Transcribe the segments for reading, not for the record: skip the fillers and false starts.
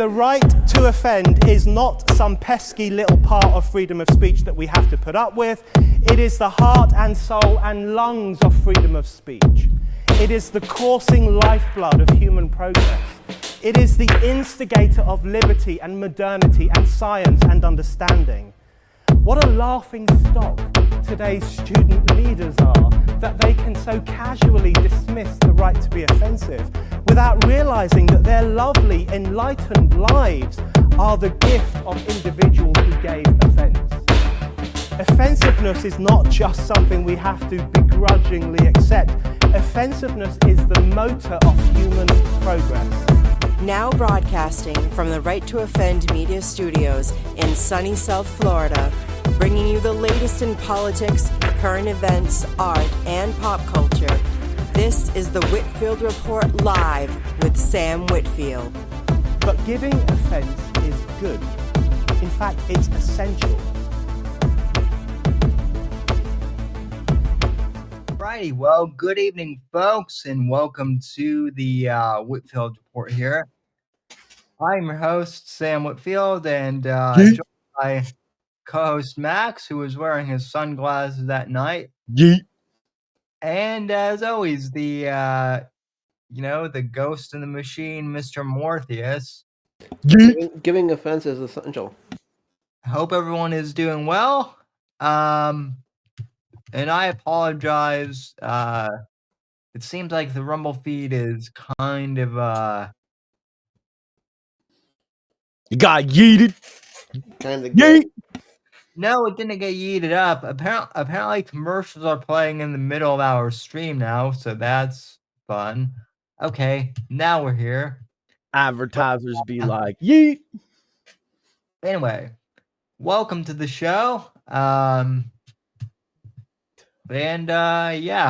The right to offend is not some pesky little part of freedom of speech that we have to put up with. It is the heart and soul and lungs of freedom of speech. It is the coursing lifeblood of human progress. It is the instigator of liberty and modernity and science and understanding. What a laughing stock today's student leaders are, that they can so casually dismiss the right to be offensive without realizing that their lovely, enlightened lives are the gift of individuals who gave offense. Offensiveness is not just something we have to begrudgingly accept. Offensiveness is the motor of human progress. Now broadcasting from the Right to Offend Media Studios in sunny South Florida, bringing you the latest in politics, current events, art, and pop culture. This is the Whitfield Report Live with Sam Whitfield. But giving offense is good. In fact, it's essential. Alrighty, well, good evening, folks, and welcome to the Whitfield Report here. I'm your host, Sam Whitfield, and joined by co-host Max, who was wearing his sunglasses that night. Yeet. And as always, the ghost in the machine, Mr. Mortheous. Giving offense is essential. I hope everyone is doing well. And I apologize. It seems like the Rumble feed is kind of You got yeeted. Kind of Yeet. No, it didn't get yeeted up. Apparently commercials are playing in the middle of our stream now, so that's fun. Okay, now we're here. Advertisers be like, yeet. Anyway, welcome to the show. I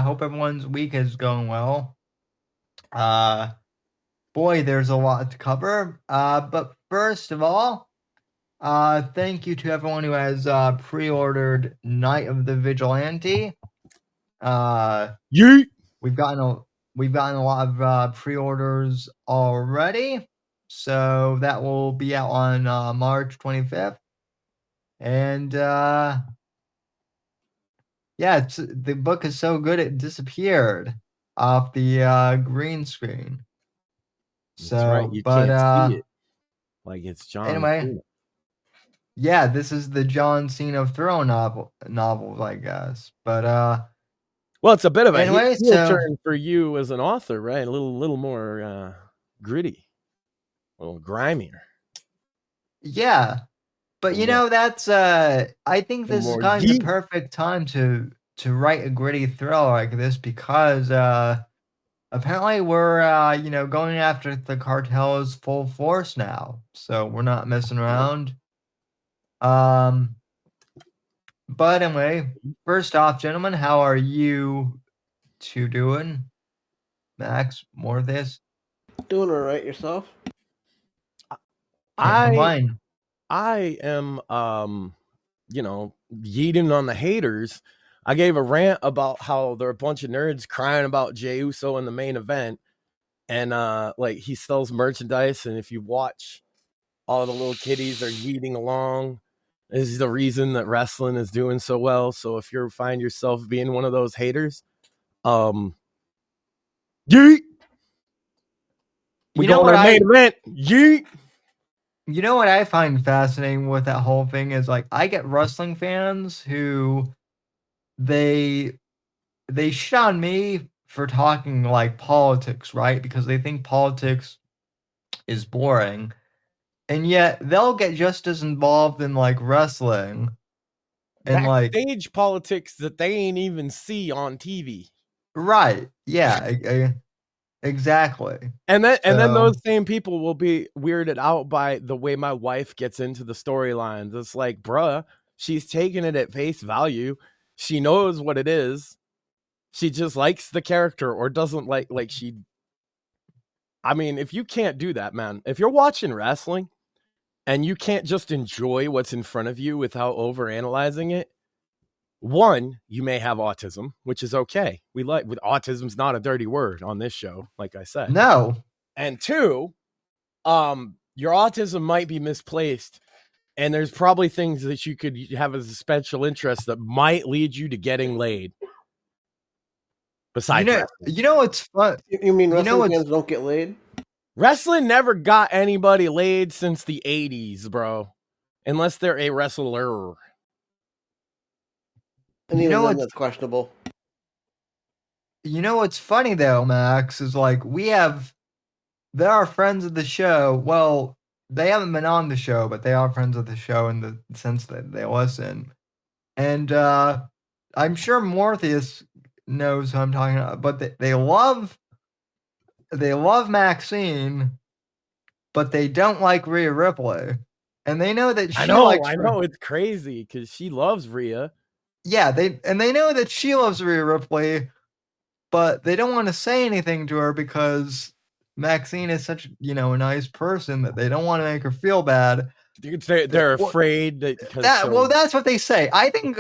hope everyone's week is going well. Boy, there's a lot to cover. But first of all, thank you to everyone who has pre-ordered Night of the Vigilante. Yeet. We've gotten a lot of pre-orders already, so that will be out on March 25th. And the book is so good it disappeared off the green screen. So, That's right. You can't see it. Like it's John. Anyway, Cena. yeah, this is the John Cena of Throne novels, I guess. But well, it's a bit of a anyway, heel so turn for you as an author, right? A little more gritty, a little grimier. yeah. But that's I think this is kind of the perfect time to write a gritty thriller like this, because apparently we're going after the cartels full force now. So we're not messing around. But anyway, first off, gentlemen, how are you two doing? Max, Mortheous? Doing all right yourself? I am, yeeting on the haters. I gave a rant about how there are a bunch of nerds crying about Jey Uso in the main event. And, he sells merchandise. And if you watch, all the little kiddies are yeeting along. This is the reason that wrestling is doing so well. So if you find yourself being one of those haters, yeet. We go to the main event. Yeet. You know what I find fascinating with that whole thing is, like, I get wrestling fans who they shit on me for talking like politics, right? Because they think politics is boring. And yet they'll get just as involved in like wrestling and backstage politics that they ain't even see on TV. Right. Yeah. Exactly. And then those same people will be weirded out by the way my wife gets into the storylines. It's like, bruh, she's taking it at face value. She knows what it is. She just likes the character or doesn't like she. I mean, if you can't do that, man, if you're watching wrestling and you can't just enjoy what's in front of you without overanalyzing it, one, you may have autism, which is okay. Autism's not a dirty word on this show, like I said. No. And two, your autism might be misplaced, and there's probably things that you could have as a special interest that might lead you to getting laid. Besides wrestling. You know what's fun? You mean wrestling what's- fans don't get laid? Wrestling never got anybody laid since the 80s, bro. Unless they're a wrestler. And You even know then, what's- that's questionable. You know what's funny though, Max, is like there are friends of the show. Well, they haven't been on the show, but they are friends of the show in the sense that they listen. And I'm sure Mortheous knows who I'm talking about, but they love Maxine, but they don't like Rhea Ripley. And they know that she I know it's crazy because she loves Rhea. Yeah, they know that she loves Rhea Ripley, but they don't want to say anything to her because Maxine is such, a nice person that they don't want to make her feel bad. They're afraid that. Well, that's what they say. I think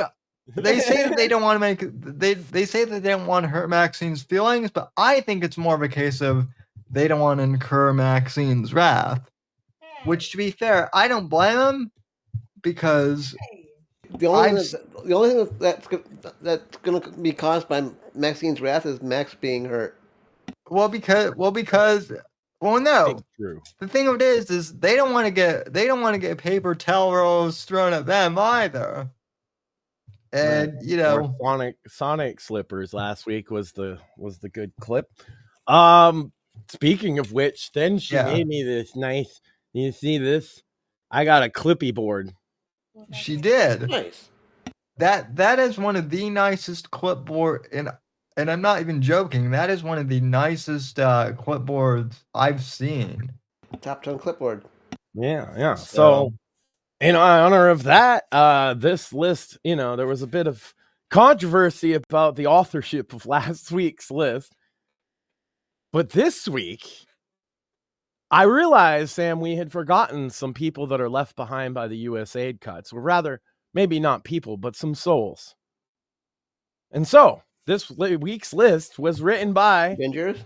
they say that they don't want to make they say that they don't want to hurt Maxine's feelings, but I think it's more of a case of they don't want to incur Maxine's wrath. Which, to be fair, I don't blame them because The only thing that's going to be caused by Maxine's wrath is Max being hurt. no. True. The thing of it is they don't want to get paper towels thrown at them either. And Or Sonic slippers last week was the good clip. Speaking of which, then she made me this nice. You see this? I got a clippy board. she did. Nice. That is one of the nicest clipboard, and I'm not even joking. That is one of the nicest clipboards I've seen. Top 10 clipboard. Yeah. So, in honor of that, this list, there was a bit of controversy about the authorship of last week's list. But this week, I realized, Sam, we had forgotten some people that are left behind by the U.S. aid cuts, or rather, maybe not people, but some souls. And so, this week's list was written by Bingers?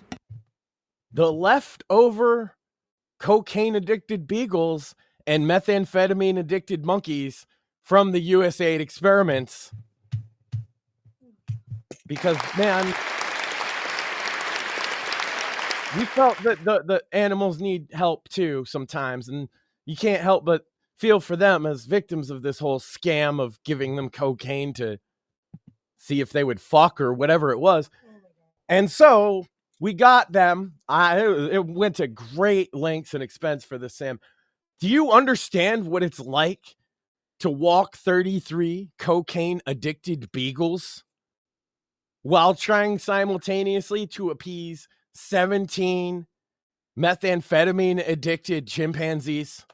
the leftover cocaine-addicted beagles and methamphetamine-addicted monkeys from the USAID experiments. Because, man, we felt that the animals need help too sometimes, and you can't help but feel for them as victims of this whole scam of giving them cocaine to see if they would fuck or whatever it was. And so we got them. It went to great lengths and expense for this, Sam. Do you understand what it's like to walk 33 cocaine-addicted beagles while trying simultaneously to appease 17 methamphetamine-addicted chimpanzees?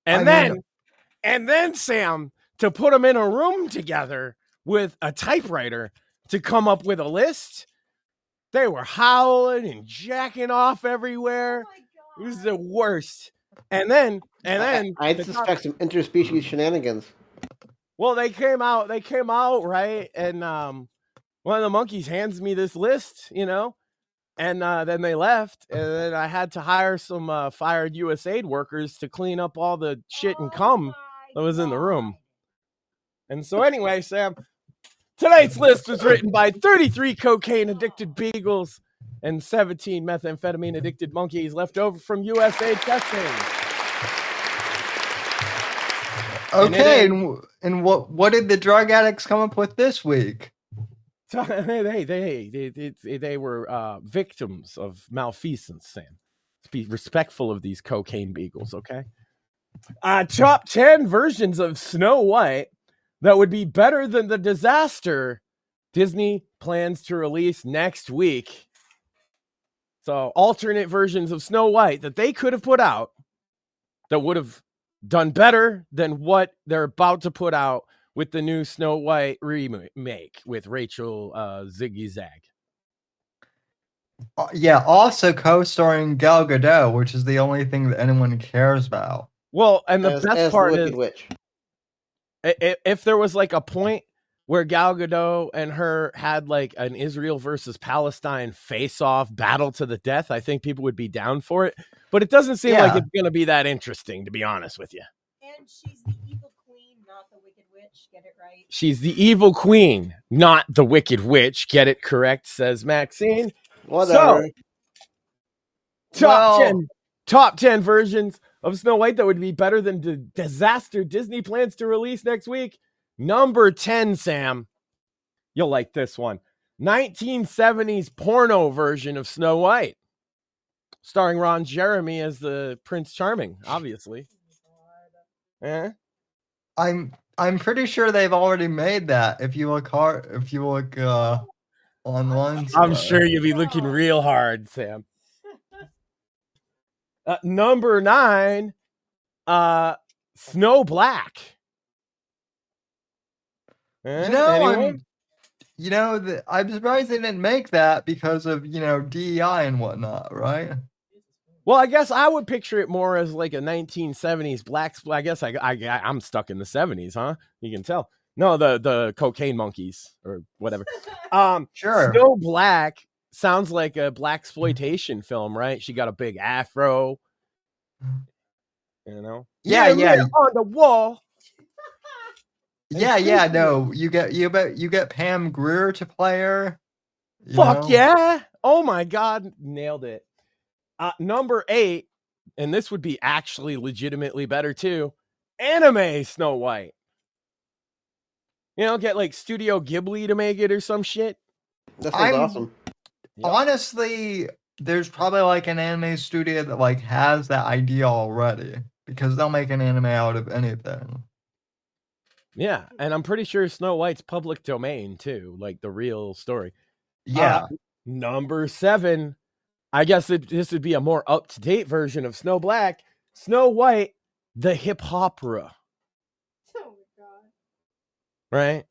And then, Sam, to put them in a room together with a typewriter to come up with a list, they were howling and jacking off everywhere. It was the worst. And then I suspect some interspecies shenanigans. well, they came out, right? And one of the monkeys hands me this list, and then they left, and then I had to hire some fired USAID workers to clean up all the shit and cum that was in the room. And so anyway, Sam, tonight's list was written by 33 cocaine-addicted beagles and 17 methamphetamine-addicted monkeys left over from USAID testing. Okay, and what did the drug addicts come up with this week? So they were victims of malfeasance, Sam. Let's be respectful of these cocaine beagles, okay? Top 10 versions of Snow White that would be better than the disaster Disney plans to release next week. So alternate versions of Snow White that they could have put out that would have done better than what they're about to put out with the new Snow White remake with Rachel Ziggy Zag. Yeah, also co-starring Gal Gadot, which is the only thing that anyone cares about. Well, and the best as part the is, Wicked Witch. if there was like a point where Gal Gadot and her had like an Israel versus Palestine face-off battle to the death, I think people would be down for it. but it doesn't seem like Yeah. it's going to be that interesting, to be honest with you. And she's the evil queen, not the wicked witch. Get it right. She's the evil queen, not the wicked witch. Get it correct, says Maxine. Whatever. So, top 10 versions of Snow White that would be better than the disaster Disney plans to release next week. Number 10, Sam. You'll like this one. 1970s porno version of Snow White. Starring Ron Jeremy as the Prince Charming, obviously. Eh? I'm pretty sure they've already made that. If you look online. I'm sure you'll be looking real hard, Sam. Number 9, Snow Black. I'm surprised they didn't make that because of DEI and whatnot, right? Well, I guess I would picture it more as like a 1970s black. I guess I'm stuck in the 70s, huh? You can tell. No, the cocaine monkeys or whatever. Sure. Snow Black sounds like a blaxploitation film, right? She got a big afro. Yeah. On the wall. Yeah. No, you get Pam Grier to play her. Fuck yeah! Oh my god, nailed it. Number 8, and this would be actually legitimately better too. Anime Snow White. Get like Studio Ghibli to make it or some shit. That sounds awesome. Honestly, there's probably like an anime studio that like has that idea already because they'll make an anime out of anything. Yeah, and I'm pretty sure Snow White's public domain too, like the real story. Yeah. Number 7. I guess this would be a more up-to-date version of Snow Black. Snow White, the hip opera. Oh my god. Right?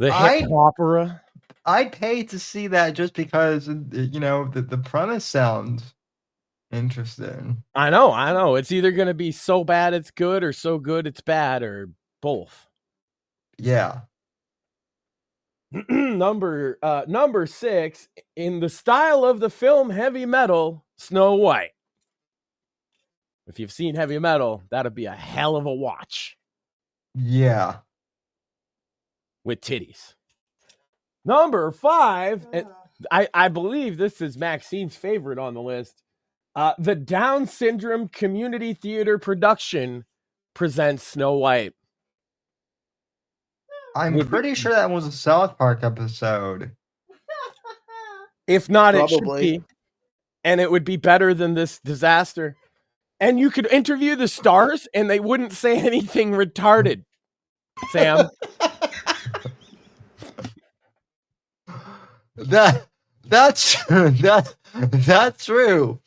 The hip opera. I'd pay to see that just because the premise sounds interesting. I know. It's either going to be so bad it's good or so good it's bad or both. Yeah. Number 6, in the style of the film Heavy Metal, Snow White. If you've seen Heavy Metal, that'd be a hell of a watch. Yeah. With titties. Number 5, and I believe this is Maxine's favorite on the list. The Down Syndrome Community Theater production presents Snow White. I'm pretty sure that was a South Park episode. If not, Probably. it should be. And it would be better than this disaster. And you could interview the stars and they wouldn't say anything retarded, Sam. That's true.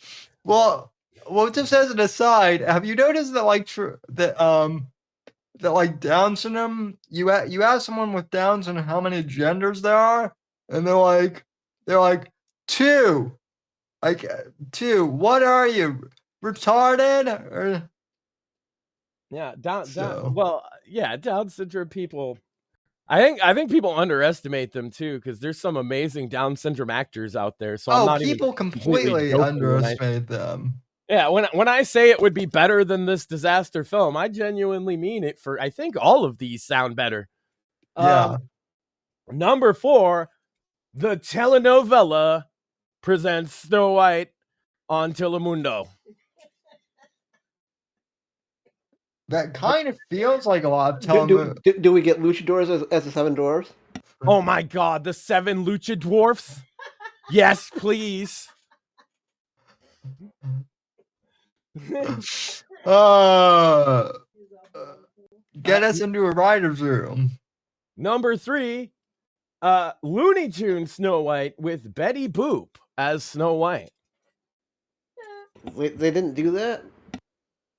Well, just as an aside, have you noticed that that like Down syndrome, you ask someone with Down syndrome how many genders there are, and they're like 2. Like 2. What are you, retarded? Or Yeah, Down syndrome people. I think people underestimate them too because there's some amazing Down syndrome actors out there. So I'm not people completely underestimate them. Yeah, when I say it would be better than this disaster film, I genuinely mean it. I think all of these sound better. Yeah. Number 4, the telenovela presents Snow White on Telemundo. That kind of feels like a lot of telemundo. Do we get luchadors as the 7 dwarves? Oh my god, the 7 lucha dwarfs? Yes, please. Get us into a writer's room. Number 3, Looney Tunes Snow White with Betty Boop as Snow White. Wait, they didn't do that?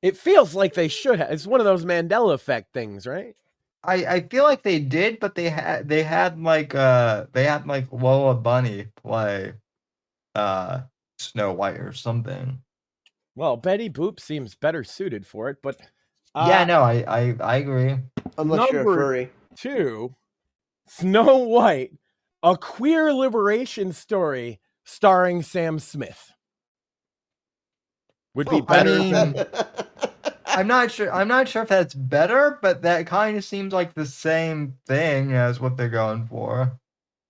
It feels like they should have. It's one of those Mandela effect things, right? I feel like they did, but they had like Lola Bunny play Snow White or something. Well, Betty Boop seems better suited for it, but yeah, no, I agree. Unless you're a furry. 2, Snow White, a queer liberation story starring Sam Smith. would be I better mean, than I'm not sure if that's better, but that kind of seems like the same thing as what they're going for.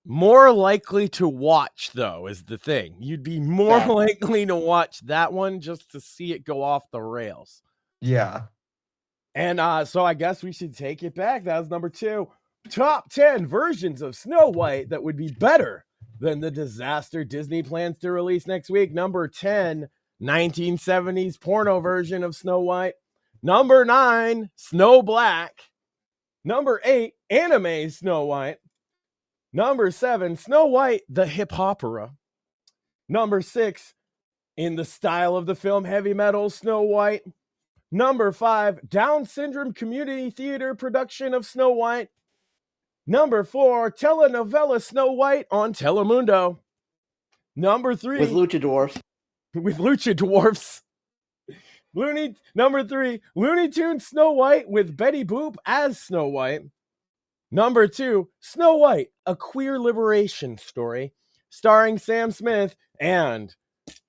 more likely to watch, though, is the thing. You'd be more Yeah. likely to watch that one just to see it go off the rails. Yeah. And so I guess we should take it back. That was number 2. Top 10 versions of Snow White that would be better than the disaster Disney plans to release next week. Number 10, 1970s porno version of Snow White. Number 9, Snow Black. Number 8, anime Snow White. Number 7, Snow White, the hip opera. Number 6, in the style of the film heavy metal, Snow White. Number 5, Down syndrome community theater production of Snow White. Number 4, telenovela Snow White on Telemundo. Number 3, With luchadors. with lucha dwarfs. Number 3, Looney Tunes Snow White with Betty Boop as Snow White. Number 2, Snow White, a queer liberation story, starring Sam Smith. And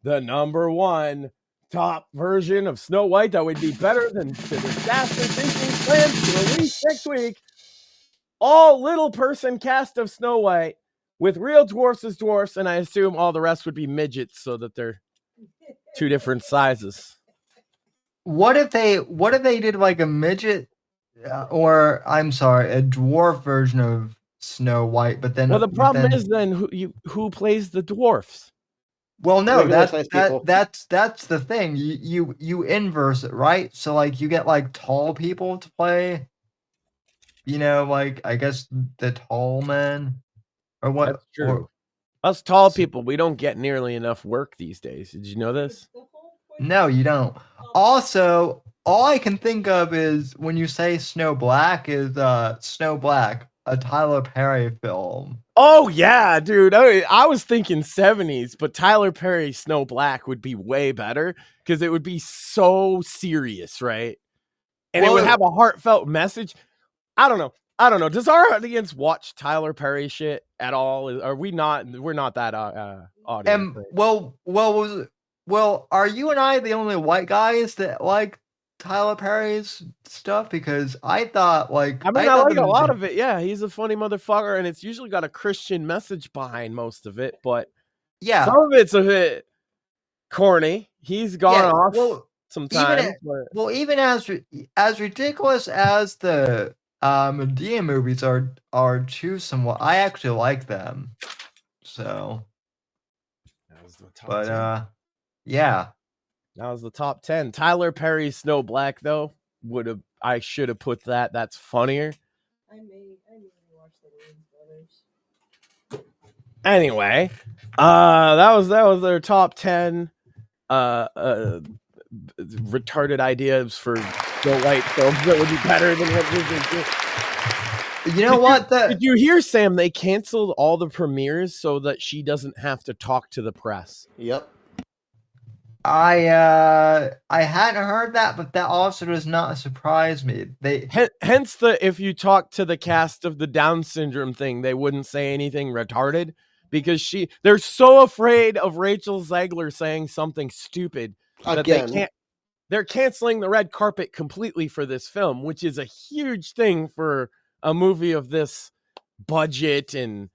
the number 1 top version of Snow White that would be better than the disaster Disney plans to release next week. All little person cast of Snow White with real dwarfs as dwarfs, and I assume all the rest would be midgets so that they're 2 different sizes. What if they did like a midget, or I'm sorry, a dwarf version of Snow White? But then, Well, the problem is then who plays the dwarfs? well, no, Regular sized people. that's the thing. You inverse it, right? So like you get like tall people to play. You know, like I guess the tall men, or what? That's true. Or, Us tall people, we don't get nearly enough work these days. Did you know this? The whole point no, you don't. Also, all I can think of is when you say Snow Black is Snow Black, a Tyler Perry film. Oh yeah, dude. I was thinking 70s, but Tyler Perry Snow Black would be way better because it would be so serious, right? And it would Well- have a heartfelt message. I don't know. Does our audience watch Tyler Perry shit at all? Are we not? We're not that audience. Right? Well, are you and I the only white guys that like Tyler Perry's stuff? Because I thought like I mean, I thought like the a lot magi- of it. Yeah, he's a funny motherfucker, and it's usually got a Christian message behind most of it. But Yeah, some of it's a bit corny. He's gone yeah. off Well, sometimes. even as ridiculous as the Medea movies are too somewhat, I actually like them. So, That was the top but 10. yeah. That was the top 10. Tyler Perry's Snow Black, though, I should have put that. That's funnier. I may watch the Williams Brothers. Anyway, that was their top 10 retarded ideas for Snow White films that would be better than what Disney did. You know what? Did you hear, Sam? They canceled all the premieres so that she doesn't have to talk to the press. Yep. I hadn't heard that, but that also does not surprise me. Hence if you talk to the cast of the Down syndrome thing, they wouldn't say anything retarded because they're so afraid of Rachel Zegler saying something stupid that Again. they're canceling the red carpet completely for this film, which is a huge thing for a movie of this budget, and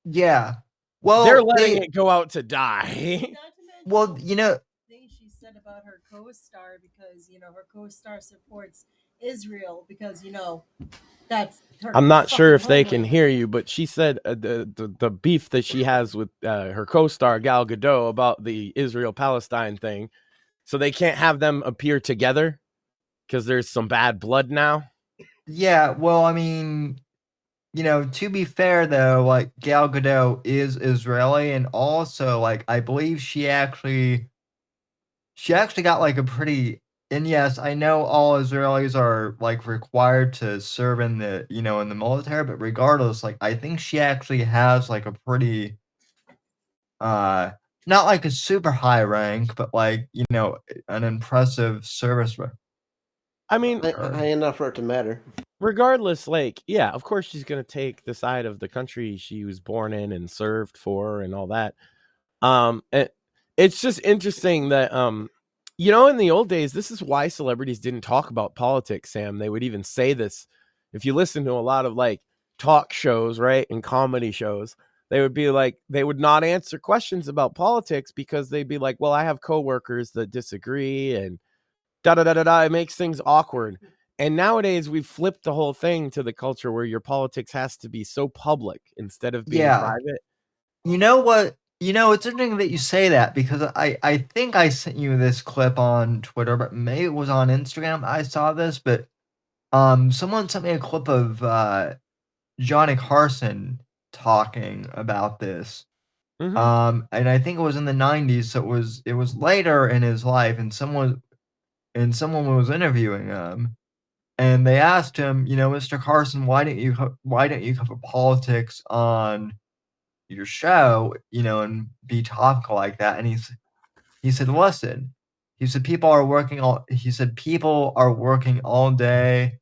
Yeah. Well, they're letting it go out to die. Not to mention well, you know, the thing she said about her co-star, because her co-star supports Israel because that's her. I'm not sure if fucking they can homeland. hear you, but she said the beef that she has with her co-star Gal Gadot about the Israel-Palestine thing, so they can't have them appear together because there's some bad blood now. yeah. Well, I mean, to be fair though, like Gal Gadot is Israeli, and also like I believe she actually got like a pretty. And yes, I know all Israelis are like required to serve in the in the military, but regardless, like I think she actually has like a pretty not like a super high rank, but like an impressive service. I mean, High enough for it to matter. regardless, like, yeah, of course she's going to take the side of the country she was born in and served for and all that. It's just interesting that You know, in the old days, this is why celebrities didn't talk about politics, Sam. They would even say this. If you listen to a lot of like talk shows, right, and comedy shows, they would be like, they would not answer questions about politics because they'd be like, well, I have coworkers that disagree and da da da da da. It makes things awkward. And nowadays, we've flipped the whole thing to the culture where your politics has to be so public instead of being private. You know what? You know, it's interesting that you say that because I think I sent you this clip on Twitter, but maybe it was on Instagram. I saw this, but someone sent me a clip of Johnny Carson talking about this. Mhm. And I think it was in the 90s, so it was later in his life, and someone was interviewing him, and they asked him, you know, Mr. Carson, why didn't you cover politics on your show, you know, and be topical like that? And he said, listen, he said people are working all day,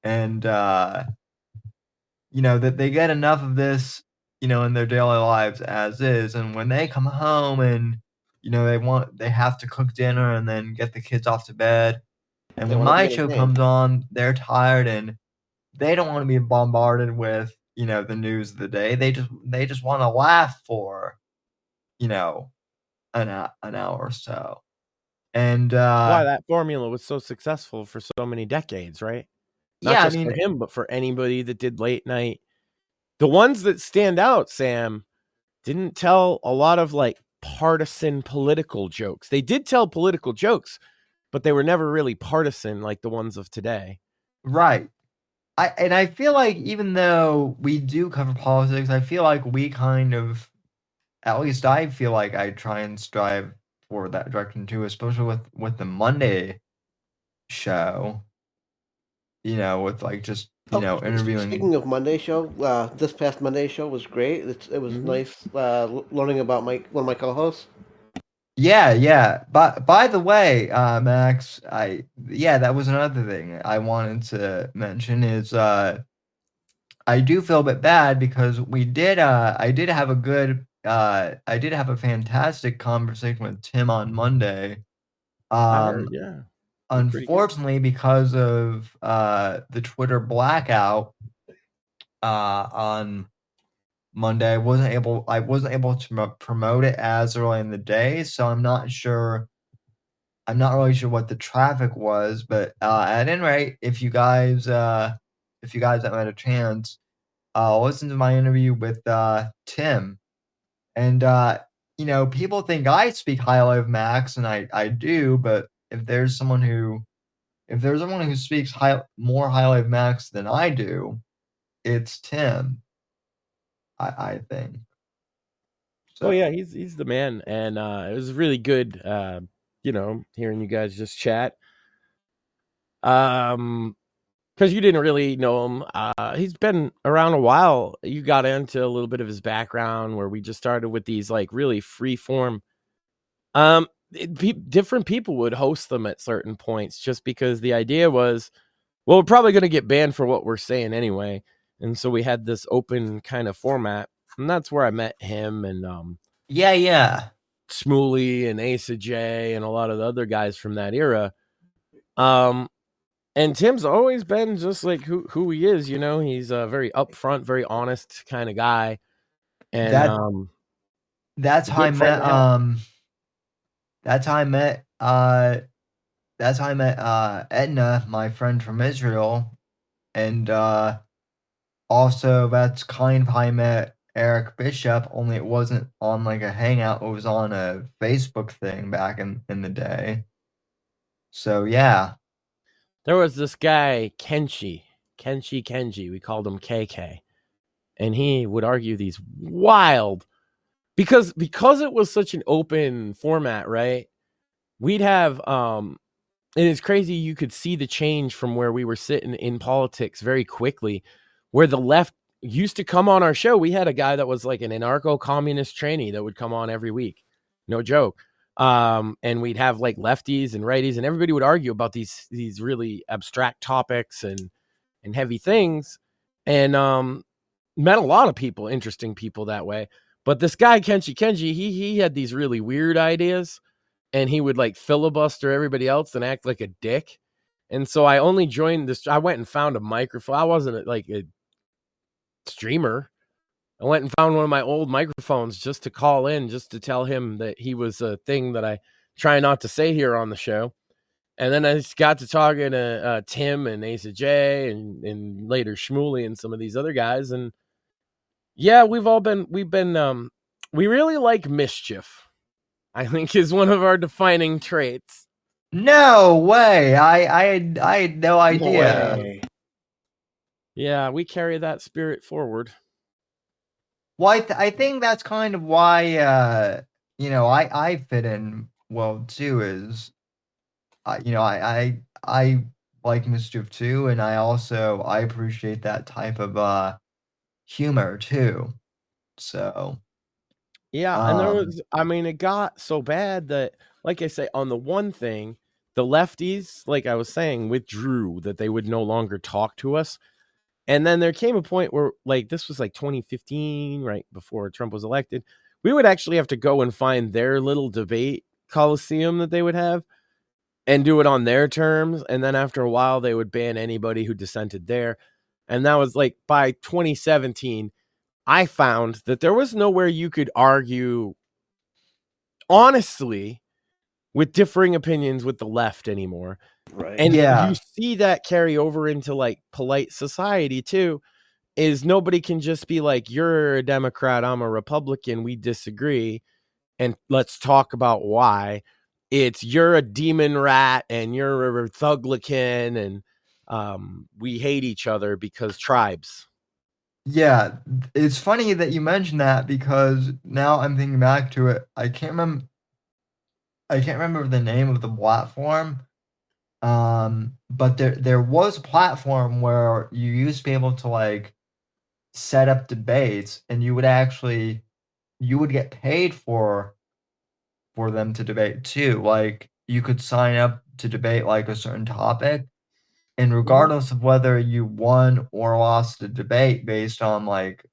and you know, that they get enough of this, you know, in their daily lives as is, and when they come home and, you know, they have to cook dinner and then get the kids off to bed, and They when want to my be show entertained. comes on, they're tired and they don't want to be bombarded with, you know, the news of the day. They just want to laugh for, you know, an hour or so. And Why that formula was so successful for so many decades, right? Not yeah, I just for mean, him, but for anybody that did late night. The ones that stand out, Sam, didn't tell a lot of like partisan political jokes. They did tell political jokes, but they were never really partisan like the ones of today. right. I feel like even though we do cover politics, I feel like we kind of, at least I feel like I try and strive for that direction too, especially with the Monday show. You know, with like just, you know, interviewing. Speaking of Monday show, this past Monday show was great. It was nice learning about one of my co-hosts. Yeah, yeah. But by the way, Max, that was another thing I wanted to mention is I do feel a bit bad because I did have a fantastic conversation with Tim on Monday. I heard, yeah. Pretty good. Unfortunately, because of the Twitter blackout on Monday, I wasn't able to promote it as early in the day, so I'm not really sure what the traffic was, but at any rate, if you guys haven't had a chance, listen to my interview with Tim. And you know, people think I speak highly of Max, and I do, but if there's someone who speaks more highly of Max than I do, it's Tim. I think. Oh So yeah, he's the man, and it was really good, you know, hearing you guys just chat. Because you didn't really know him. He's been around a while. You got into a little bit of his background where we just started with these like really free form. Different people would host them at certain points just because the idea was, well, we're probably going to get banned for what we're saying anyway. And so we had this open kind of format. And that's where I met him and yeah. Shmuley and Asa J and a lot of the other guys from that era. And Tim's always been just like who he is, you know. He's a very upfront, very honest kind of guy. And that's how I good friend met to have. that's how I met Edna, my friend from Israel, and also that's kind of how I met Eric Bishop, only it wasn't on like a hangout, it was on a Facebook thing back in the day. So yeah. There was this guy, Kenji. We called him KK. And he would argue these wild, because it was such an open format, right? We'd have and it's crazy, you could see the change from where we were sitting in politics very quickly, where the left used to come on our show. We had a guy that was like an anarcho-communist trainee that would come on every week. No joke. And we'd have like lefties and righties, and everybody would argue about these really abstract topics and heavy things, and met a lot of people, interesting people that way. But this guy Kenji, he had these really weird ideas, and he would like filibuster everybody else and act like a dick. And so I only joined this. I went and found a microphone. I wasn't like a streamer. I went and found one of my old microphones just to call in, just to tell him that he was a thing that I try not to say here on the show. And then I just got to talking to Tim and Asa J and later Shmuley and some of these other guys. And yeah, we really like mischief, I think, is one of our defining traits. No way. I had no idea. way. Yeah, we carry that spirit forward. Well, I think that's kind of why I fit in well too. Is I like mischief too, and I appreciate that type of humor too. So Yeah, and there was, I mean, it got so bad that, like I say, on the one thing, the lefties, like I was saying, withdrew that they would no longer talk to us. And then there came a point where, like, this was like 2015, right before Trump was elected. We would actually have to go and find their little debate coliseum that they would have and do it on their terms. And then after a while, they would ban anybody who dissented there. And that was like by 2017, I found that there was nowhere you could argue honestly with differing opinions with the left anymore. Right. And Yeah. you see that carry over into like polite society too, is nobody can just be like, you're a Democrat, I'm a Republican, we disagree, and let's talk about why. It's you're a demon rat and you're a thuglican, and we hate each other because tribes. Yeah, it's funny that you mentioned that because now I'm thinking back to it. I can't remember the name of the platform. But there was a platform where you used to be able to like set up debates, and you would get paid for them to debate too. Like you could sign up to debate like a certain topic, and regardless of whether you won or lost the debate based on like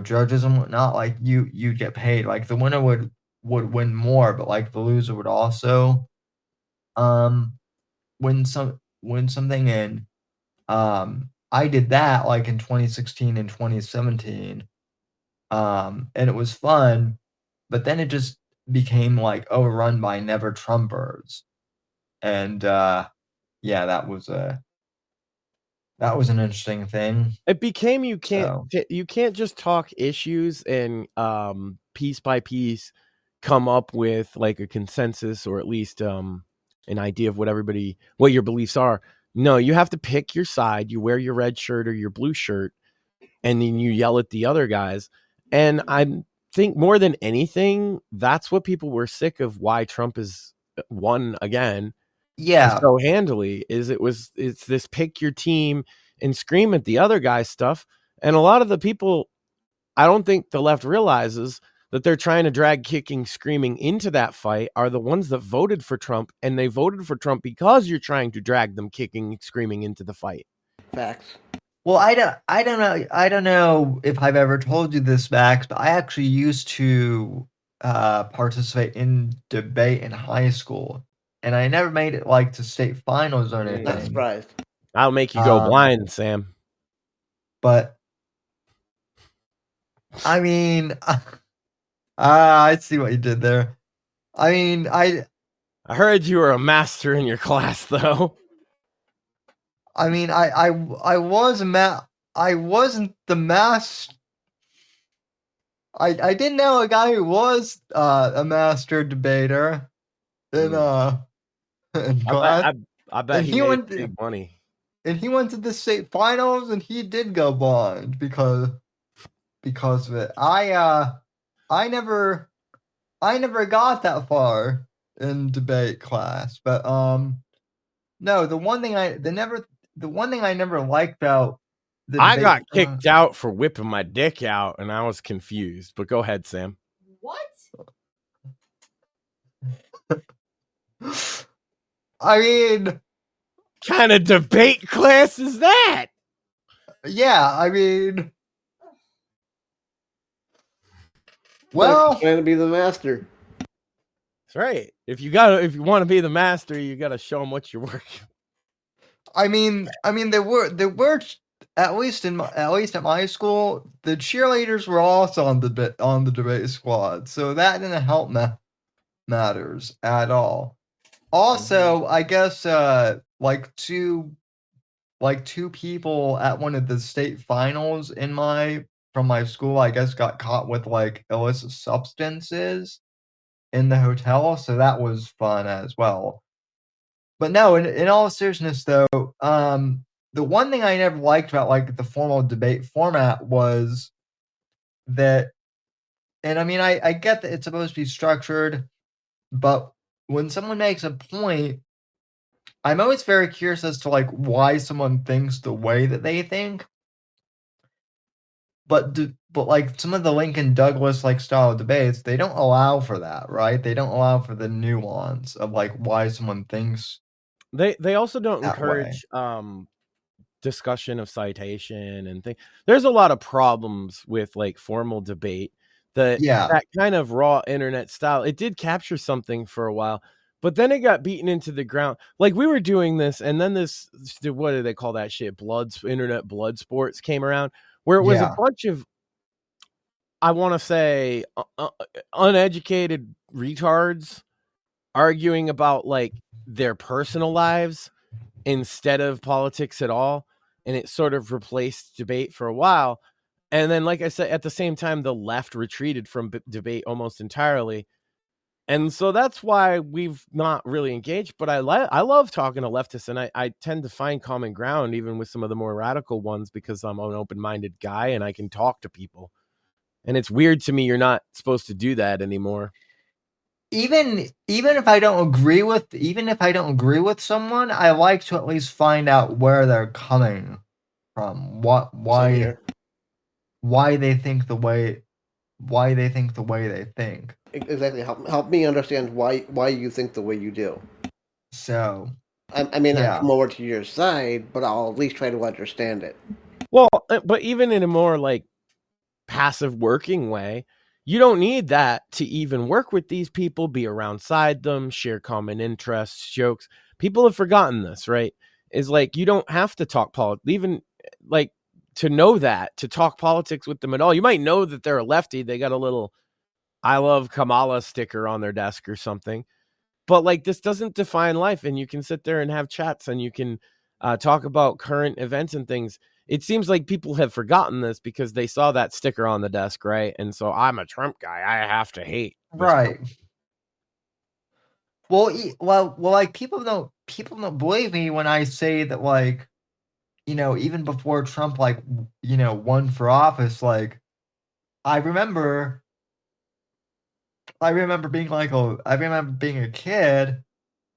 judges and whatnot, like you'd get paid. Like the winner would win more, but like the loser would also win something. And I did that like in 2016 and 2017, and it was fun, but then it just became like overrun by never Trumpers, and yeah, that was an interesting thing. It became you can't just talk issues and piece by piece come up with like a consensus or at least an idea of what your beliefs are. No, you have to pick your side. You wear your red shirt or your blue shirt, and then you yell at the other guys. And I think more than anything, that's what people were sick of. Why Trump has won again, so handily, it's this pick your team and scream at the other guy stuff. And a lot of the people, I don't think the left realizes that they're trying to drag kicking, screaming into that fight are the ones that voted for Trump, and they voted for Trump because you're trying to drag them kicking, screaming into the fight. Facts. Well, I don't know if I've ever told you this, Max, but I actually used to participate in debate in high school, and I never made it like to state finals or anything. Not surprised. I'll make you go blind, Sam. But I mean, I see what you did there. I mean, I heard you were a master in your class, though. I mean, I wasn't the master. I didn't know a guy who was a master debater in class. I bet he made big money. And he went to the state finals, and he did go blind because of it. I never got that far in debate class, but no, the one thing I never liked about I got kicked out for whipping my dick out, and I was confused. But go ahead, Sam. What? I mean, kind of debate class is that? Yeah, I mean, well, trying to be the master. That's right. If you want to be the master, you gotta show them what you're working. I mean, there were at least at my school, the cheerleaders were also on the debate squad, so that didn't help matters at all. Also, I guess like two people at one of the state finals from my school, I guess, got caught with like illicit substances in the hotel, so that was fun as well. But no, in all seriousness though, the one thing I never liked about like the formal debate format was that, and I mean, I get that it's supposed to be structured, but when someone makes a point, I'm always very curious as to like why someone thinks the way that they think. But like some of the Lincoln Douglas like style debates, they don't allow for that, right? They don't allow for the nuance of like why someone thinks They also don't that way. encourage discussion of citation and things. There's a lot of problems with like formal debate. That kind of raw internet style, it did capture something for a while, but then it got beaten into the ground. Like we were doing this, and then this, what do they call that shit? Internet blood sports came around, where it was a bunch of, I want to say, uneducated retards arguing about like their personal lives instead of politics at all, and it sort of replaced debate for a while. And then, like I said, at the same time, the left retreated from debate almost entirely. And so that's why we've not really engaged. But I love talking to leftists, and I tend to find common ground even with some of the more radical ones because I'm an open-minded guy and I can talk to people. And it's weird to me you're not supposed to do that anymore. Even if I don't agree with someone, I like to at least find out where they're coming from. Why they think the way they think. Exactly. Help me understand why you think the way you do. So I may not come over to your side, but I'll at least try to understand it. Well, but even in a more like passive working way, you don't need that to even work with these people, be alongside them, share common interests, jokes. People have forgotten this, right? Is like you don't have to talk politics, even like to know that, to talk politics with them at all. You might know that they're a lefty. They got a little I love Kamala sticker on their desk or something. But like this doesn't define life, and you can sit there and have chats and you can talk about current events and things. It seems like people have forgotten this because they saw that sticker on the desk, right? And so I'm a Trump guy. I have to hate. Right. Well, like people don't believe me when I say that, like, you know, even before Trump, like, you know, won for office, like, I remember being a kid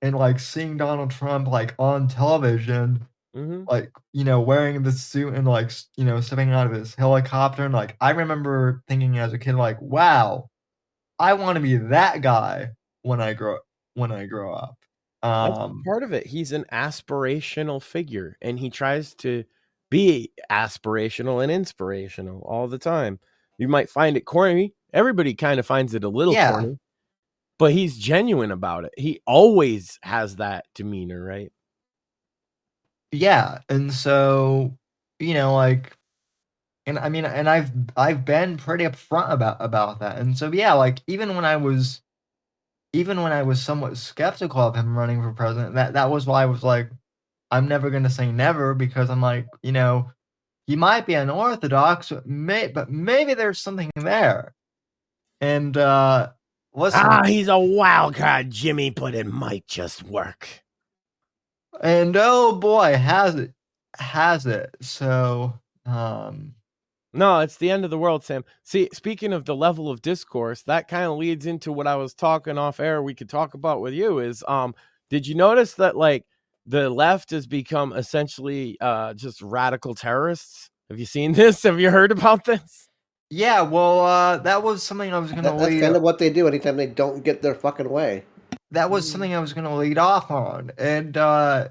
and like seeing Donald Trump like on television, like, you know, wearing the suit and like, you know, stepping out of his helicopter, and like I remember thinking as a kid, like, wow, I want to be that guy when I grow up. That's part of it. He's an aspirational figure, and he tries to be aspirational and inspirational all the time. You might find it corny. Everybody kind of finds it a little corny, but he's genuine about it. He always has that demeanor, right? Yeah, and so, you know, like, and I mean, and I've been pretty upfront about that, and so yeah, like even when I was somewhat skeptical of him running for president, that was why I was like, I'm never gonna say never, because I'm like, you know, he might be unorthodox, but maybe there's something there. And listen, he's a wild card, Jimmy, but it might just work. And oh boy, has it. So no, it's the end of the world, Sam. See, speaking of the level of discourse, that kind of leads into what I was talking off air we could talk about with you is did you notice that like the left has become essentially just radical terrorists? Have you seen this? Have you heard about this? Yeah, well, that was something I was going to lead. That's kind of what they do anytime they don't get their fucking way. That was something I was going to lead off on, and I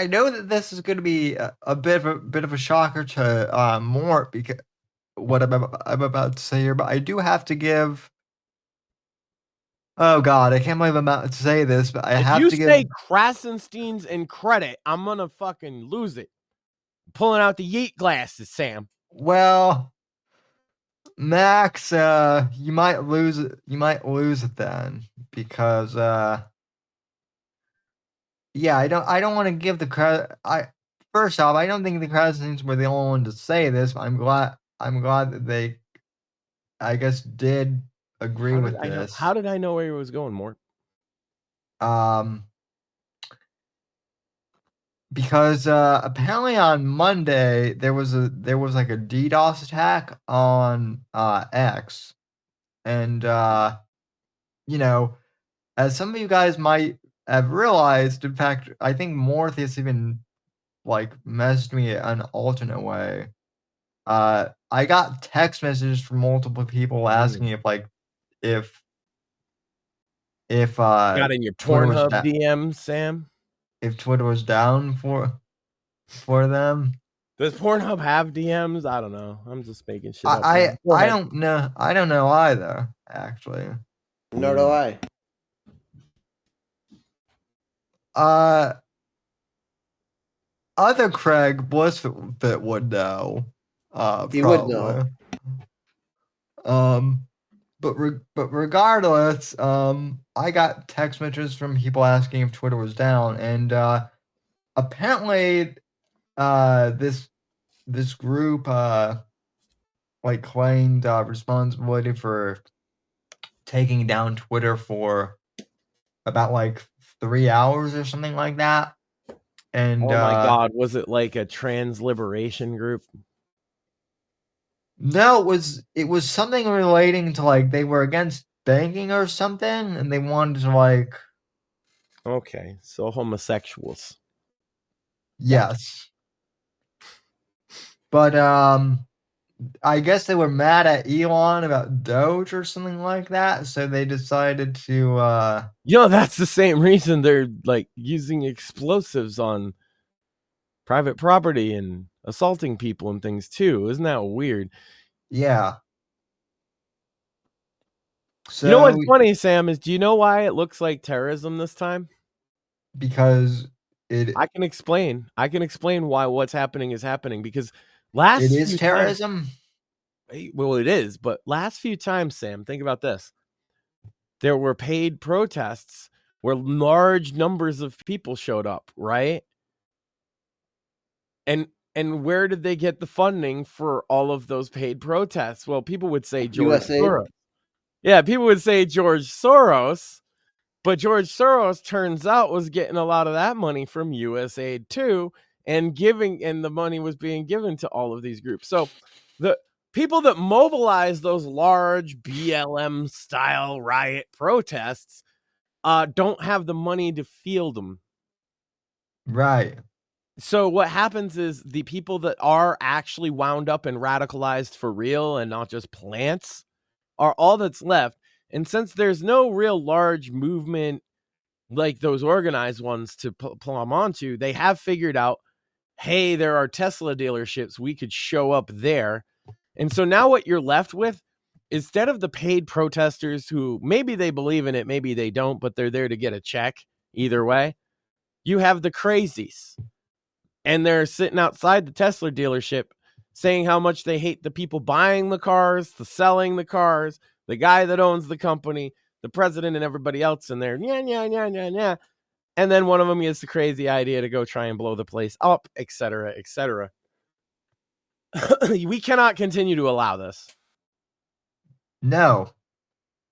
know that this is going to be a bit of a shocker to Mort, because what I'm about to say here, but I do have to give Oh God, I can't believe I'm about to say this, but I If have you to say give. Krasenstein's in credit, I'm gonna fucking lose it. Pulling out the yeet glasses, Sam. Well, Max, you might lose it. You might lose it then because yeah, I don't want to give the credit. First off, I don't think the Krasensteins were the only one to say this. But I'm glad that they, I guess, did agree with this. How did I know where he was going, Mort? Because apparently on Monday there was like a DDoS attack on X, and you know, as some of you guys might have realized, in fact, I think Mortheous even like messaged me an alternate way. I got text messages from multiple people asking if Got in your Twitter was Pornhub DMs, Sam. if Twitter was down for them. Does Pornhub have DMs? I don't know. I'm just making shit up. I Go ahead. don't know. I don't know either, actually. Nor do I. Other Craig Blissfit would know. He probably. would know. But regardless, I got text messages from people asking if Twitter was down, and apparently, this group like claimed responsibility for taking down Twitter for about like 3 hours or something like that. And oh my God, was it like a trans liberation group? No, it was something relating to like they were against banking or something, and they wanted to like. Okay, so homosexuals. Yes. But I guess they were mad at Elon about Doge or something like that, so they decided to that's the same reason they're like using explosives on private property and assaulting people and things too. Isn't that weird? Yeah. So you know what's funny, Sam, is do you know why it looks like terrorism this time? Because I can explain why what's happening is happening, because last it is few terrorism. Well, it is, but last few times, Sam, think about this. There were paid protests where large numbers of people showed up, right? And where did they get the funding for all of those paid protests? Well, people would say George Soros. Yeah, people would say George Soros, but George Soros turns out was getting a lot of that money from USAID too, and the money was being given to all of these groups. So the people that mobilize those large BLM style riot protests don't have the money to field them. Right. So what happens is the people that are actually wound up and radicalized for real and not just plants are all that's left. And since there's no real large movement like those organized ones to plumb onto, they have figured out, hey, there are Tesla dealerships. We could show up there. And so now what you're left with, instead of the paid protesters who maybe they believe in it, maybe they don't, but they're there to get a check either way, you have the crazies. And they're sitting outside the Tesla dealership saying how much they hate the people buying the cars, the selling the cars, the guy that owns the company, the president, and everybody else in there. Yeah. And then one of them gets the crazy idea to go try and blow the place up, etc., etc. We cannot continue to allow this. No.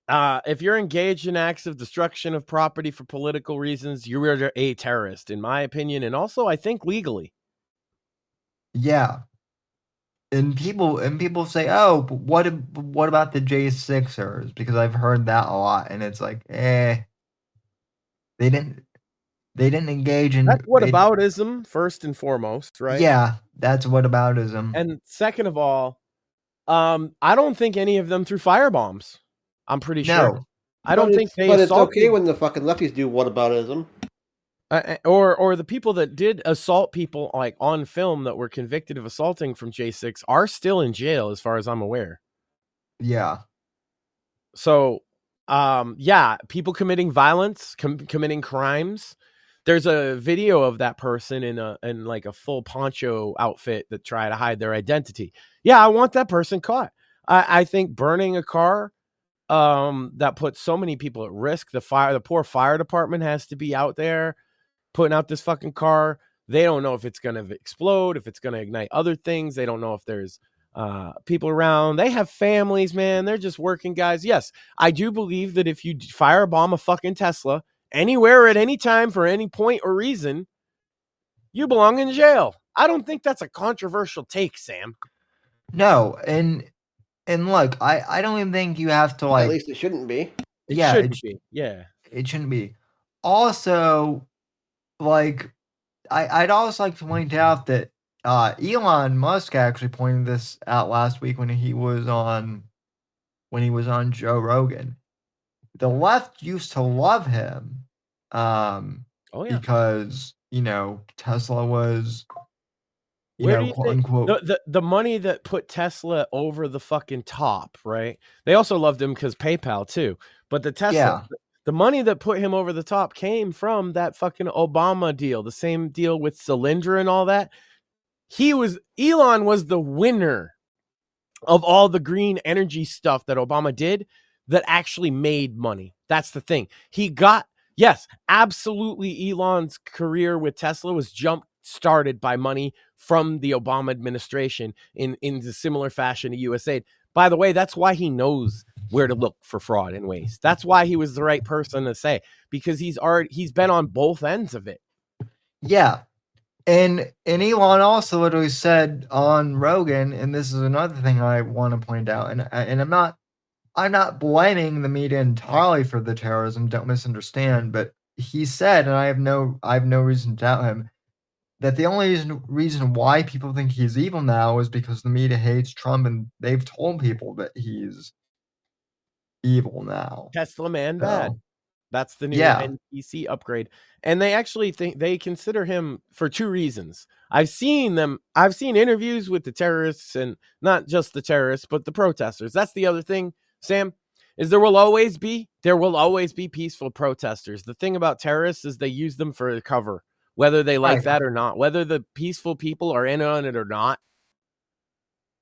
If you're engaged in acts of destruction of property for political reasons, you are a terrorist, in my opinion, and also I think legally. Yeah. And people say, "Oh, but what about the J6ers?" Because I've heard that a lot, and it's like, they didn't engage in. That's whataboutism, first and foremost, right? Yeah, that's whataboutism. And second of all, I don't think any of them threw firebombs. I'm pretty sure. I don't think they. But it's okay when the fucking lefties do whataboutism. Or the people that did assault people like on film that were convicted of assaulting from J6 are still in jail, as far as I'm aware. Yeah. So Yeah, people committing violence, committing crimes. There's a video of that person in like a full poncho outfit that try to hide their identity. Yeah, I want that person caught. I think burning a car that puts so many people at risk. The poor fire department has to be out there putting out this fucking car. They don't know if it's going to explode, if it's going to ignite other things. They don't know if there's people around. They have families, man. They're just working guys. Yes, I do believe that if you firebomb a fucking Tesla anywhere at any time for any point or reason, you belong in jail. I don't think that's a controversial take, Sam. No, and look, I don't even think you have to like. At least it shouldn't be. It shouldn't be. Yeah, it shouldn't be. Also, like, I'd also like to point out that Elon Musk actually pointed this out last week when he was on Joe Rogan. The left used to love him, because Tesla was, quote unquote, the money that put Tesla over the fucking top, right? They also loved him because PayPal too, but the Tesla, the money that put him over the top came from that fucking Obama deal, the same deal with Solyndra and all that. Elon was the winner of all the green energy stuff that Obama did that actually made money. That's the thing. Yes, absolutely. Elon's career with Tesla was started by money from the Obama administration in the similar fashion to USAID. By the way, that's why he knows where to look for fraud and waste. That's why he was the right person to say, because he's been on both ends of it. Yeah. And Elon also literally said on Rogan, and this is another thing I want to point out, and I'm not blaming the media entirely for the terrorism, don't misunderstand, but he said, and I have no reason to doubt him, that the only reason why people think he's evil now is because the media hates Trump, and they've told people that he's evil now. Tesla man bad. That's the new NPC upgrade. And they actually they consider him for two reasons. I've seen interviews with the terrorists, and not just the terrorists, but the protesters. That's the other thing, Sam, is there will always be peaceful protesters. The thing about terrorists is they use them for cover, whether they like that or not, whether the peaceful people are in on it or not.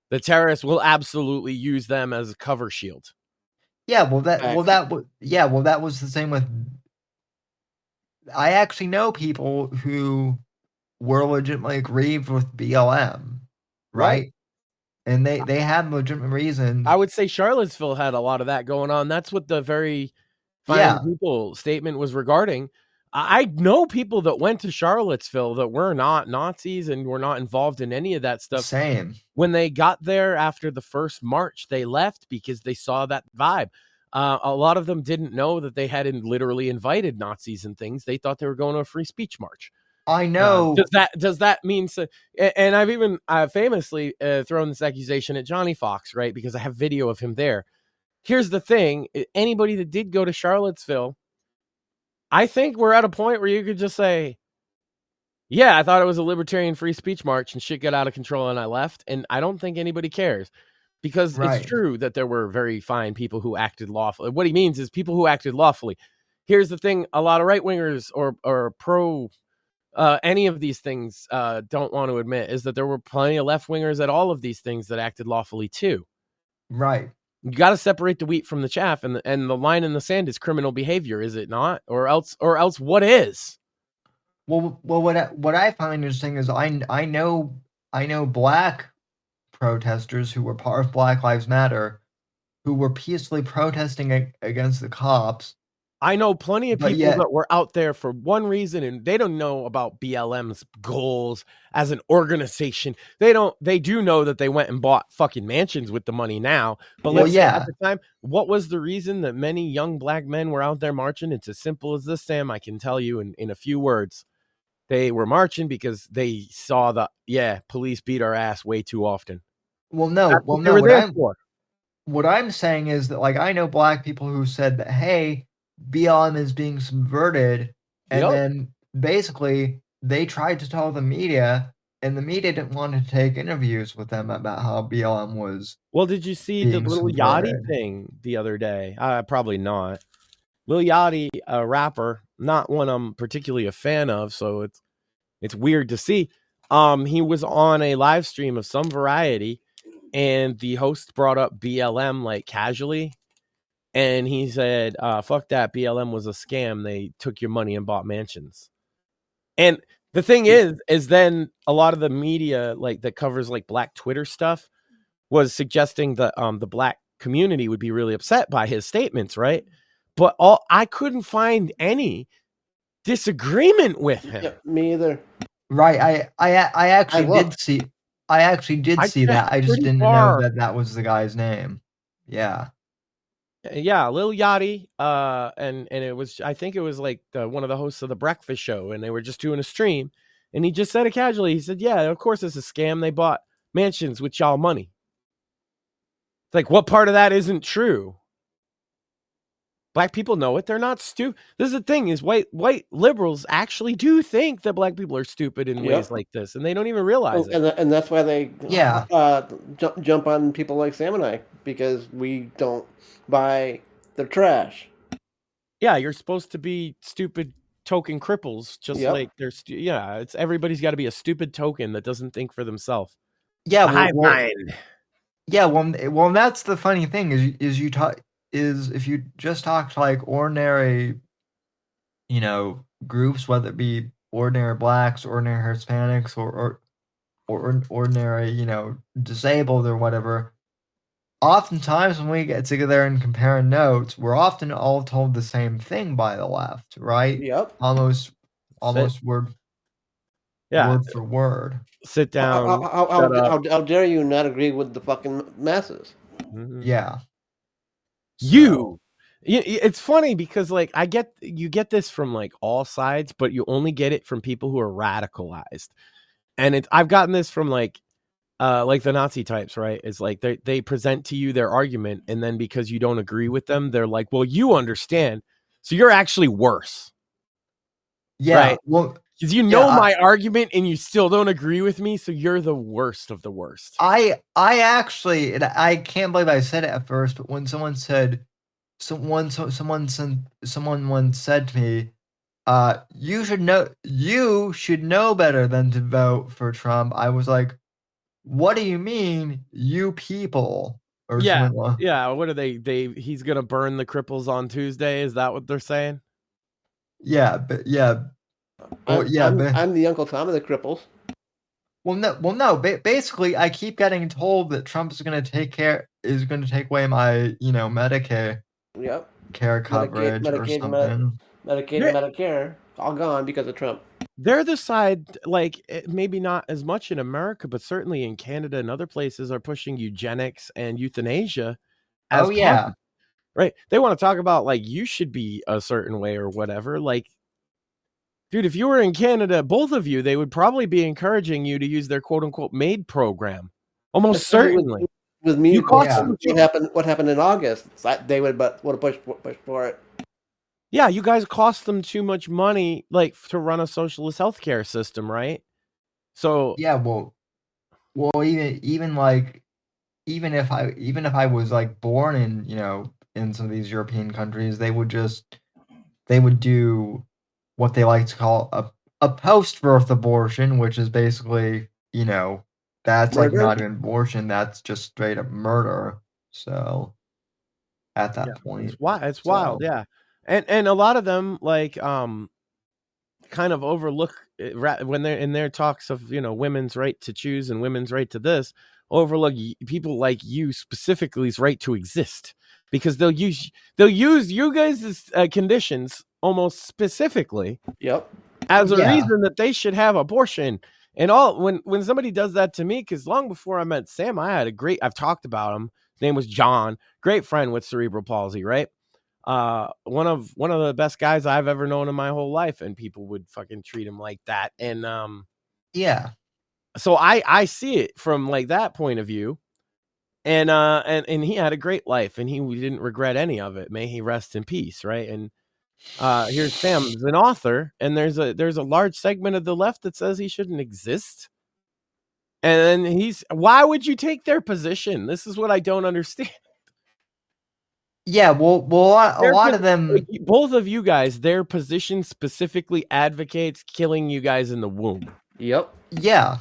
The terrorists will absolutely use them as a cover shield. Yeah, that was the same with. I actually know people who were legitimately aggrieved with BLM, right? And they had legitimate reasons. I would say Charlottesville had a lot of that going on. That's what the very fine people statement was regarding. I know people that went to Charlottesville that were not Nazis and were not involved in any of that stuff. Same. When they got there after the first march, they left because they saw that vibe. A lot of them didn't know that they hadn't literally invited Nazis and things. They thought they were going to a free speech march. I know. Does that mean so? And I've even famously thrown this accusation at Johnny Fox, right? Because I have video of him there. Here's the thing: anybody that did go to Charlottesville, I think we're at a point where you could just say, yeah, I thought it was a libertarian free speech march and shit got out of control and I left. And I don't think anybody cares, because it's true that there were very fine people who acted lawfully. What he means is people who acted lawfully. Here's the thing. A lot of right wingers or pro any of these things don't want to admit is that there were plenty of left wingers at all of these things that acted lawfully too. Right. You got to separate the wheat from the chaff, and the line in the sand is criminal behavior, is it not? Or else what is? Well, what I find interesting is I know black protesters who were part of Black Lives Matter, who were peacefully protesting against the cops. I know plenty of people that were out there for one reason, and they don't know about BLM's goals as an organization. They do know that they went and bought fucking mansions with the money now. But at the time, what was the reason that many young black men were out there marching? It's as simple as this, Sam. I can tell you in a few words. They were marching because they saw police beat our ass way too often. What I'm saying is that, like, I know black people who said that, hey, BLM is being subverted, and then basically they tried to tell the media and the media didn't want to take interviews with them about how BLM was. Well, did you see the being Lil Yachty subverted. thing the other day? Probably not. Lil Yachty, a rapper, not one I'm particularly a fan of, so it's weird to see. He was on a live stream of some variety, and the host brought up BLM like casually, and he said, "Fuck that, BLM was a scam. They took your money and bought mansions." And the thing is then a lot of the media like that covers like Black Twitter stuff was suggesting that the Black community would be really upset by his statements, right? But I couldn't find any disagreement with him. Yeah, me either. Right. I actually did see. I actually did see that. I just pretty didn't far. know that was the guy's name. Yeah. Yeah, Lil Yachty, and it was, I think it was like one of the hosts of the Breakfast Show, and they were just doing a stream, and he just said it casually. He said, "Yeah, of course it's a scam. They bought mansions with y'all money." It's like, what part of that isn't true? Black people know it. They're not stupid. This is the thing: is white liberals actually do think that Black people are stupid in ways like this, and they don't even realize it. And that's why they Yeah. jump on people like Sam and I, because we don't buy their trash. Yeah, you're supposed to be stupid token cripples, just Yep. like they're it's everybody's got to be a stupid token that doesn't think for themselves. Yeah. The hive mind. Yeah. Well, that's the funny thing is if you just talk to like ordinary, groups, whether it be ordinary Blacks, ordinary Hispanics, or ordinary, disabled or whatever. Oftentimes, when we get together and compare notes, we're often all told the same thing by the left, right? Yep. Almost word for word. Sit down. How dare you not agree with the fucking masses? Mm-hmm. Yeah. It's funny because like you get this from like all sides, but you only get it from people who are radicalized. And I've gotten this from like the Nazi types, right? It's like they present to you their argument, and then because you don't agree with them, they're like, "Well, you understand, so you're actually worse." Yeah. Right? Well, because my argument and you still don't agree with me, so you're the worst of the worst. I actually, I can't believe I said it at first, but when someone once said to me, you should know better than to vote for Trump. I was like, what do you mean, you people? Or yeah. What are they? He's gonna burn the cripples on Tuesday. Is that what they're saying? Yeah, but yeah. I'm the Uncle Tom of the cripples. Well, no. Basically, I keep getting told that Trump is going to take away my, Medicare. Yep. Care coverage or something. Medicaid and Medicare, all gone because of Trump. They're the side, like, maybe not as much in America, but certainly in Canada and other places are pushing eugenics and euthanasia. Yeah. Right. They want to talk about, like, you should be a certain way or whatever. Like, dude, if you were in Canada, both of you, they would probably be encouraging you to use their quote unquote MAID program. Almost certainly. With me, what happened in August? They would have pushed for it. Yeah, you guys cost them too much money, like, to run a socialist healthcare system, right? So yeah, well, even if I was like born in in some of these European countries, they would do what they like to call a post-birth abortion, which is basically that's murder? Like not even abortion, that's just straight up murder. So at that point, it's wild, yeah. And a lot of them like kind of overlook when they're in their talks of women's right to choose and women's right to this, overlook people like you specifically's right to exist, because they'll use you guys' conditions almost specifically as a reason that they should have abortion. And all when somebody does that to me, because long before I met Sam, I've talked about him. His name was John, great friend with cerebral palsy, right? One of the best guys I've ever known in my whole life, and people would fucking treat him like that. And so I see it from like that point of view. And he had a great life, and he didn't regret any of it. May he rest in peace, right? And here's Sam, an author, and there's a large segment of the left that says he shouldn't exist. And then why would you take their position? This is what I don't understand. Yeah, well, a lot of them. Like, both of you guys, their position specifically advocates killing you guys in the womb. Yep. Yeah.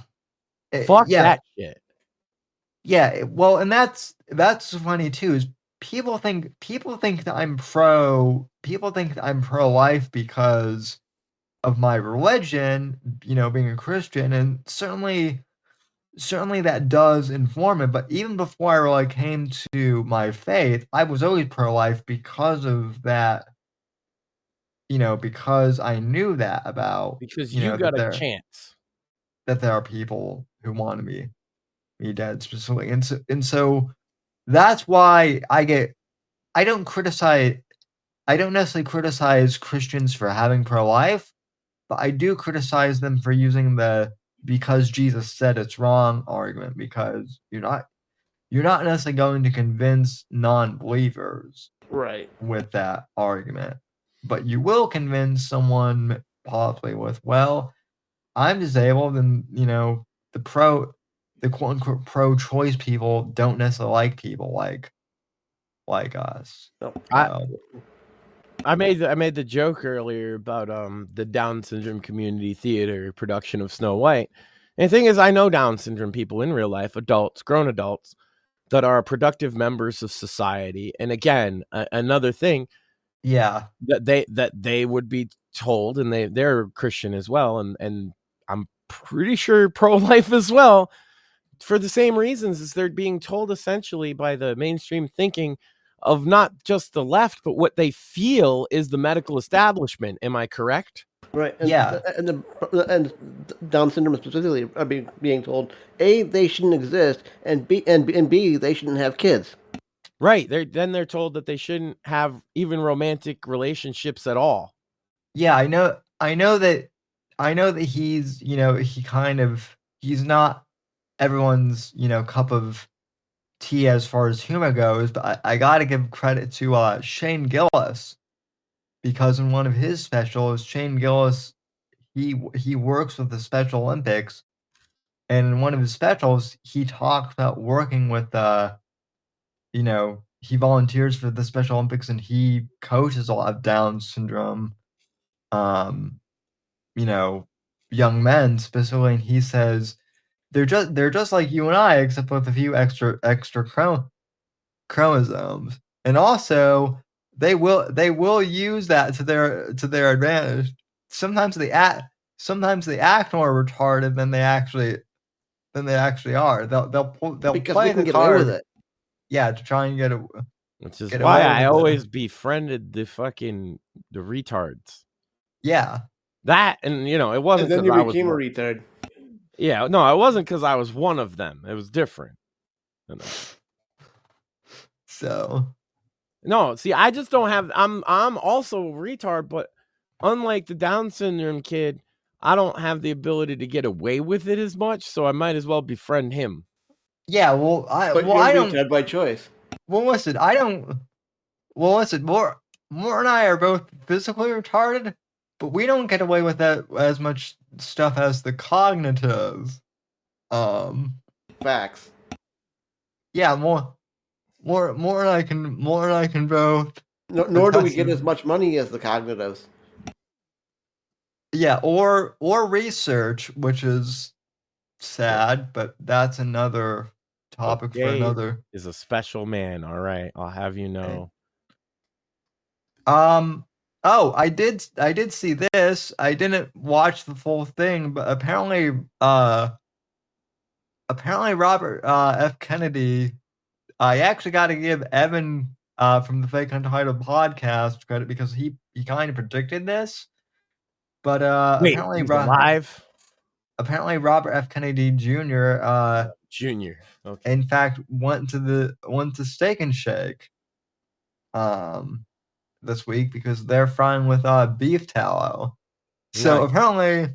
Fuck yeah. that shit. Yeah, well, and that's funny too. Is people think that I'm pro-life because of my religion, being a Christian, and certainly that does inform it. But even before I really came to my faith, I was always pro-life because of that. Because I knew that about because you got a chance that there are people who want me dead specifically, and so that's why I don't necessarily criticize Christians for having pro-life, but I do criticize them for using the because Jesus said it's wrong argument, because you're not necessarily going to convince non-believers Right. with that argument, but you will convince someone possibly with, well, I'm disabled, and the quote-unquote pro-choice people don't necessarily like people like us. No. I made the joke earlier about the Down syndrome community theater production of Snow White. And the thing is, I know Down syndrome people in real life, grown adults, that are productive members of society. And again, another thing, that they would be told, and they're Christian as well, and I'm pretty sure pro-life as well, for the same reasons as they're being told essentially by the mainstream thinking of not just the left, but what they feel is the medical establishment. Am I correct? Right. And, yeah. And Down syndrome specifically are being told, A, they shouldn't exist, and B, they shouldn't have kids. Right. They're told that they shouldn't have even romantic relationships at all. Yeah, I know that he's, he's not everyone's, cup of tea as far as humor goes, but I gotta give credit to Shane Gillis, because in one of his specials, Shane Gillis, he works with the Special Olympics, and in one of his specials, he talks about working with he volunteers for the Special Olympics, and he coaches a lot of Down syndrome young men specifically, and he says they're just like you and I, except with a few extra chromosomes, and also they will use that to their advantage. Sometimes they act more retarded than they actually are. They'll because play we can the get card, away with it. Yeah, to try and get it. Which is why I always befriended the retards. Yeah. That, and it wasn't because I became a was retard. Yeah, no, it wasn't because I was one of them. It was different. So no, see, I just don't have. I'm also a retard, but unlike the Down syndrome kid, I don't have the ability to get away with it as much. So I might as well befriend him. Yeah, well, I don't. Retard by choice. Well, listen, I don't. Well, listen, More and I are both physically retarded, but we don't get away with that as much stuff as the cognitive. Facts. Yeah, more and I can both. Nor do we get as much money as the cognitives. Yeah, or research, which is sad, but that's another topic for another. Is a special man. All right, I'll have you know. Oh, I did see this. I didn't watch the full thing, but apparently Robert F. Kennedy. I actually got to give Evan from the Fake Untitled podcast credit, because he kind of predicted this. But apparently alive. Apparently Robert F. Kennedy Jr. Okay. In fact, went to Steak and Shake this week, because they're frying with beef tallow. So apparently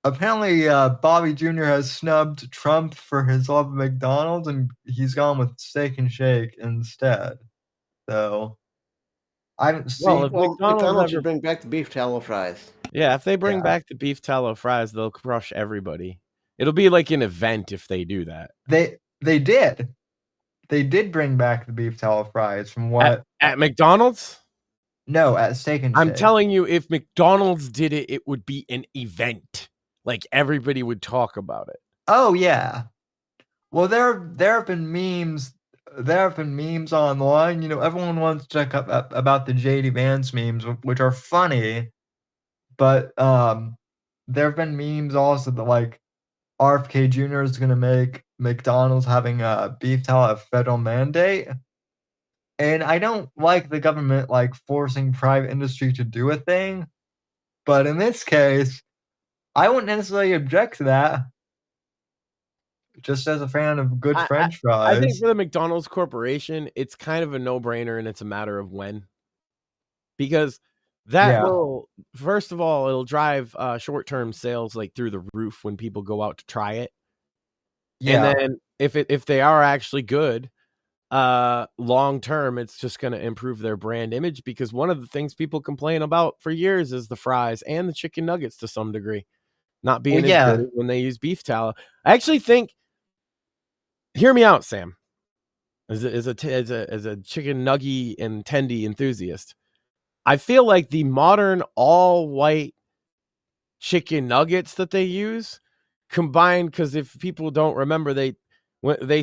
Bobby Jr. has snubbed Trump for his love of McDonald's, and he's gone with Steak and Shake instead. So I haven't seen. Well, McDonald's should bring back the beef tallow fries. Yeah, if they bring back the beef tallow fries, they'll crush everybody. It'll be like an event if they do that. They did bring back the beef tallow fries from what At McDonald's? no, at Steak and I'm Shake. telling you, if McDonald's did it, it would be an event. Like everybody would talk about it. Oh yeah. Well, there have been memes. There have been memes online. You know, everyone wants to check up about the JD Vance memes, which are funny. But there have been memes also that like RFK Jr. is going to make McDonald's having a beef tallow a federal mandate. And I don't like the government like forcing private industry to do a thing. But in this case, I wouldn't necessarily object to that. Just as a fan of good French fries. I think for the McDonald's Corporation, it's kind of a no-brainer, and it's a matter of when. Because that will, first of all, it'll drive short-term sales like through the roof when people go out to try it. Yeah. And then if they are actually good, long-term, it's just going to improve their brand image, because one of the things people complain about for years is the fries and the chicken nuggets to some degree not being as good when they use beef tallow. I actually think, hear me out, Sam, as a chicken nugget and tendy enthusiast. I feel like the modern all-white chicken nuggets that they use combined, because if people don't remember, they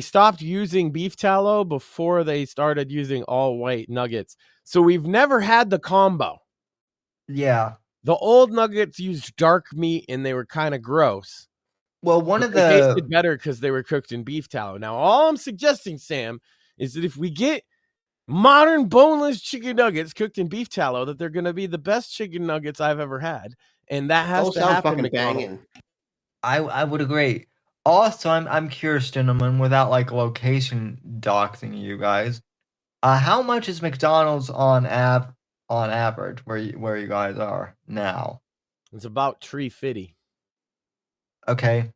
stopped using beef tallow before they started using all-white nuggets. So we've never had the combo. Yeah. The old nuggets used dark meat and they were kind of gross. Well, they tasted better because they were cooked in beef tallow. Now, all I'm suggesting, Sam, is that if we get modern boneless chicken nuggets cooked in beef tallow, that they're going to be the best chicken nuggets I've ever had, and that has to happen. Fucking banging. I would agree. Also, I'm curious, gentlemen, without like location doxing you guys, how much is McDonald's on average where you guys are now? It's about $3.50. Okay.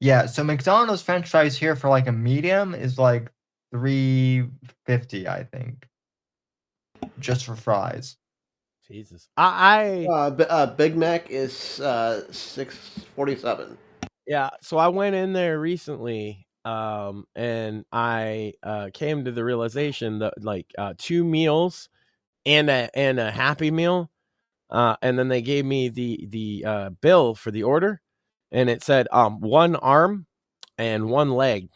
Yeah, so McDonald's French fries here for like a medium is like $3.50, I think, just for fries. Jesus, Big Mac is $6.47. Yeah, so I went in there recently, and I came to the realization that like 2 meals and a Happy Meal, and then they gave me the bill for the order, and it said 1 arm and 1 leg.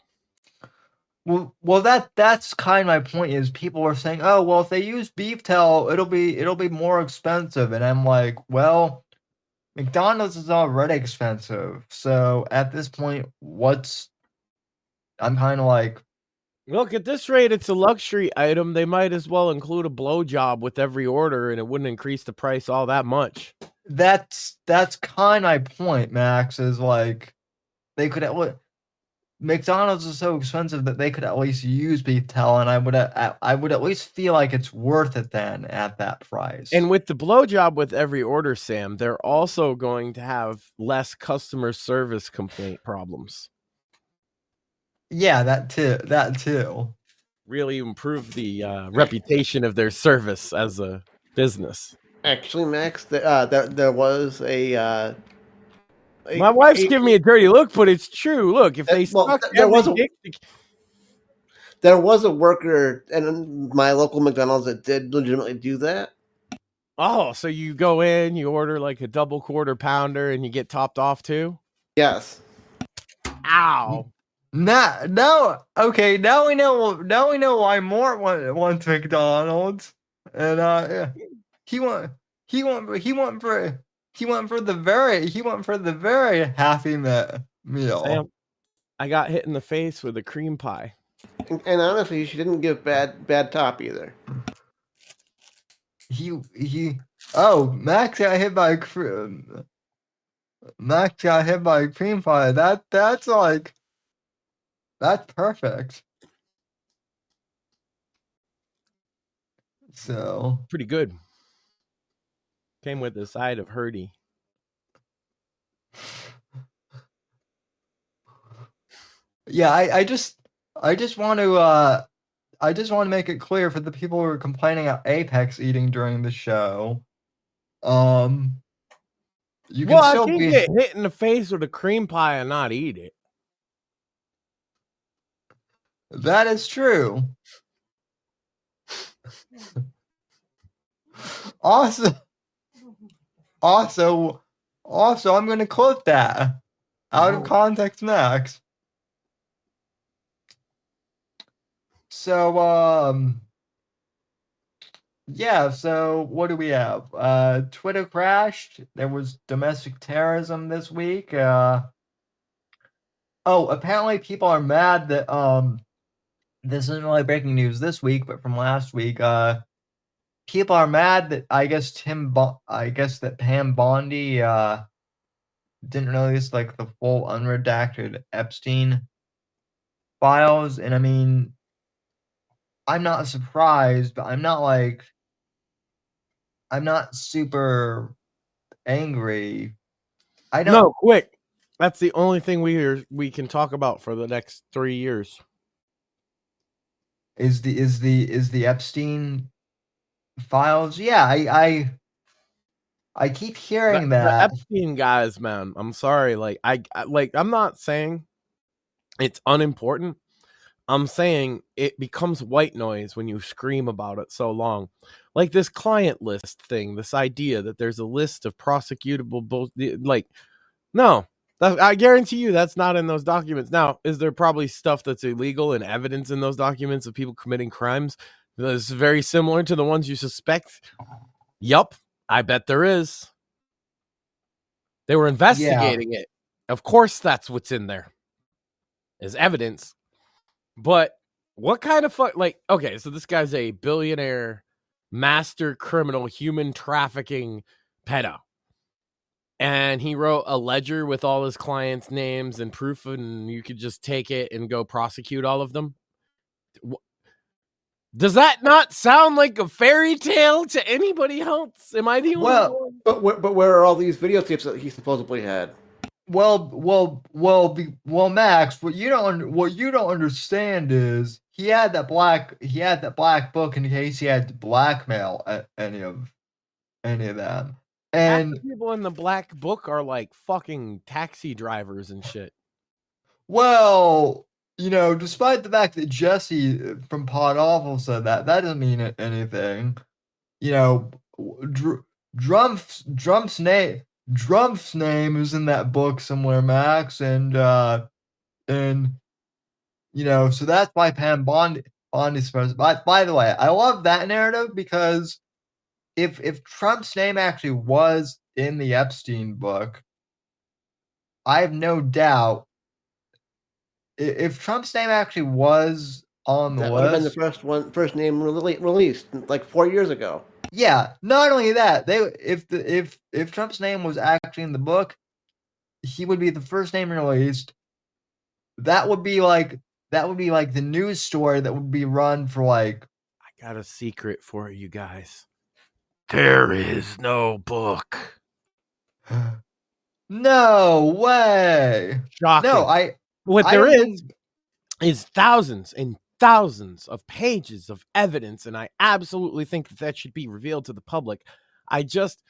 Well, that's kind of my point. Is people are saying, oh, well, if they use beef tallow, it'll be more expensive, and I'm like, well, McDonald's is already expensive, so at this point, I'm kind of like, look, at this rate, it's a luxury item. They might as well include a blowjob with every order, and it wouldn't increase the price all that much. That's kind of my point, Max. Is like they could McDonald's is so expensive that they could at least use beef tallow, and I would at least feel like it's worth it then at that price. And with the blowjob with every order, Sam, they're also going to have less customer service complaint problems. Yeah, that too. Really improve the reputation of their service as a business. Actually, Max, there was a. My wife's giving me a dirty look, but it's true. Look, if they there was a worker in my local McDonald's that did legitimately do that. Oh, so you go in, you order like a double quarter pounder, and you get topped off too? Yes. Ow. No. Okay, now we know why Mort wants McDonald's, and he went for the very Happy Meal. Sam, I got hit in the face with a cream pie. And honestly, she didn't give bad top either. Max got hit by a cream pie. That's perfect. So pretty good. Came with a side of Herdy. Yeah, I just want to make it clear for the people who are complaining about Apex eating during the show. You can Well, I still can't be. get hit in the face with a cream pie and not eat it. That is true. Also, I'm going to clip that out of context next. So, yeah, so what do we have? Twitter crashed. There was domestic terrorism this week. Apparently people are mad that, this isn't really breaking news this week, but from last week, people are mad that I guess that Pam Bondi, didn't release like the full unredacted Epstein files. And I mean, I'm not surprised, but I'm not super angry. I don't. No, quick. That's the only thing we can talk about for the next 3 years. Is the Epstein files? Yeah, I keep hearing The that. Epstein guys, man. I'm sorry. Like I'm not saying it's unimportant. I'm saying it becomes white noise when you scream about it so long. Like this client list thing, this idea that there's a list of prosecutable no. I guarantee you that's not in those documents. Now, is there probably stuff that's illegal and evidence in those documents of people committing crimes that's very similar to the ones you suspect? Yup, I bet there is. They were investigating it. Of course, that's what's in there is evidence. But what kind of okay, so this guy's a billionaire, master criminal, human trafficking pedo. And he wrote a ledger with all his clients' names and proof, and you could just take it and go prosecute all of them. Does that not sound like a fairy tale to anybody else? Am I the only one? But where are all these videotapes that he supposedly had? Well, Max, what you don't understand is he had that black book in case he had to blackmail any of them. And half the people in the black book are like fucking taxi drivers and shit. Well, despite the fact that Jesse from Pod Awful said that doesn't mean anything. Drump's name is in that book somewhere, Max, and so that's why Pam Bondi's supposed. By the way, I love that narrative because if Trump's name actually was in the Epstein book, I have no doubt. If Trump's name actually was on the list, that would have been the first name released like 4 years ago. Yeah, not only that, if Trump's name was actually in the book, he would be the first name released. That would be like the news story that would be run for like. I got a secret for you guys. There is no book. No way. Shocking. No, what there is thousands and thousands of pages of evidence, and I absolutely think that should be revealed to the public. I just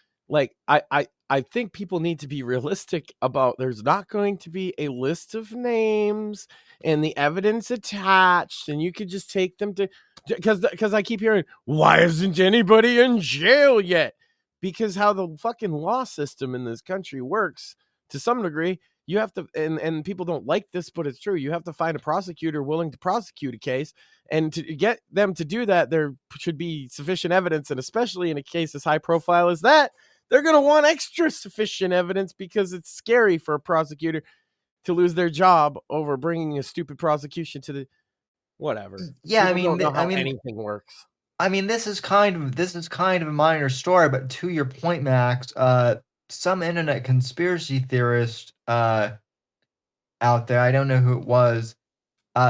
I think people need to be realistic about there's not going to be a list of names and the evidence attached, and you could just take them to because I keep hearing, why isn't anybody in jail yet? Because how the fucking law system in this country works to some degree, you have to, and people don't like this, but it's true. You have to find a prosecutor willing to prosecute a case, and to get them to do that, there should be sufficient evidence, and especially in a case as high profile as that, they're going to want extra sufficient evidence because it's scary for a prosecutor to lose their job over bringing a stupid prosecution to the whatever. Yeah, People don't know how anything works. I mean, this is kind of a minor story, but to your point, Max, some internet conspiracy theorist out there, I don't know who it was,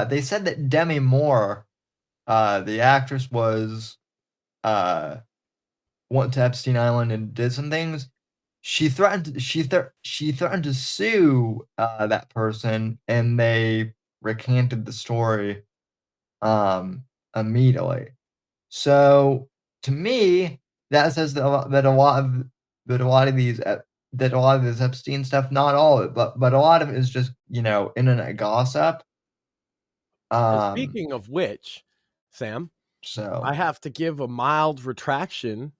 they said that Demi Moore, the actress, went to Epstein Island and did some things. She threatened to sue that person, and they recanted the story immediately. So to me, that says that a lot of these that a lot of this Epstein stuff, not all of it, but a lot of it is just, internet gossip. Speaking of which, Sam, So I have to give a mild retraction.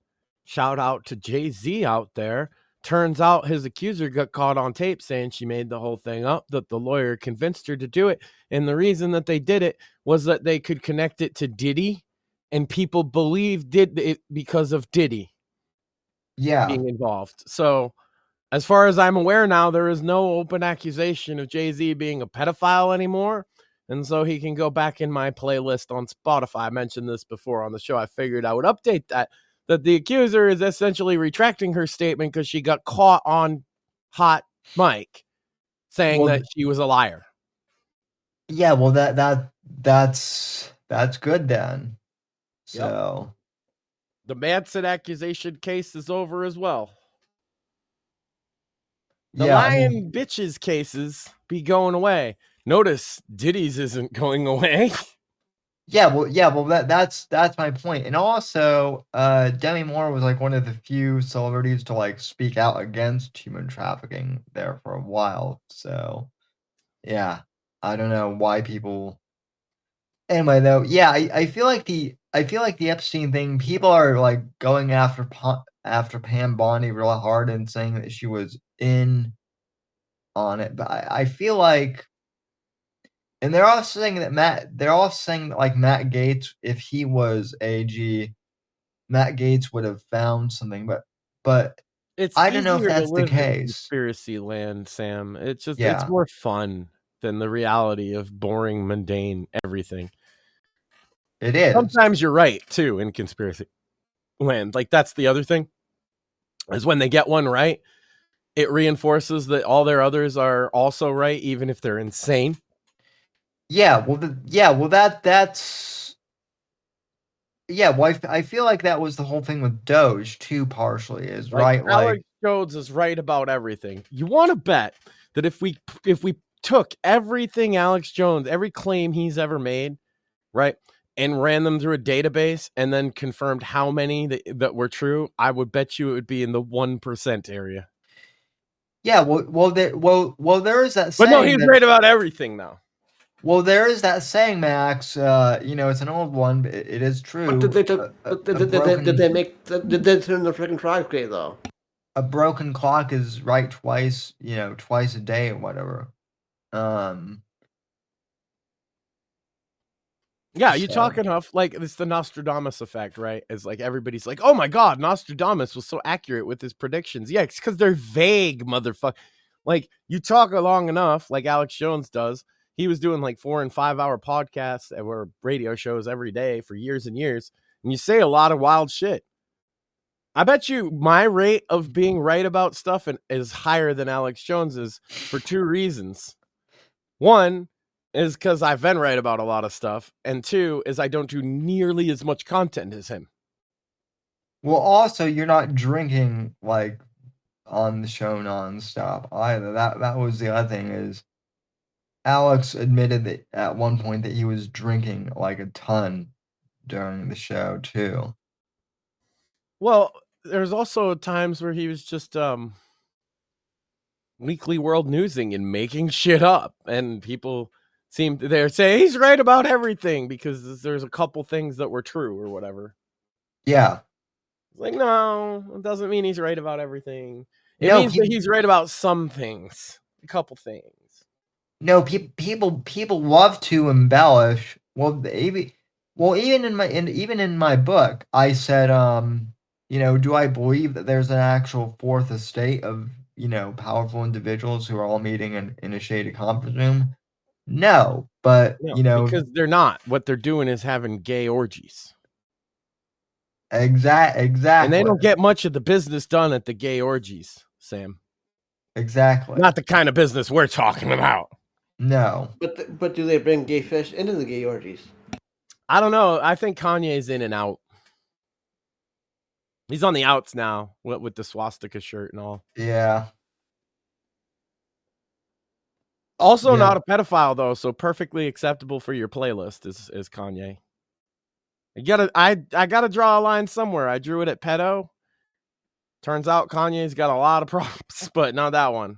Shout out to Jay-Z out there. Turns out his accuser got caught on tape saying she made the whole thing up, that the lawyer convinced her to do it. And the reason that they did it was that they could connect it to Diddy, and people believed it because of Diddy being involved. So as far as I'm aware now, there is no open accusation of Jay-Z being a pedophile anymore. And so he can go back in my playlist on Spotify. I mentioned this before on the show. I figured I would update that the accuser is essentially retracting her statement because she got caught on hot mic saying that she was a liar. Yeah, well, that's good then. So the Manson accusation case is over as well. The lying bitches cases be going away. Notice Diddy's isn't going away. Well, that's my point. And also, Demi Moore was like one of the few celebrities to like speak out against human trafficking there for a while. So, yeah, I don't know why people. Anyway, though, yeah, I feel like the Epstein thing, people are like going after Pam Bondi real hard and saying that she was in on it, but I feel like. And they're all saying that Matt Gaetz, if he was AG, Matt Gaetz would have found something, but I don't know if that's the case. Conspiracy land, Sam. It's just it's more fun than the reality of boring, mundane everything. It is. Sometimes you're right too in conspiracy land. Like that's the other thing, is when they get one right, it reinforces that all their others are also right, even if they're insane. Well, that's. Well, I feel like that was the whole thing with Doge too. Partially is right. Alex Jones is right about everything. You want to bet that if we took everything Alex Jones, every claim he's ever made, right, and ran them through a database and then confirmed how many that were true, I would bet you it would be in the 1% area. Yeah. Well, there is that. But no, he's right about everything now. Well, there is that saying, Max. It's an old one, but it is true. But did they turn the freaking clock great though? A broken clock is right twice a day or whatever. Yeah, you talk enough. Like it's the Nostradamus effect, right? It's like everybody's like, "Oh my God, Nostradamus was so accurate with his predictions." Yeah, it's because they're vague, motherfucker. Like you talk long enough, like Alex Jones does. He was doing like 4 and 5 hour podcasts or radio shows every day for years and years. And you say a lot of wild shit. I bet you my rate of being right about stuff is higher than Alex Jones's for 2 reasons. 1 is because I've been right about a lot of stuff. And 2 is I don't do nearly as much content as him. Well, also, you're not drinking like on the show nonstop either. That was the other thing is Alex admitted that at one point that he was drinking like a ton during the show too. Well, there's also times where he was just weekly world newsing and making shit up, and people they're saying he's right about everything because there's a couple things that were true or whatever. Yeah. It's like, no, it doesn't mean he's right about everything. It means that he's right about some things, a couple things. No, people love to embellish. Well, even in my book, I said, do I believe that there's an actual fourth estate of powerful individuals who are all meeting in a shady conference room? No, but because they're not. What they're doing is having gay orgies. Exactly. And they don't get much of the business done at the gay orgies, Sam. Exactly. Not the kind of business we're talking about. No. But do they bring gay fish into the gay orgies? I don't know. I think Kanye's in and out. He's on the outs now with the swastika shirt and all. Yeah. Also not a pedophile though, so perfectly acceptable for your playlist is Kanye. I gotta draw a line somewhere. I drew it at pedo. Turns out Kanye's got a lot of problems, but not that one.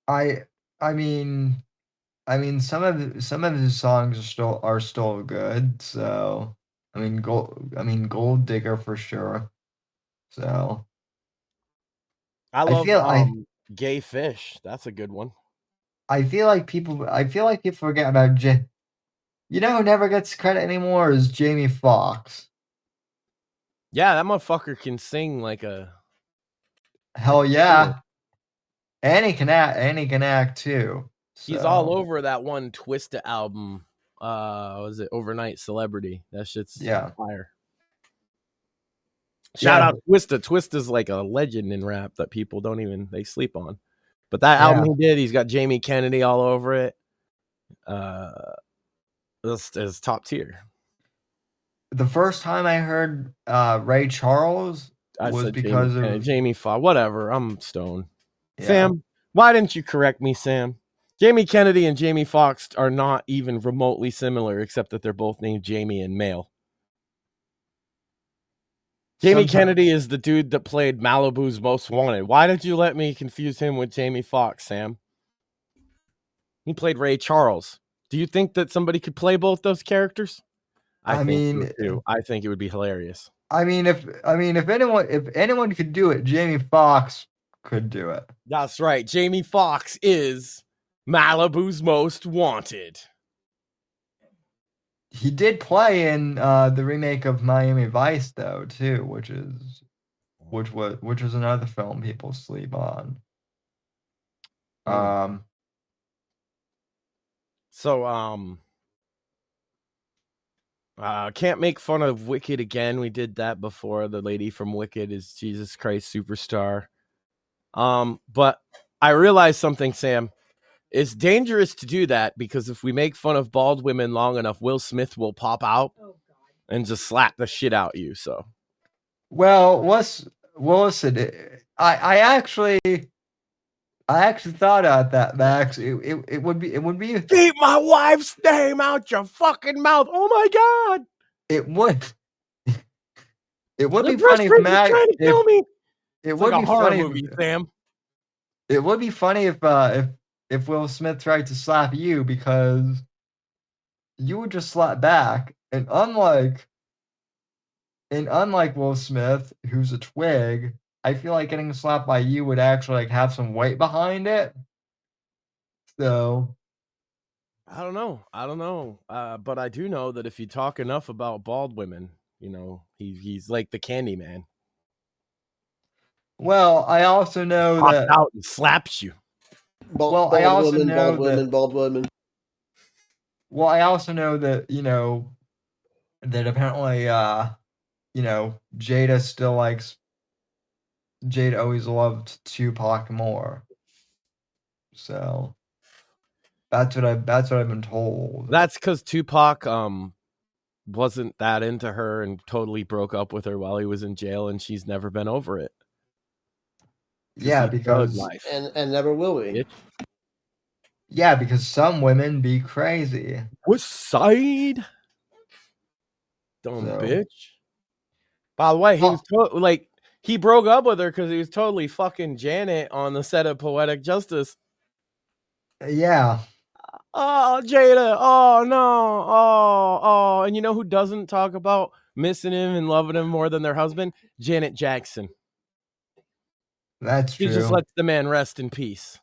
I mean, some of his songs are still good. So Gold Digger for sure. So I I love feel Gay Fish. That's a good one. I feel like people forget about you know who never gets credit anymore is Jamie Foxx. Yeah, that motherfucker can sing like a Hell yeah. And he can act too. He's So. all over that one Twista album. Was it Overnight Celebrity? That shit's fire. Shout out Twista. Twista's like a legend in rap that people they sleep on. But that album he did, he's got Jamie Kennedy all over it. This is top tier. The first time I heard Ray Charles was because of Jamie Foxx. Whatever, I'm stoned. Yeah. Sam, why didn't you correct me, Sam? Jamie Kennedy and Jamie Foxx are not even remotely similar, except that they're both named Jamie and male. Jamie Kennedy is the dude that played Malibu's Most Wanted. Why did you let me confuse him with Jamie Foxx, Sam? He played Ray Charles. Do you think that somebody could play both those characters? I think it would be hilarious. If anyone could do it, Jamie Foxx could do it. That's right. Jamie Foxx is Malibu's Most Wanted. He did play in the remake of Miami Vice, though, too, which is another film people sleep on. Can't make fun of Wicked again. We did that before. The lady from Wicked is Jesus Christ Superstar. But I realized something, Sam. It's dangerous to do that because if we make fun of bald women long enough, Will Smith will pop out and just slap the shit out of you. So, well, listen, I actually thought about that, Max. It would be keep my wife's name out your fucking mouth. Oh my god! It would be funny if Max trying to kill me. It would be funny, movie, Sam. It would be funny if Will Smith tried to slap you because you would just slap back, and unlike Will Smith, who's a twig, I feel like getting slapped by you would actually have some weight behind it. So I don't know. But I do know that if you talk enough about bald women, he's like the Candyman. Well, I also know that out and slaps you. Bald women. Well, I also know that that apparently Jada always loved Tupac more. So that's what I've been told. That's because Tupac wasn't that into her and totally broke up with her while he was in jail, and she's never been over it. Yeah, because and never will be. Yeah, because some women be crazy. What's side? Dumb bitch. By the way, he was he broke up with her because he was totally fucking Janet on the set of Poetic Justice. Yeah. Oh, Jada. Oh no. Oh. And you know who doesn't talk about missing him and loving him more than their husband? Janet Jackson. That's true. She just lets the man rest in peace.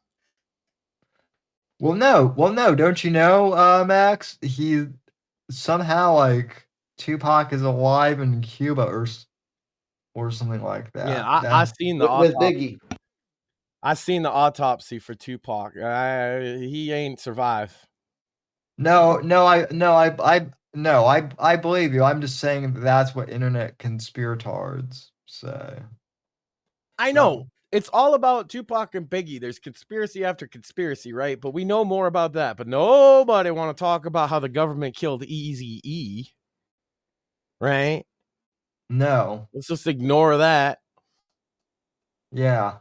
Well, no. Don't you know, Max? He somehow Tupac is alive in Cuba or something like that. Yeah, I seen the with Biggie. I seen the autopsy for Tupac. He ain't survived. No, I believe you. I'm just saying that's what internet conspirators say. I know. It's all about Tupac and Biggie. There's conspiracy after conspiracy, right? But we know more about that. But nobody want to talk about how the government killed Eazy-E, right? No. Let's just ignore that. Yeah.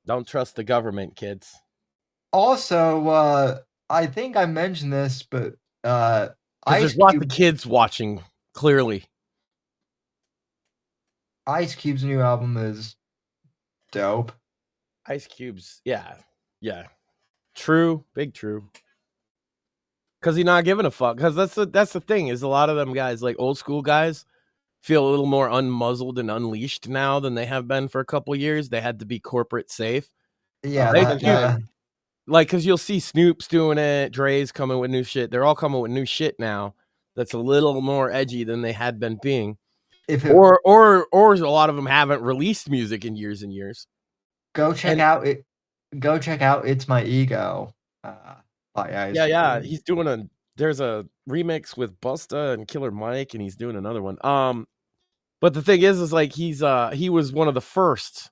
Don't trust the government, kids. Also, I think I mentioned this, but there's lots of kids watching, clearly. Ice Cube's new album is dope. Ice Cube's, yeah. True, big true. Because he's not giving a fuck. Because that's the thing, is a lot of them guys, like old school guys, feel a little more unmuzzled and unleashed now than they have been for a couple years. They had to be corporate safe. Yeah, like, because you'll see Snoop's doing it, Dre's coming with new shit. They're all coming with new shit now that's a little more edgy than they had been being. Or a lot of them haven't released music in years and years. Go check out It's My Ego by Ice Cube. He's doing there's a remix with Busta and Killer Mike, and he's doing another one. But the thing is like he was one of the first,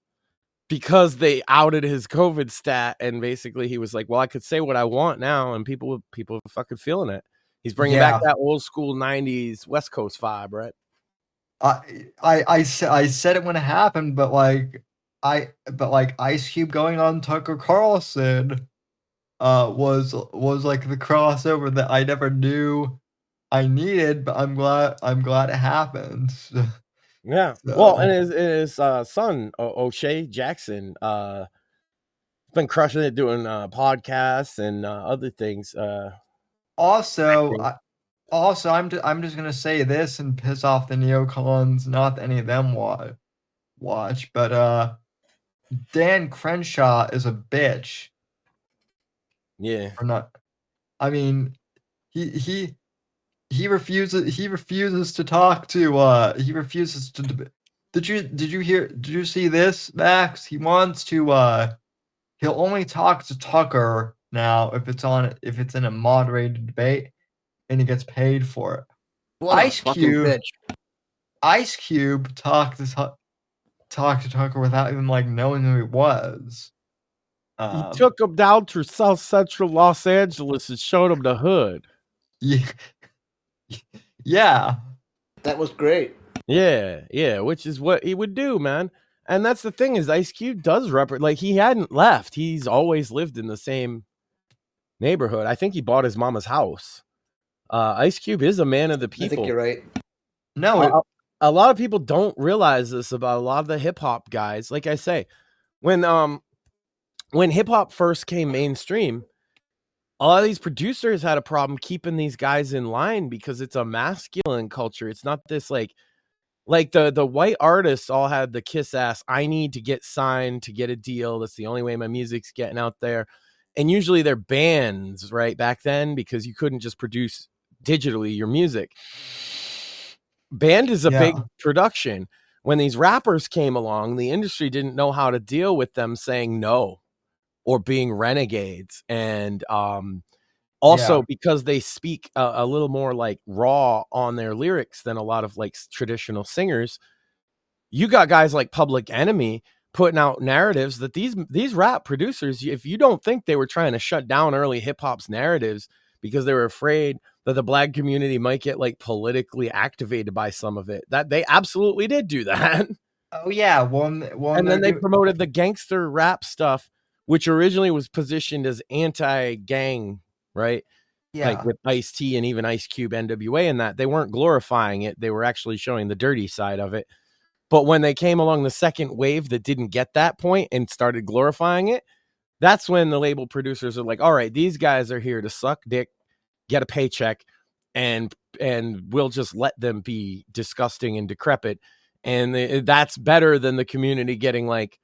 because they outed his COVID stat, and basically he was like, well, I could say what I want now, and people are fucking feeling it. He's bringing back that old school 90s West Coast vibe, right? I said it when it happened, but like Ice Cube going on Tucker Carlson was like the crossover that I never knew I needed, but I'm glad it happened. Yeah. So. Well, and his son O'Shea Jackson been crushing it, doing podcasts and other things. Also, I'm just gonna say this and piss off the neocons. Not that any of them watch, but Dan Crenshaw is a bitch. Yeah. Or not. I mean, he refuses to talk to he refuses to Did you see this, Max? He wants to he'll only talk to Tucker now if it's in a moderated debate, and he gets paid for it. What Ice Cube talked to Tucker without even like knowing who he was. He took him down to South Central Los Angeles and showed him the hood. Yeah. That was great. Yeah, which is what he would do, man. And that's the thing, is Ice Cube does like he hadn't left. He's always lived in the same neighborhood. I think he bought his mama's house. Ice Cube is a man of the people. I think you're right. No, a lot of people don't realize this about a lot of the hip hop guys. Like I say, when hip hop first came mainstream, a lot of these producers had a problem keeping these guys in line because it's a masculine culture. It's not this like the white artists all had the kiss ass, I need to get signed to get a deal. That's the only way my music's getting out there. And usually they're bands, right, back then, because you couldn't just produce digitally your music. Band is a big production. When these rappers came along, the industry didn't know how to deal with them saying no or being renegades. And also because they speak a little more like raw on their lyrics than a lot of like traditional singers, you got guys like Public Enemy putting out narratives that these rap producers, if you don't think they were trying to shut down early hip hop's narratives because they were afraid that the black community might get like politically activated by some of it, that they absolutely did do that. Oh yeah, and then they promoted the gangster rap stuff, which originally was positioned as anti-gang, right? Yeah. Like with Ice-T and even Ice Cube, NWA, and that they weren't glorifying it. They were actually showing the dirty side of it. But when they came along the second wave that didn't get that point and started glorifying it, that's when the label producers are like, all right, these guys are here to suck dick, get a paycheck, and we'll just let them be disgusting and decrepit. And that's better than the community getting like,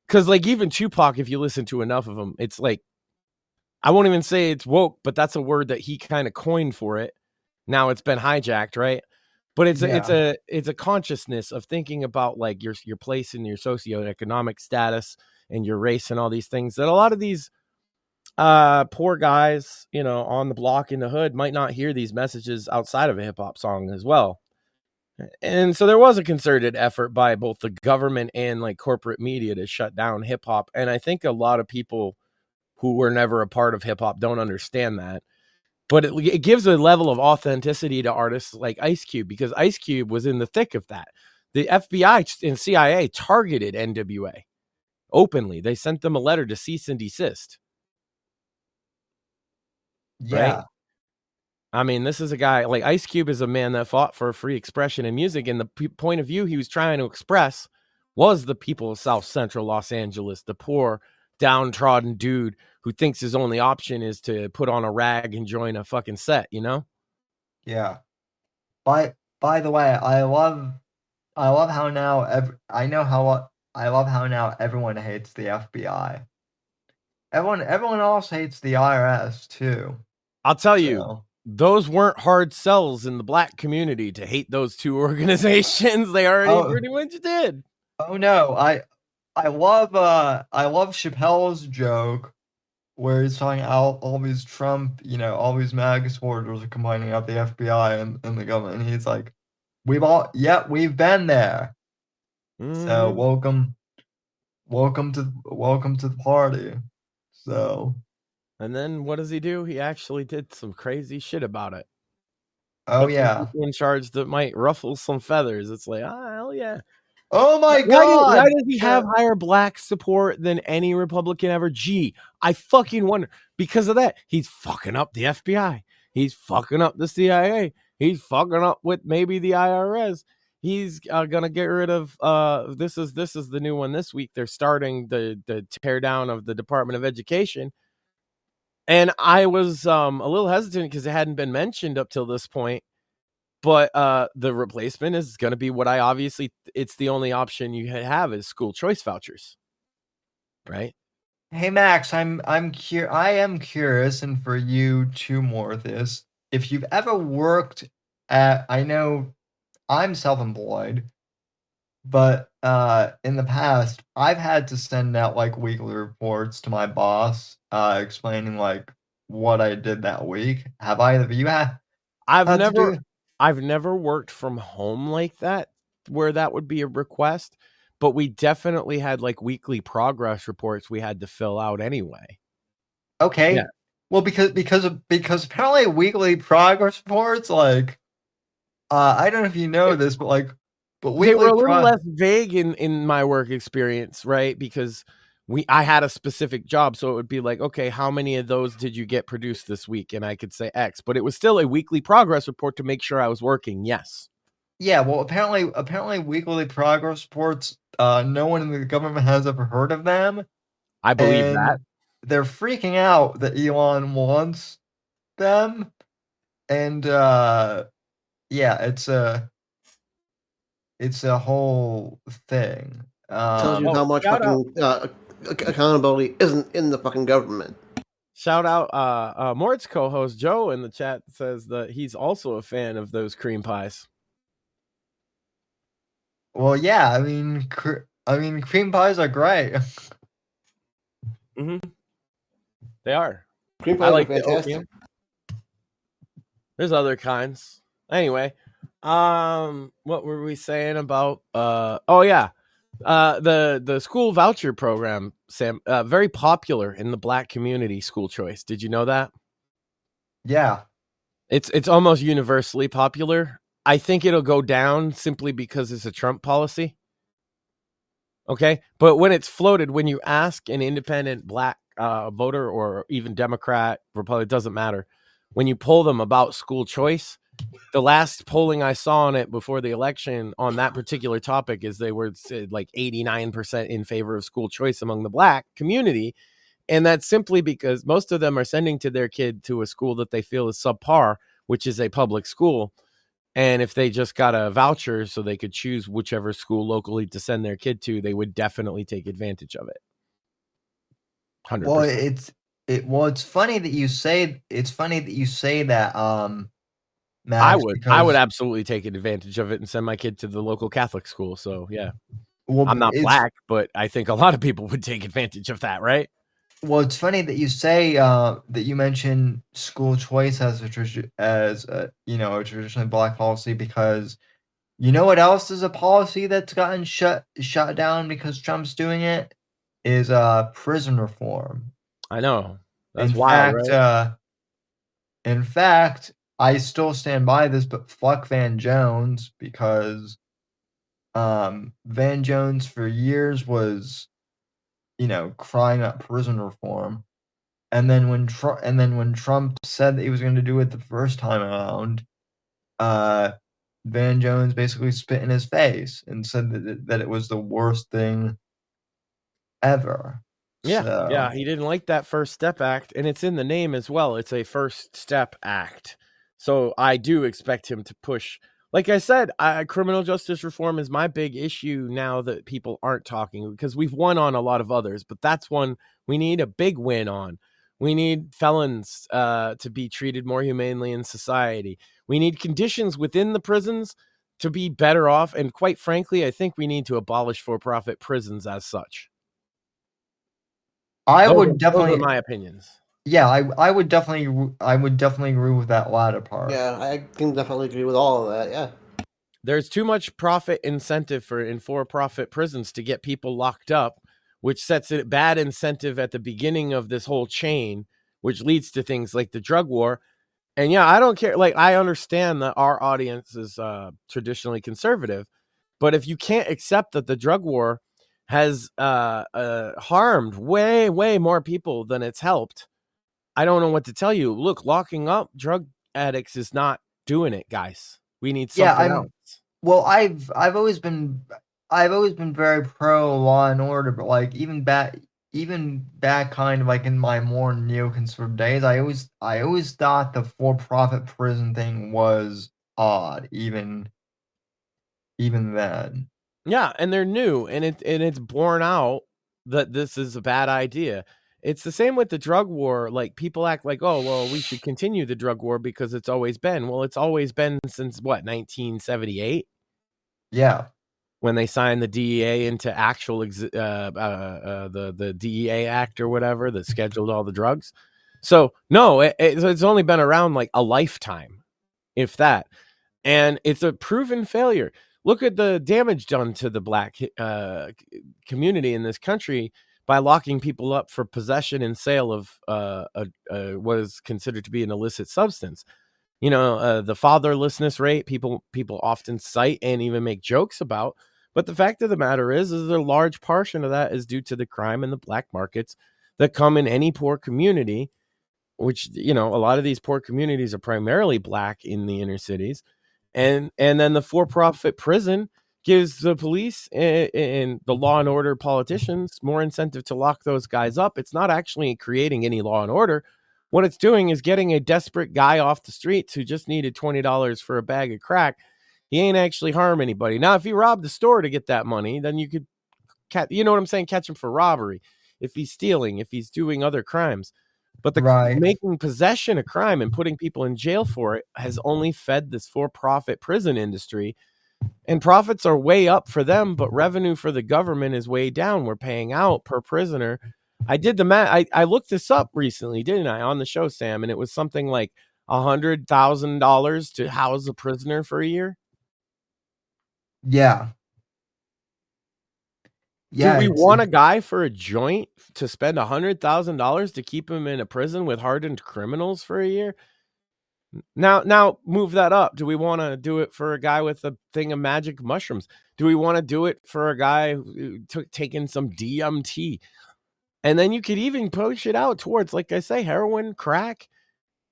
because like even Tupac, if you listen to enough of them, it's like, I won't even say it's woke, but that's a word that he kind of coined for it. Now it's been hijacked, right? But it's a consciousness of thinking about like your place in your socioeconomic status and your race and all these things that a lot of these poor guys, you know, on the block in the hood might not hear these messages outside of a hip hop song as well. And so there was a concerted effort by both the government and like corporate media to shut down hip hop. And I think a lot of people who were never a part of hip hop don't understand that. But it gives a level of authenticity to artists like Ice Cube, because Ice Cube was in the thick of that. The FBI and CIA targeted NWA openly. They sent them a letter to cease and desist. Yeah. I mean, this is a guy like Ice Cube is a man that fought for free expression in music, and the point of view he was trying to express was the people of South Central Los Angeles, the poor, downtrodden dude who thinks his only option is to put on a rag and join a fucking set, you know? Yeah. By the way, I love how now I love how now everyone hates the FBI. Everyone else hates the IRS too. I'll tell you, So, those weren't hard sells in the black community to hate those two organizations. They already pretty much did. oh no, I love Chappelle's joke where he's talking all these Trump, all these MAGA supporters are complaining about the FBI and the government, and he's like, we've been there. So welcome to the party. So, and then what does he do? He actually did some crazy shit about it. oh yeah, people in charge that might ruffle some feathers. It's like, hell yeah. Oh my god! Why does he have higher black support than any Republican ever? Gee, I fucking wonder. Because of that, he's fucking up the FBI. He's fucking up the CIA. He's fucking up with maybe the IRS. He's gonna get rid of this is the new one this week. They're starting the tear down of the Department of Education. And I was a little hesitant because it hadn't been mentioned up till this point. But the replacement is going to be what it's the only option you have is school choice vouchers, right? Hey Max, I am curious, and for you too, Mortheous, if you've ever worked I know I'm self-employed, but in the past I've had to send out like weekly reports to my boss, explaining like what I did that week. Have either of you I've never worked from home like that, where that would be a request, but we definitely had like weekly progress reports we had to fill out anyway. Okay. Yeah. Well, because apparently weekly progress reports, like, I don't know if you know this, but weekly they were a little less vague in my work experience, right? Because I had a specific job, so it would be like, okay, how many of those did you get produced this week? And I could say X, but it was still a weekly progress report to make sure I was working. Yes. Yeah, well, apparently weekly progress reports, no one in the government has ever heard of them. I believe that. They're freaking out that Elon wants them. And yeah, it's a whole thing. Tells you how much fucking accountability isn't in the fucking government. Shout out Mort's co-host Joe in the chat says that he's also a fan of those cream pies. Well, yeah, I mean cream pies are great. Mm-hmm. They are. Cream pies are fantastic. There's other kinds. Anyway, what were we saying about the school voucher program, Sam, very popular in the black community, school choice. Did you know that? Yeah. It's almost universally popular. I think it'll go down simply because it's a Trump policy. Okay. But when it's floated, when you ask an independent black voter or even Democrat, Republican, doesn't matter. When you poll them about school choice, the last polling I saw on it before the election on that particular topic is they were like 89% in favor of school choice among the black community. And that's simply because most of them are sending to their kid to a school that they feel is subpar, which is a public school. And if they just got a voucher so they could choose whichever school locally to send their kid to, they would definitely take advantage of it. 100%. Well, it's funny that you say that, Max, I would absolutely take advantage of it and send my kid to the local Catholic school. So yeah, well, I'm not black, but I think a lot of people would take advantage of that, right? Well, it's funny that you say that you mention school choice as a traditionally black policy, because you know what else is a policy that's gotten shut down because Trump's doing it is prison reform. I know. That's wild, right? In fact, I still stand by this, but fuck Van Jones, because Van Jones for years was, crying out prison reform, And then when Trump said that he was going to do it the first time around, Van Jones basically spit in his face and said that it was the worst thing ever. Yeah, he didn't like that First Step Act, and it's in the name as well. It's a First Step Act. So I do expect him to push. Like I said, criminal justice reform is my big issue now that people aren't talking, because we've won on a lot of others, but that's one we need a big win on. We need felons to be treated more humanely in society. We need conditions within the prisons to be better off. And quite frankly, I think we need to abolish for-profit prisons as such. I Those would definitely, are my opinions. yeah, I would definitely agree with that latter part. Yeah, I can definitely agree with all of that. Yeah. There's too much profit incentive in for-profit prisons to get people locked up, which sets a bad incentive at the beginning of this whole chain, which leads to things like the drug war. And yeah, I don't care. Like, I understand that our audience is traditionally conservative, but if you can't accept that the drug war has harmed way more people than it's helped, I don't know what to tell you. Look, locking up drug addicts is not doing it, guys. We need something else. Well, I've always been very pro law and order, but like even back kind of like in my more neoconservative days, I always thought the for-profit prison thing was odd, even then. Yeah, and they're new, and it's borne out that this is a bad idea. It's the same with the drug war. Like, people act like, oh, well, we should continue the drug war because it's always been. Well, it's always been since what, 1978? Yeah. When they signed the DEA into actual the DEA Act or whatever that scheduled all the drugs. So no, it's only been around like a lifetime, if that, and it's a proven failure. Look at the damage done to the black community in this country by locking people up for possession and sale of what is considered to be an illicit substance. You know, the fatherlessness rate people often cite and even make jokes about. But the fact of the matter is a large portion of that is due to the crime and the black markets that come in any poor community, which, you know, a lot of these poor communities are primarily black in the inner cities. And then the for-profit prison gives the police and the law and order politicians more incentive to lock those guys up. It's not actually creating any law and order. What it's doing is getting a desperate guy off the streets who just needed $20 for a bag of crack. He ain't actually harm anybody. Now, if he robbed the store to get that money, then you could, you know what I'm saying, catch him for robbery. If he's stealing, if he's doing other crimes. But making possession a crime and putting people in jail for it has only fed this for-profit prison industry. And profits are way up for them, but revenue for the government is way down. We're paying out per prisoner. I did the math. I looked this up recently, didn't I, on the show, Sam? And it was something like $100,000 to house a prisoner for a year. Yeah. Do we want a guy for a joint to spend $100,000 to keep him in a prison with hardened criminals for a year? Now move that up. Do we want to do it for a guy with a thing of magic mushrooms? Do we want to do it for a guy who taking some DMT? And then you could even push it out towards, like I say, heroin, crack,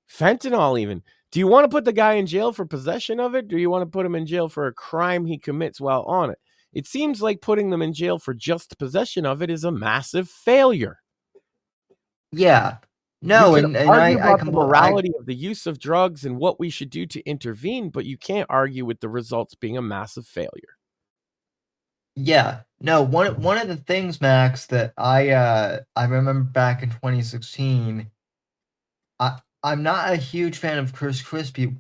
fentanyl even. Do you want to put the guy in jail for possession of it? Do you want to put him in jail for a crime he commits while on it? It seems like putting them in jail for just possession of it is a massive failure. Yeah. No, and argue about the morality of the use of drugs and what we should do to intervene, but you can't argue with the results being a massive failure. Yeah. No, one of the things, Max, that I remember back in 2016, I'm not a huge fan of Chris Christie.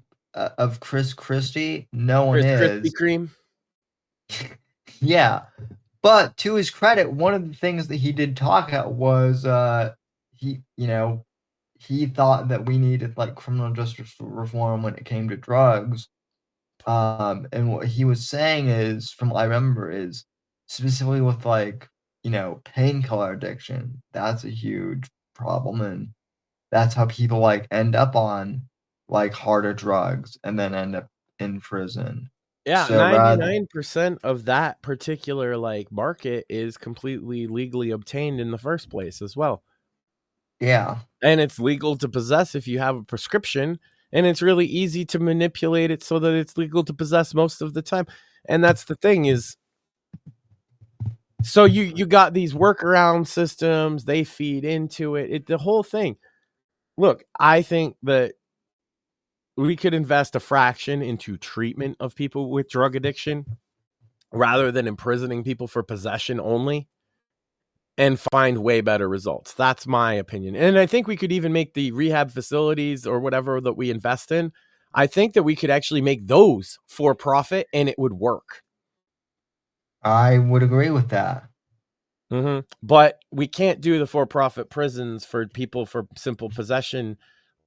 No one is. Krispy Kreme. Yeah, but to his credit, one of the things that he did talk about was he thought that we needed like criminal justice reform when it came to drugs. And what he was saying is, from what I remember, is specifically with like, painkiller addiction, that's a huge problem, and that's how people like end up on like harder drugs and then end up in prison. Yeah, so 99% of that particular like market is completely legally obtained in the first place as well. Yeah. And it's legal to possess if you have a prescription, and it's really easy to manipulate it so that it's legal to possess most of the time. And that's the thing is, so you got these workaround systems, they feed into it, the whole thing. Look, I think that we could invest a fraction into treatment of people with drug addiction rather than imprisoning people for possession only, and find way better results. That's my opinion. And I think we could even make the rehab facilities or whatever that we invest in, I think that we could actually make those for profit and it would work. I would agree with that. But we can't do the for-profit prisons for people for simple possession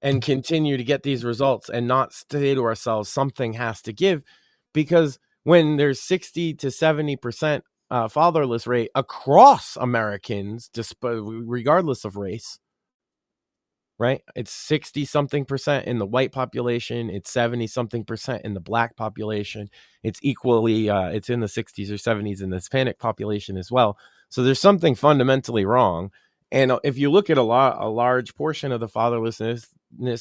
and continue to get these results and not say to ourselves something has to give, because when there's 60 to 70% fatherless rate across Americans, regardless of race, right? It's 60 something percent in the white population. It's 70 something percent in the black population. It's equally, it's in the 60s or 70s in the Hispanic population as well. So there's something fundamentally wrong. And if you look at a large portion of the fatherlessness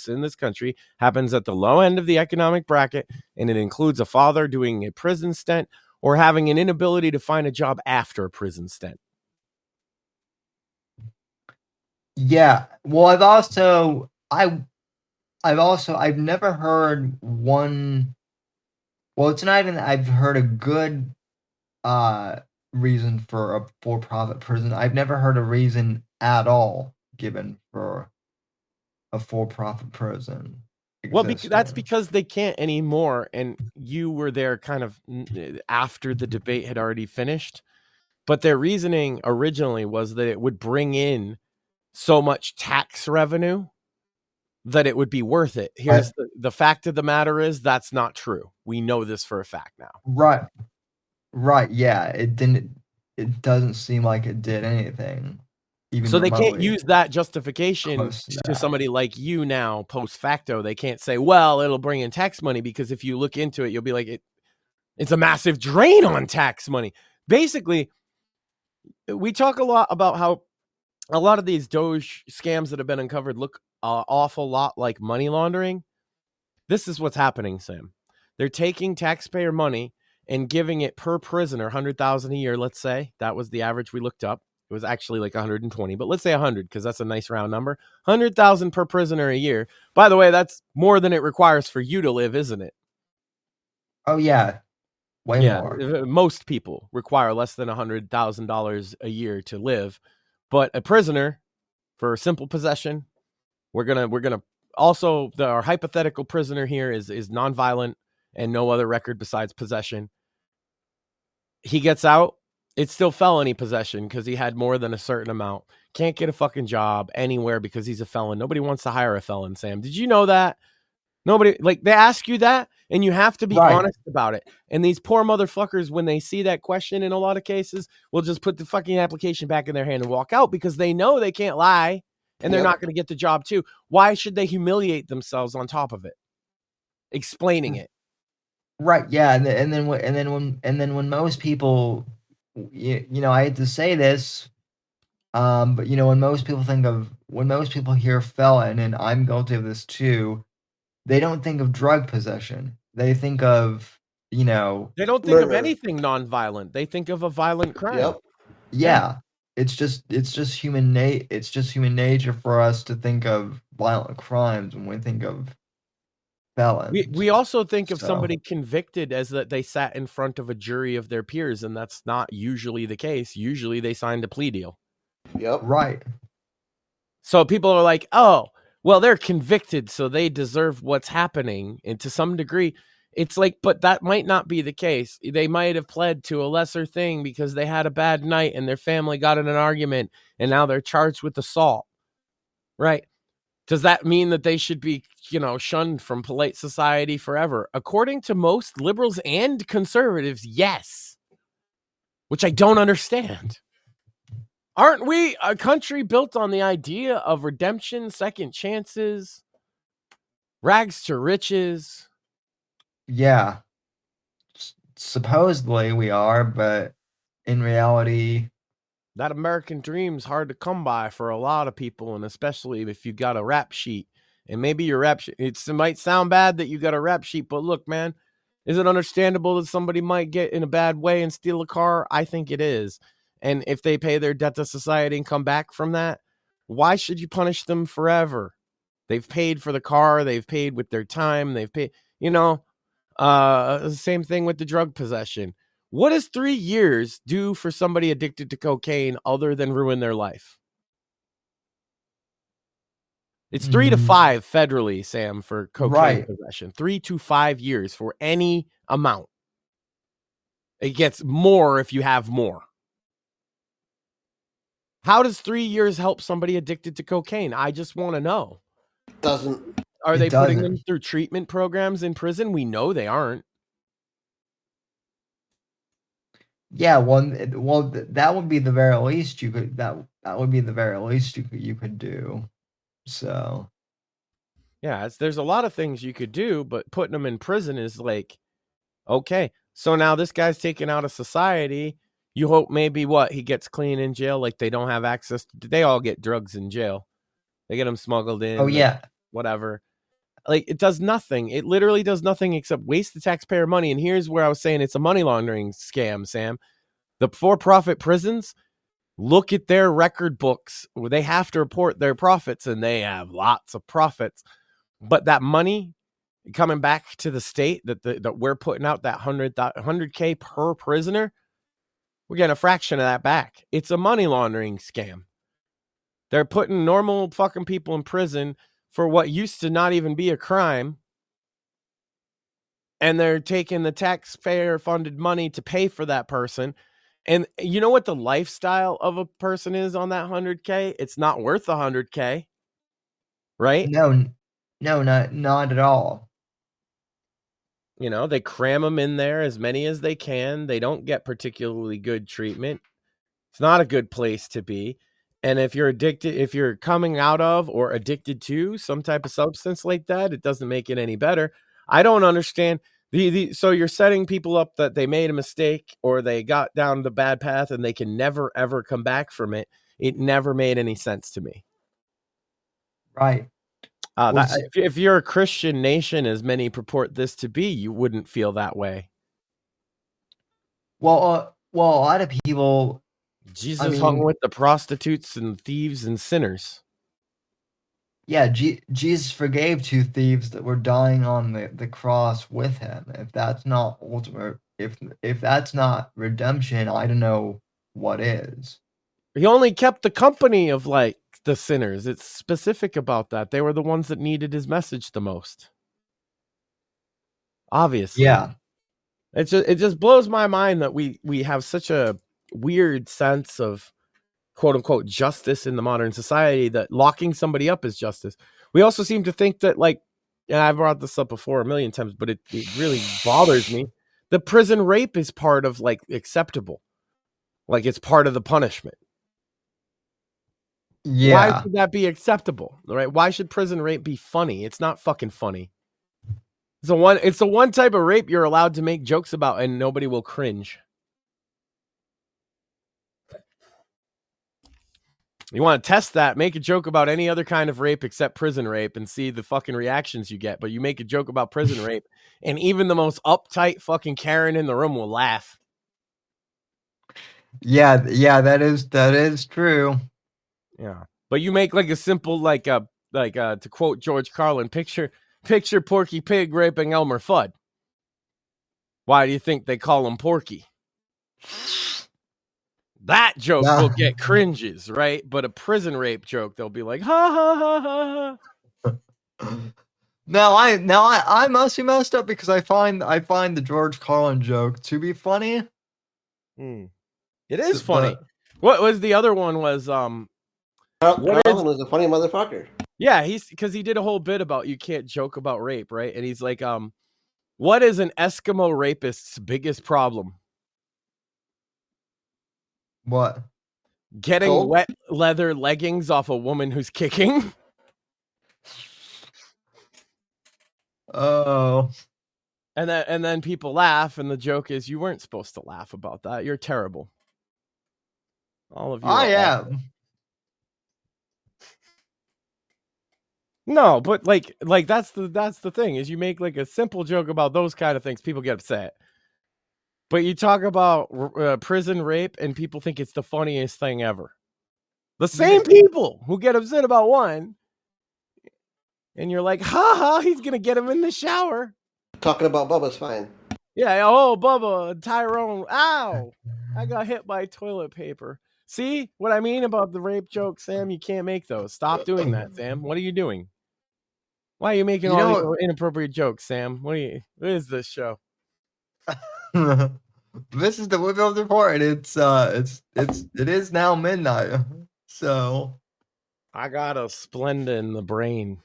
in this country happens at the low end of the economic bracket, and it includes a father doing a prison stint or having an inability to find a job after a prison stint. Yeah. Well, I've never heard one. Well, it's not even that I've heard a good reason for a for-profit prison. I've never heard a reason at all given for a for-profit prison. Well, that's because they can't anymore. And you were there kind of after the debate had already finished. But their reasoning originally was that it would bring in so much tax revenue that it would be worth it. Here's the fact of the matter is that's not true. We know this for a fact now. Right. Yeah. It doesn't seem like it did anything. So they can't use that justification to somebody like you now post facto. They can't say, well, it'll bring in tax money, because if you look into it, you'll be like, it's a massive drain on tax money. Basically, we talk a lot about how a lot of these Doge scams that have been uncovered look an awful lot like money laundering. This is what's happening, Sam. They're taking taxpayer money and giving it per prisoner, $100,000 a year, let's say. That was the average we looked up. It was actually like 120, but let's say 100 because that's a nice round number. 100,000 per prisoner a year. By the way, that's more than it requires for you to live, isn't it? Oh, yeah. Way more. Most people require less than $100,000 a year to live. But a prisoner, for simple possession, we're gonna also, our hypothetical prisoner here is nonviolent and no other record besides possession. He gets out, it's still felony possession because he had more than a certain amount. Can't get a fucking job anywhere because he's a felon. Nobody wants to hire a felon, Sam. Did you know that? Nobody, like, they ask you that and you have to be honest about it. And these poor motherfuckers, when they see that question in a lot of cases, will just put the fucking application back in their hand and walk out because they know they can't lie and they're not going to get the job too. Why should they humiliate themselves on top of it? Explaining it. Right. Yeah. And then when most people, you know, I hate to say this, but you know, when most people hear felon, and I'm guilty of this too, they don't think of drug possession. They think of, you know, they don't think of anything nonviolent. They think of a violent crime. Yep. Yeah. It's just human nature for us to think of violent crimes when we think of felons. We also think of somebody convicted as that they sat in front of a jury of their peers, and that's not usually the case. Usually they signed a plea deal. Yep. Right. So people are like, oh, well, they're convicted, so they deserve what's happening. And to some degree, it's like, but that might not be the case. They might have pled to a lesser thing because they had a bad night and their family got in an argument and now they're charged with assault. Right. Does that mean that they should be, you know, shunned from polite society forever? According to most liberals and conservatives, yes. Which I don't understand. Aren't we a country built on the idea of redemption, second chances, rags to riches? Yeah. Supposedly we are, but in reality, That American dream's hard to come by for a lot of people, and especially if you got a rap sheet. And maybe your rap sheet, it might sound bad that you got a rap sheet, but look, man, is it understandable that somebody might get in a bad way and steal a car? I think it is. And if they pay their debt to society and come back from that, why should you punish them forever? They've paid for the car. They've paid with their time. They've paid, same thing with the drug possession. What does 3 years do for somebody addicted to cocaine other than ruin their life? It's 3 to 5 federally, Sam, for cocaine possession. 3 to 5 years for any amount. It gets more if you have more. How does 3 years help somebody addicted to cocaine? I just want to know. Doesn't. Are they putting them through treatment programs in prison? We know they aren't. Yeah, well, that would be the very least you could. That would be the very least you could do. So, yeah, there's a lot of things you could do, but putting them in prison is like, okay. So now this guy's taken out of society. You hope maybe he gets clean in jail. Like they don't have access. They all get drugs in jail. They get them smuggled in. Oh yeah, whatever. Like it does nothing. It literally does nothing except waste the taxpayer money. And here's where I was saying it's a money laundering scam, Sam. The for-profit prisons, look at their record books. They have to report their profits, and they have lots of profits. But that money coming back to the state that we're putting out, that $100K per prisoner, we're getting a fraction of that back. It's a money laundering scam. They're putting normal fucking people in prison for what used to not even be a crime. And they're taking the taxpayer funded money to pay for that person. And you know what the lifestyle of a person is on that 100K? It's not worth 100K. Right? No, not at all. They cram them in there as many as they can. They don't get particularly good treatment. It's not a good place to be. And if you're coming out of or addicted to some type of substance like that, it doesn't make it any better. I don't understand. So you're setting people up that they made a mistake or they got down the bad path and they can never, ever come back from it. It never made any sense to me. Right. If you're a Christian nation, as many purport this to be, you wouldn't feel that way. Well, a lot of people. Jesus hung with the prostitutes and thieves and sinners. Yeah, Jesus forgave 2 thieves that were dying on the cross with him. If that's not ultimate, if that's not redemption, I don't know what is. He only kept the company of the sinners. It's specific about that. They were the ones that needed his message the most. Obviously. Yeah. It just blows my mind that we have such a weird sense of quote unquote justice in the modern society that locking somebody up is justice. We also seem to think that and I brought this up before a million times, but it really bothers me. The prison rape is part of acceptable. It's part of the punishment. Yeah. Why should that be acceptable? Right? Why should prison rape be funny? It's not fucking funny. It's the one type of rape you're allowed to make jokes about and nobody will cringe. You want to test that, make a joke about any other kind of rape except prison rape and see the fucking reactions you get. But you make a joke about prison rape and even the most uptight fucking Karen in the room will laugh. Yeah, that is true. Yeah. But you make a simple to quote George Carlin, picture Porky Pig raping Elmer Fudd. Why do you think they call him Porky? That joke will get cringes, right? But a prison rape joke, they'll be like, ha ha ha ha. I mostly messed up because I find the George Carlin joke to be funny. It is funny. What was the other one? Was Carlin was a funny motherfucker. Yeah, because he did a whole bit about you can't joke about rape, right? And he's like, what is an Eskimo rapist's biggest problem? What? Getting wet leather leggings off a woman who's kicking. Oh. And then people laugh, and the joke is you weren't supposed to laugh about that. You're terrible. All of you. I are awful. am. No, but like that's the thing is you make like a simple joke about those kind of things, people get upset. But you talk about prison rape, and people think it's the funniest thing ever. The same people who get upset about one, and you're like, ha ha, he's gonna get him in the shower. Talking about Bubba's fine. Yeah, oh Bubba, Tyrone, ow, I got hit by toilet paper. See what I mean about the rape joke, Sam? You can't make those. Stop doing that, Sam. What are you doing? Why are you making You all know- these inappropriate jokes, Sam? What is this show? This is the Whitfield Report. It is now midnight. So I got a Splenda in the brain.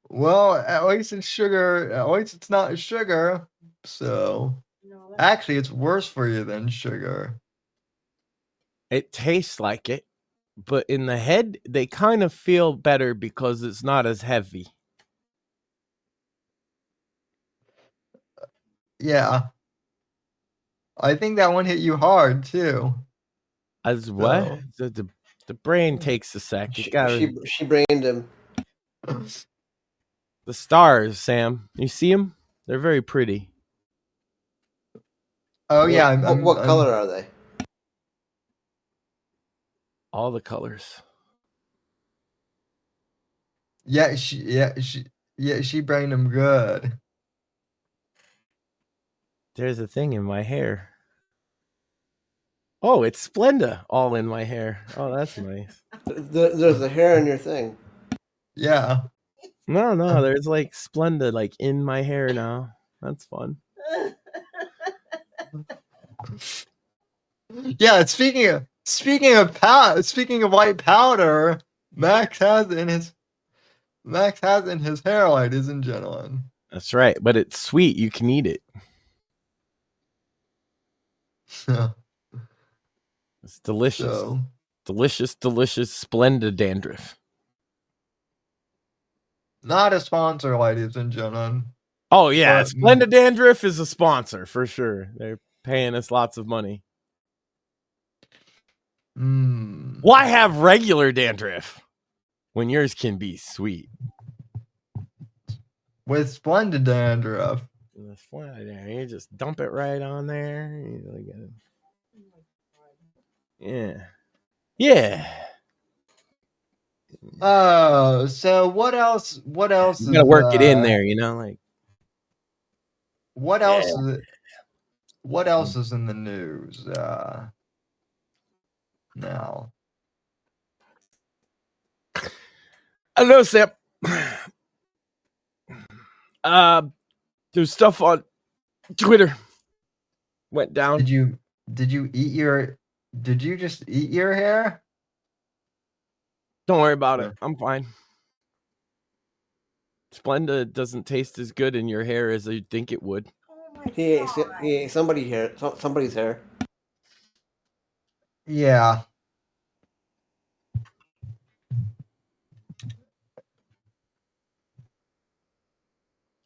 well, at least it's sugar. At least it's not sugar. So No, actually it's worse for you than sugar. It tastes like it, but in the head, they kind of feel better because it's not as heavy. Yeah. I think that one hit you hard too. As what? So- The brain takes a sec. You gotta, She brained him. the stars, Sam. You see them? They're very pretty. Oh yeah. What color are they? All the colors. Yeah, she brained him good. There's a thing in my hair. Oh, it's Splenda all in my hair. Oh, that's nice. There's the hair in your thing. Yeah. No, there's like Splenda like in my hair now. That's fun. Yeah, speaking of white powder, Max has in his hair, ladies and gentlemen. That's right, but it's sweet. You can eat it. It's delicious. So, Delicious Splenda dandruff. not a sponsor, ladies and gentlemen. Oh yeah, But- Splenda Dandruff is a sponsor for sure. They're paying us lots of money. Why have regular dandruff when yours can be sweet? With splendid dandruff. You just dump it right on there. You really get it. Yeah. Oh, so what else? What else? You gotta work it in there, you know, like What else? What else is in the news? Now. I don't know, Sam. There's stuff on Twitter went down. Did you just eat your hair? Don't worry about it. I'm fine. Splenda doesn't taste as good in your hair as you'd think it would. Oh my He ate God. somebody's hair. Yeah.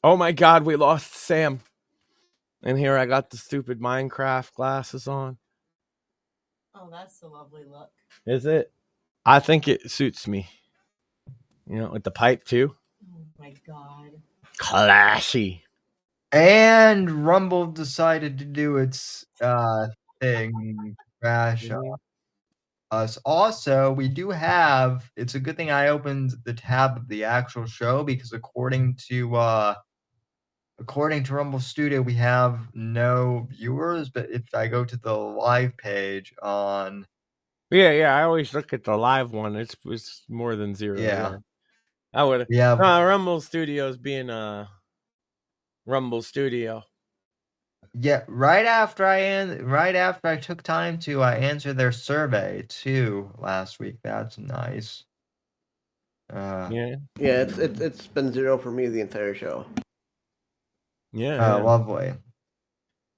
Oh my God, we lost Sam. And here I got the stupid Minecraft glasses on. Oh, that's a lovely look. Is it? I think it suits me. You know, with the pipe too. Oh my God. Classy. And Rumble decided to do its thing, crash us. Also, we do have. It's a good thing I opened the tab of the actual show because according to Rumble Studio, we have no viewers. But if I go to the live page on, Yeah. I always look at the live one. It's more than zero. Yeah. I would. Yeah. Rumble Studios being a Rumble Studio. Yeah, right after I took time to answer their survey too last week. That's nice. Yeah. Yeah, it's been 0 for me the entire show. Yeah. Lovely.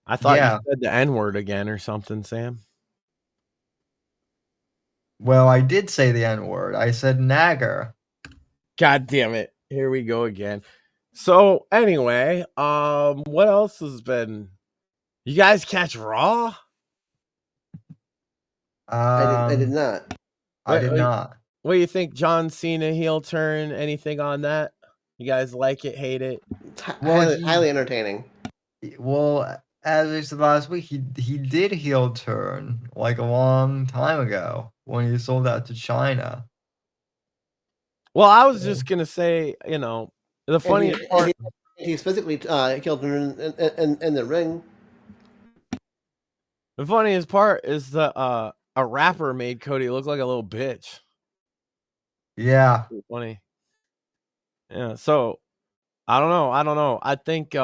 I thought Yeah. you said the N-word again or something, Sam. Well, I did say the N-word. I said nagger. God damn it. Here we go again. So anyway, what else has been? You guys catch Raw? I did not. I did not. What do you think, John Cena heel turn? Anything on that? You guys like it, hate it? Well, Highly entertaining. Well, as I said last week, he did heel turn like a long time ago when he sold out to China. Well, I was just gonna say, you know, the funniest part. He's physically killed him in the ring. The funniest part is that a rapper made Cody look like a little bitch. Yeah. Funny. Yeah, so I don't know. I think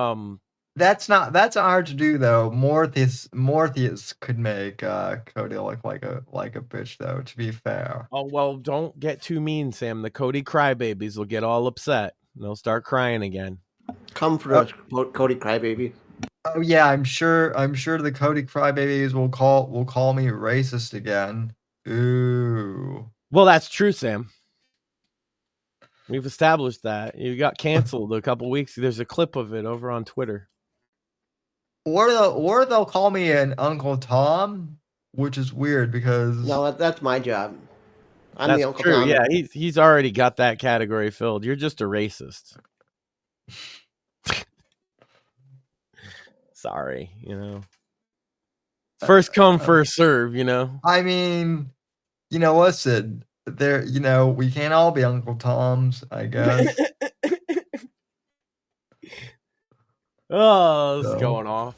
that's hard to do though. Mortheous could make Cody look like a bitch though, to be fair. Oh well, don't get too mean, Sam. The Cody crybabies will get all upset. And they'll start crying again. Come for us, Cody crybaby. Oh yeah, I'm sure the Cody crybabies will call me racist again. Ooh. Well, that's true, Sam. We've established that. You got canceled a couple weeks. There's a clip of it over on Twitter. Or they'll call me an Uncle Tom, which is weird because no, that's my job. I'm that's the Uncle true. Tom. Yeah, he's already got that category filled. You're just a racist. Sorry, you know. First come, first serve, you know. I mean, listen, there, we can't all be Uncle Toms, I guess. Oh, this is going off.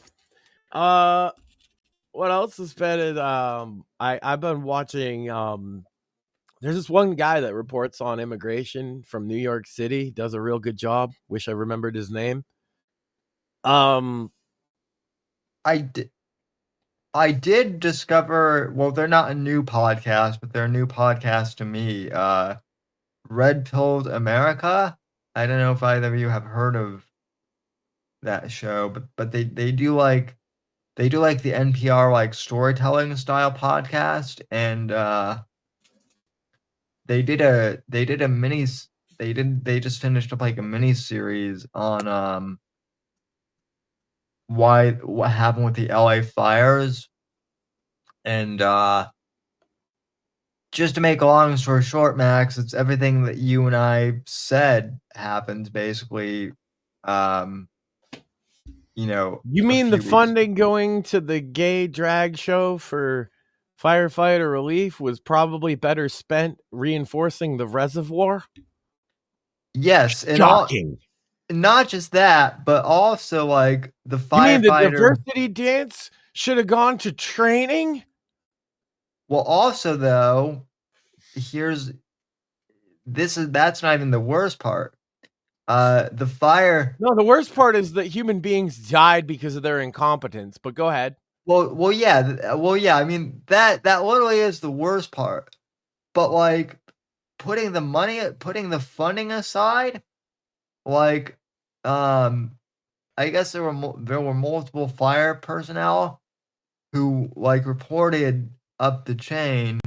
What else has been? I've been watching. There's this one guy that reports on immigration from New York City. Does a real good job. Wish I remembered his name. I did discover. Well, they're not a new podcast, but they're a new podcast to me. Red Pilled America. I don't know if either of you have heard of that show, but they do like the NPR like storytelling style podcast, and they just finished up like a mini series on what happened with the LA fires, and just to make a long story short, Max, it's everything that you and I said happens basically. You mean the funding going to the gay drag show for firefighter relief was probably better spent reinforcing the reservoir? Yes, and shocking. Not just that, but also like the firefighter. You mean the diversity dance should have gone to training? Well, also though, that's not even the worst part. The fire. No, the worst part is that human beings died because of their incompetence. But go ahead. Well, yeah. I mean that literally is the worst part. But like putting the funding aside, like I guess there were multiple fire personnel who like reported up the chain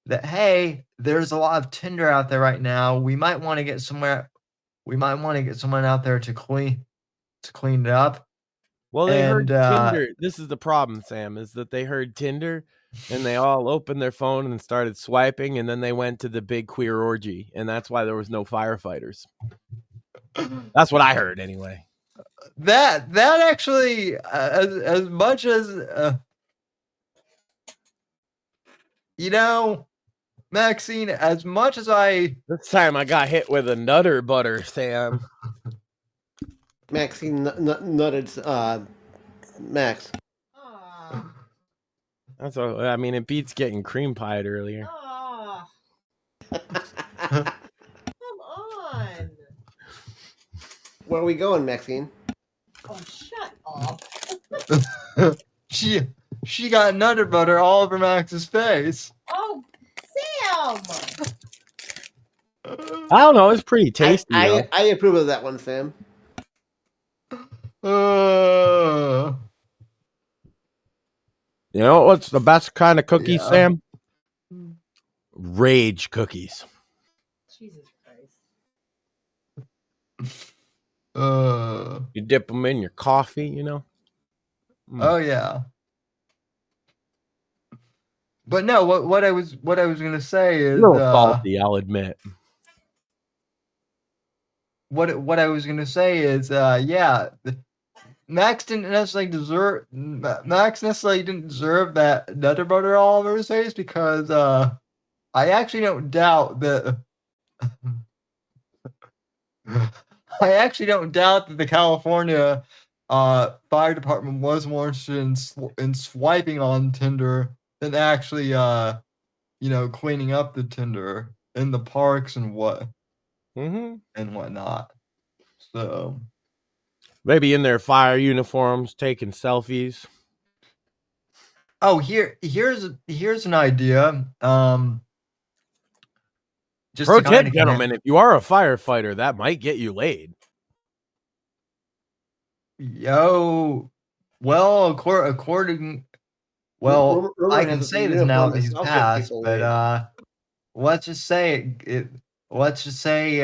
that, hey, there's a lot of tinder out there right now. We might want to get someone out there to clean it up. Well, they heard Tinder. This is the problem, Sam, is that they heard Tinder and they all opened their phone and started swiping, and then they went to the big queer orgy, and that's why there was no firefighters. That's what I heard anyway. That actually, as much as Maxine, as much as this time I got hit with a nutter butter, Sam. Maxine nutted Max. That's all. I mean, it beats getting cream pied earlier. Come on. Where are we going, Maxine? Oh, shut up. She got nutter butter all over Max's face. Oh, Sam. I don't know. It's pretty tasty. I approve of that one, Sam. You know what's the best kind of cookies, Sam? Rage cookies. Jesus Christ. You dip them in your coffee, Oh yeah. But no, what I was gonna say A is little salty, I'll admit. what I was gonna say is yeah, Max didn't necessarily deserve that nutter butter all over his face because I actually don't doubt that I actually don't doubt that the California fire department was more interested in swiping on Tinder than actually cleaning up the Tinder in the parks and whatnot. So Maybe in their fire uniforms, taking selfies. oh, here's an idea. Just Pro to kind tip, of gentlemen, if you are a firefighter, that might get you laid. well, according well, Rumor I has can it say the this now uniform that he's itself gets passed, people but laid. let's just say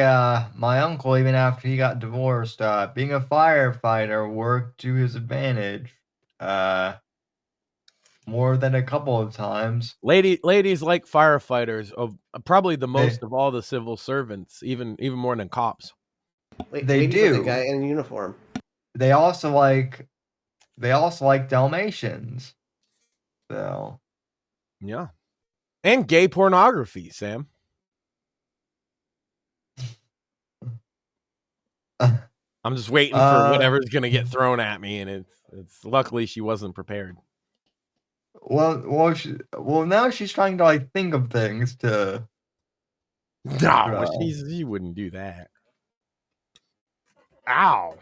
my uncle, even after he got divorced, being a firefighter worked to his advantage more than a couple of times. Ladies like firefighters of probably the They most of all the civil servants, even more than cops. they Ladies like the do. guy in uniform. They also like Dalmatians. So Yeah. And gay pornography, Sam. I'm just waiting for whatever's gonna get thrown at me, and it's luckily she wasn't prepared. well, now she's trying to like think of things to. No, she wouldn't do that. Ow.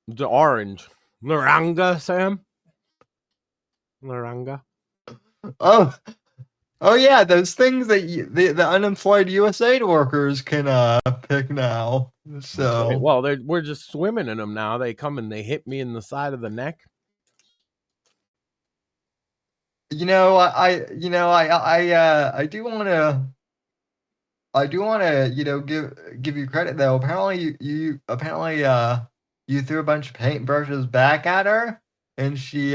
The orange. Naranga, Sam? Naranga? Oh yeah, those things that the unemployed USAID workers can pick now. So Right. Well, we're just swimming in them now. They come and they hit me in the side of the neck. I do want to give you credit though. Apparently you threw a bunch of paintbrushes back at her, and she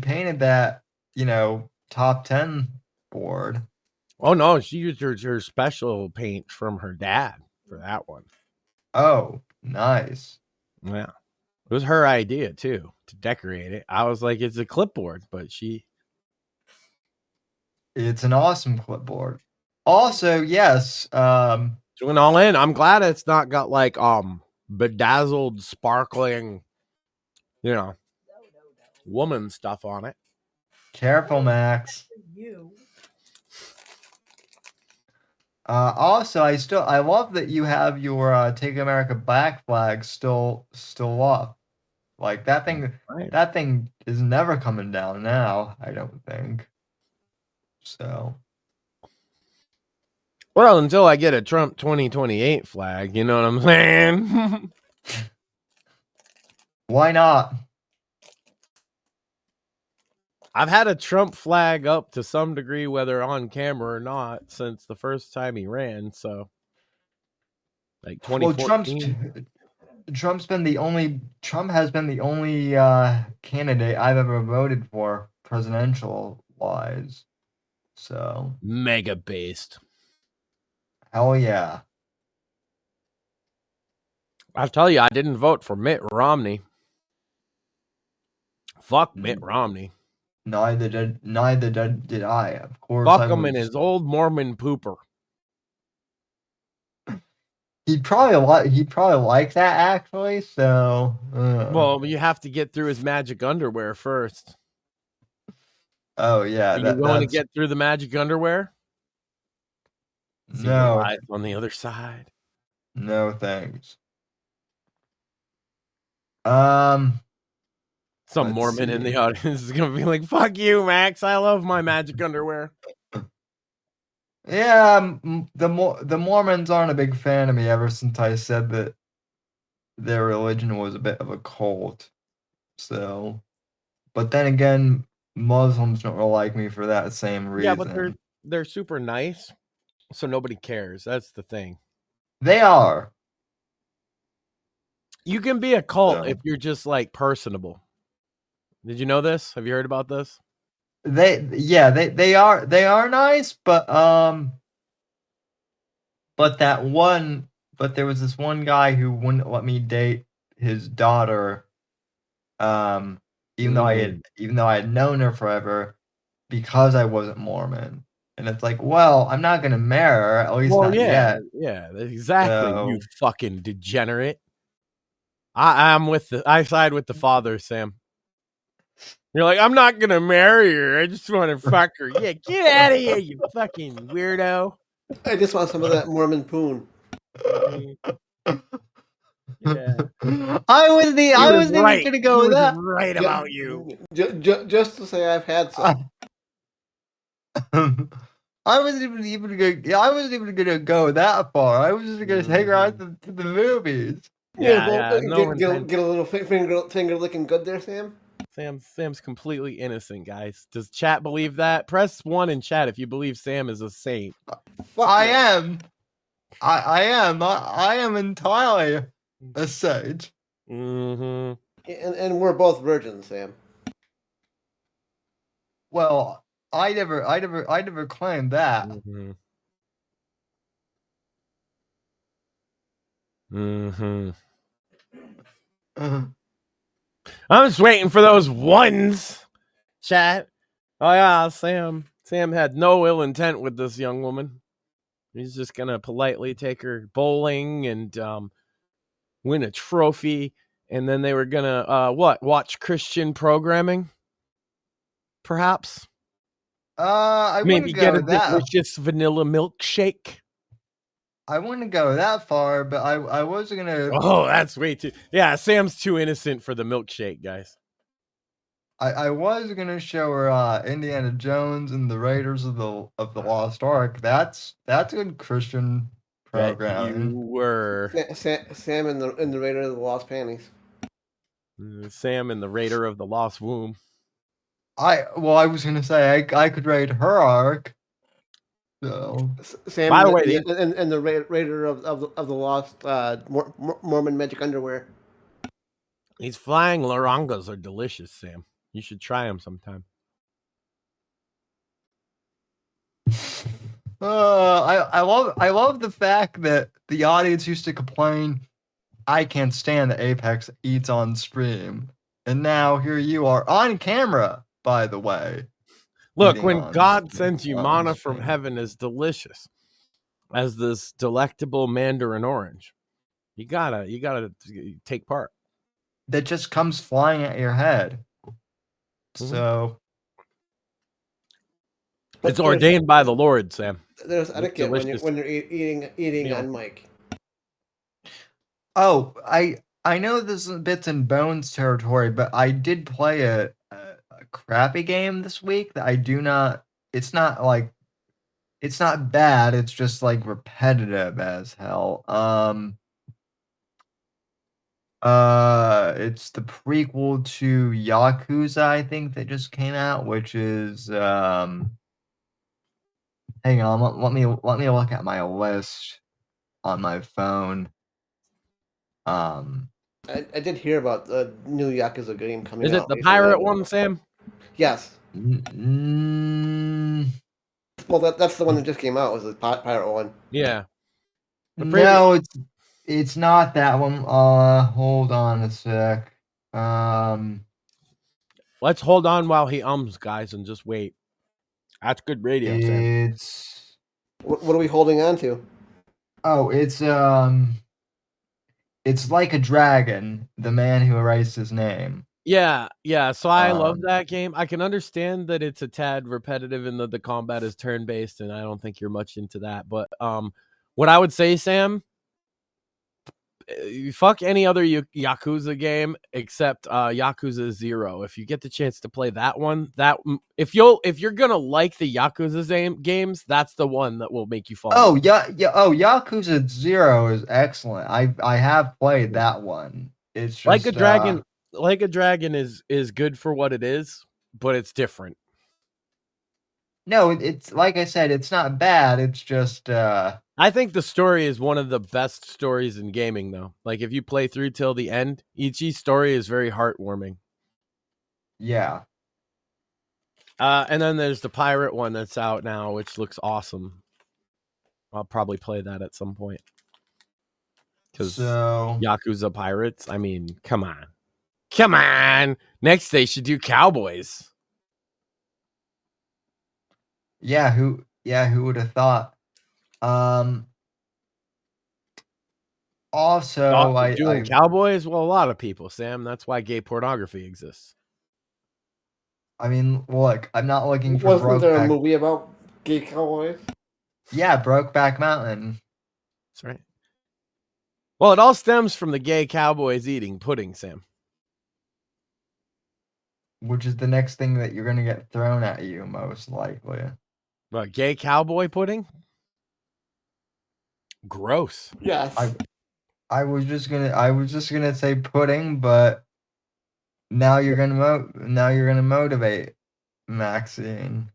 painted that top 10 board. Oh no, she used her special paint from her dad for that one. Oh, nice. Yeah. It was her idea too to decorate it. I was like, it's a clipboard, but it's an awesome clipboard. Also, yes, doing all in. I'm glad it's not got like bedazzled, sparkling, woman stuff on it. Careful, Max. You. Also, I love that you have your Take America Back flag still up. Like that thing, Right. that thing is never coming down now. I don't think. So. Well, until I get a Trump 2028 flag, you know what I'm saying? Why not? I've had a Trump flag up to some degree, whether on camera or not, since the first time he ran. So, like 2014. Well, Trump has been the only candidate I've ever voted for presidential wise. So Mega based. hell yeah. I'll tell you, I didn't vote for Mitt Romney. Fuck Mitt Romney. Neither did I. Of course, Fuck him and his old Mormon pooper. He'd probably like that actually. So Well, you have to get through his magic underwear first. Oh yeah, Are you willing to get through the magic underwear? No, on the other side. No thanks. Some Mormon in the audience is gonna be like, "Fuck you, Max. I love my magic underwear." Yeah, the Mormons aren't a big fan of me ever since I said that their religion was a bit of a cult. So, but then again, Muslims don't really like me for that same reason. Yeah, but they're super nice, so nobody cares. That's the thing. They are. You can be a cult if you're just like personable. Did you know this? Have you heard about this? They are nice, but there was this one guy who wouldn't let me date his daughter, even though I had known her forever, because I wasn't Mormon. And it's like, well, I'm not gonna marry her, at least not yet. Yeah, exactly. You So- fucking degenerate. I side with the father, Sam. You're like, I'm not gonna marry her. I just want to fuck her. Yeah, get out of here, you fucking weirdo. I just want some of that Mormon poon. Yeah. I wasn't even gonna go with that. Right about you. Just to say I've had some. I wasn't even gonna go that far. I was just gonna take her out to the movies. Yeah, no get a little finger licking good there, Sam. Sam's completely innocent, guys. Does chat believe that? Press 1 in chat if you believe Sam is a saint. I am. I am entirely a sage. Mm-hmm. And we're both virgins, Sam. Well, I never claimed that. Mm-hmm. Mm-hmm. I'm just waiting for those ones, chat. Oh yeah, Sam had no ill intent with this young woman. He's just gonna politely take her bowling and win a trophy, and then they were gonna watch Christian programming, perhaps. I Maybe wouldn't get go a that. delicious vanilla milkshake. I wouldn't go that far, but I was gonna. Oh, that's way too. Yeah, Sam's too innocent for the milkshake, guys. I was gonna show her Indiana Jones and the Raiders of the Lost Ark. That's good Christian programming. You were Sam and the Raider of the Lost Panties. Sam and the Raider of the Lost Womb. I was gonna say I could raid her arc. So Sam, by the way, and the Raider of the Lost Mormon magic underwear. These flying larangas are delicious, Sam. You should try them sometime. I love the fact that the audience used to complain, I can't stand that Apex eats on stream, and now here you are on camera. By the way, look, when God sends you manna from heaven as delicious as this delectable mandarin orange, you gotta take part. That just comes flying at your head. So it's ordained by the Lord, Sam. There's etiquette when you're eating on mic. Oh, I know this is bits and bones territory, but I did play a crappy game this week that I do not. It's not bad. It's just like repetitive as hell. It's the prequel to Yakuza, I think, that just came out, which is hang on, let me look at my list on my phone. I did hear about the new Yakuza game coming out. Is it the pirate one, Sam? Yes. Mm, Well, that's the one that just came out. Was the pirate one? Yeah. No, it's not that one. Hold on a sec. Let's hold on while he guys, and just wait. That's good radio, Sam. What are we holding on to? Oh, it's like a dragon. The man who erased his name. Yeah. So I love that game. I can understand that it's a tad repetitive and that the combat is turn-based, and I don't think you're much into that. But what I would say, Sam, fuck any other Yakuza game except Yakuza 0. If you get the chance to play that one, if you're gonna like the Yakuza games, that's the one that will make you fall. Oh yeah. Oh, Yakuza 0 is excellent. I have played that one. It's just, Like a Dragon. Like a Dragon is good for what it is, but it's different. No, it's like I said, it's not bad. It's just I think the story is one of the best stories in gaming, though. Like if you play through till the end, each story is very heartwarming. Yeah. And then there's the pirate one that's out now, which looks awesome. I'll probably play that at some point. Because So Yakuza Pirates, I mean, come on. Come on. Next they should do Cowboys. yeah, who would have thought? Also, Doing Cowboys? Well, a lot of people, Sam. That's why gay pornography exists. I mean, look, I'm not looking for Wasn't there a Brokeback. movie about gay cowboys? Yeah, Brokeback Mountain. That's right. Well, it all stems from the gay cowboys eating pudding, Sam. Which is the next thing that you're gonna get thrown at you, most likely. But gay cowboy pudding? Gross. Yes. I was just gonna say pudding, but now you're gonna motivate Maxine.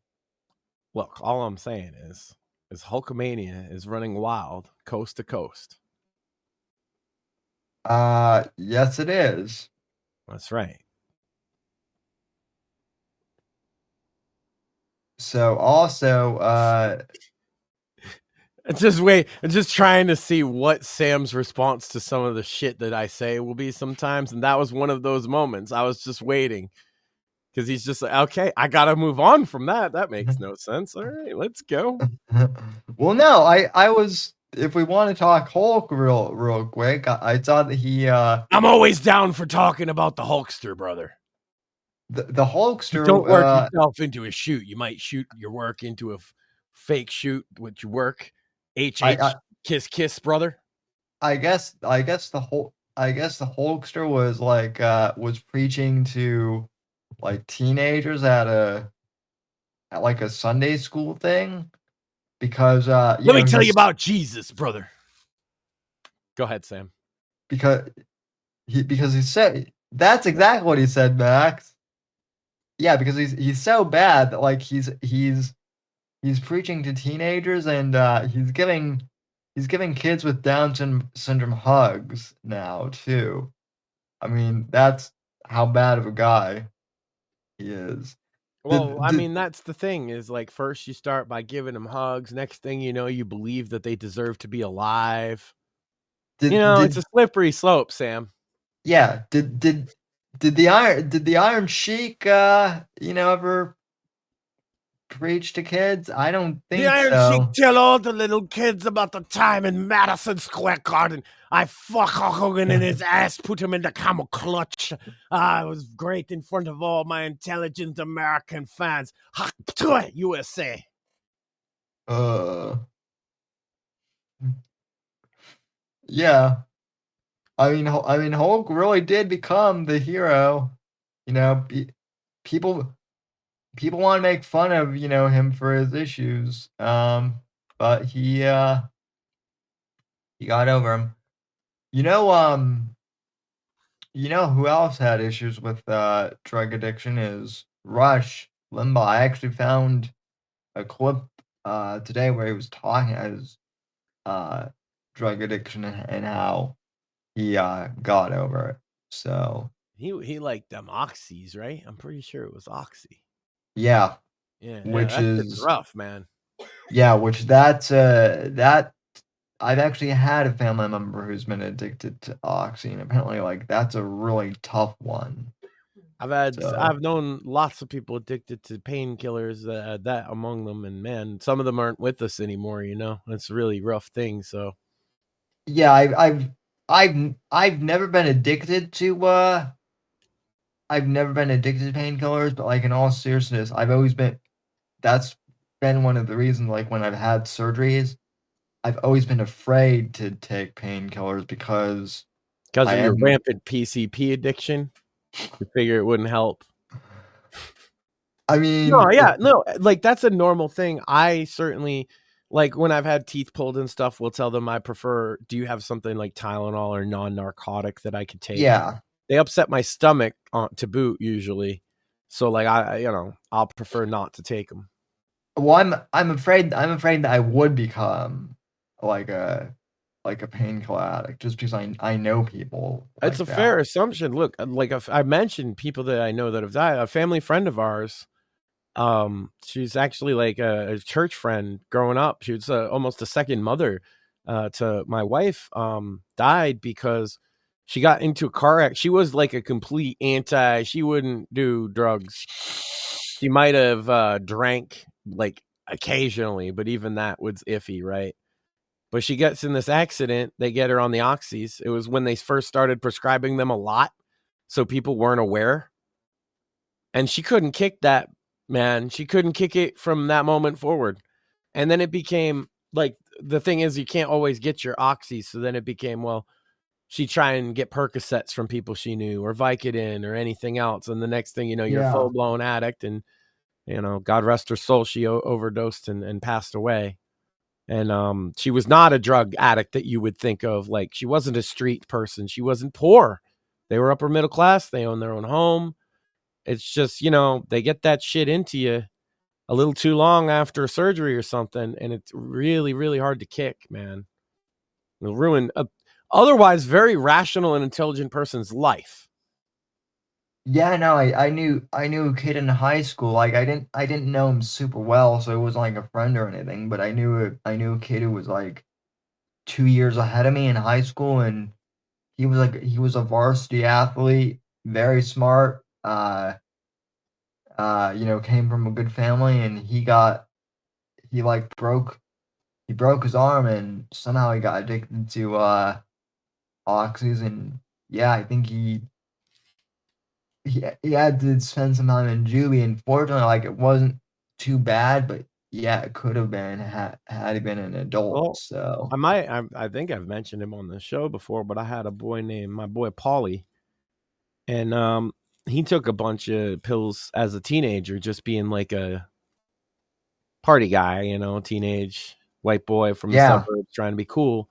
Look, all I'm saying is Hulkamania is running wild coast to coast. Yes, it is. That's right. So also, I'm just trying to see what Sam's response to some of the shit that I say will be sometimes, and that was one of those moments. I was just waiting because he's just like, okay, I gotta move on from that. That makes no sense. All right, let's go. well, no, I was. If we want to talk Hulk real quick, I saw that he. I'm always down for talking about the Hulkster, brother. The Hulkster. Don't work yourself into a shoot. You might shoot your work into a fake shoot with your work. Kiss, brother. I guess the Hulkster was like was preaching to like teenagers at like a Sunday school thing because let me tell you about Jesus, brother. Go ahead, Sam. Because he said that's exactly what he said, Max. Yeah, because he's so bad that like he's preaching to teenagers and he's giving kids with Down syndrome hugs now too. I mean, that's how bad of a guy he is. Well, I mean, that's the thing is like first you start by giving them hugs. Next thing you know, you believe that they deserve to be alive. It's a slippery slope, Sam. Yeah. Did the Iron Sheik ever preach to kids? I don't think the Iron so. Sheik tell all the little kids about the time in Madison Square Garden. I fuck Hulk Hogan in his ass, put him in the camel clutch. It was great in front of all my intelligent American fans. USA. Yeah. I mean, Hulk really did become the hero. People want to make fun of him for his issues. But he got over him. You know who else had issues with drug addiction is Rush Limbaugh. I actually found a clip today where he was talking about his drug addiction and how he got over it. So he liked them oxys, right? I'm pretty sure it was oxy. Yeah. Which is rough, man. Yeah, which that I've actually had a family member who's been addicted to oxy, and apparently like that's a really tough one. I've known lots of people addicted to painkillers, that among them, and man, some of them aren't with us anymore, It's a really rough thing, so. Yeah, I've never been addicted to painkillers, but like in all seriousness, that's been one of the reasons like when I've had surgeries, I've always been afraid to take painkillers because of your rampant PCP addiction. You figure it wouldn't help. I mean, no, like that's a normal thing. I certainly like when I've had teeth pulled and stuff, we'll tell them I prefer, do you have something like Tylenol or non-narcotic that I could take? Yeah. They upset my stomach to boot usually. So like I'll prefer not to take them. Well, I'm afraid that I would become like a like a painkiller addict, just because I know people. It's like a fair that. assumption. Look, like if I mentioned people that I know that have died. A family friend of ours, she's actually like a church friend growing up. She was almost a second mother to my wife. Died because she got into a car accident. She was like a complete anti. She wouldn't do drugs. She might have drank like occasionally, but even that was iffy, right? But she gets in this accident. They get her on the oxys. It was when they first started prescribing them a lot, so people weren't aware. And she couldn't kick that, man. She couldn't kick it from that moment forward. And then it became like, the thing is, you can't always get your oxys. So then it became, well, she tried and get Percocets from people she knew, or Vicodin, or anything else. And the next thing you know, you're a Yeah. full-blown addict. And, God rest her soul, she overdosed and passed away. And she was not a drug addict that you would think of. Like, she wasn't a street person. She wasn't poor. They were upper middle class. They owned their own home. It's just, they get that shit into you a little too long after surgery or something, and it's really, really hard to kick, man. It'll ruin a otherwise very rational and intelligent person's life. Yeah, no, I knew a kid in high school. Like I didn't know him super well, so it wasn't like a friend or anything. But I knew a kid who was like 2 years ahead of me in high school, and he was a varsity athlete, very smart. Came from a good family, and he broke his arm, and somehow he got addicted to oxys, and yeah, I think he had to spend some time in juvie. Unfortunately, like it wasn't too bad, but yeah, it could have been had he been an adult. Well, So I think I've mentioned him on the show before, but I had a boy named my boy Paulie, and he took a bunch of pills as a teenager, just being like a party guy, teenage white boy from the suburbs trying to be cool.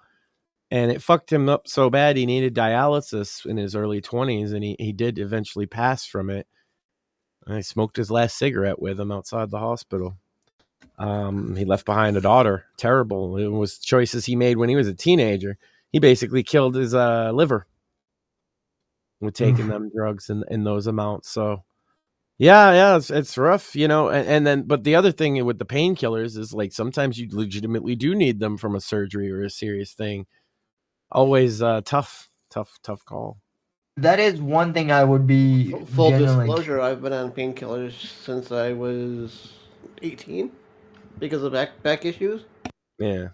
And it fucked him up so bad he needed dialysis in his early 20s, and he did eventually pass from it. And he smoked his last cigarette with him outside the hospital. He left behind a daughter. Terrible. It was choices he made when he was a teenager. He basically killed his liver with taking them drugs in those amounts. So yeah, it's rough, and then, but the other thing with the painkillers is like sometimes you legitimately do need them from a surgery or a serious thing. Always tough call. that is one thing I would be Full genuinely disclosure, I've been on painkillers since I was 18 because of back issues. Yeah.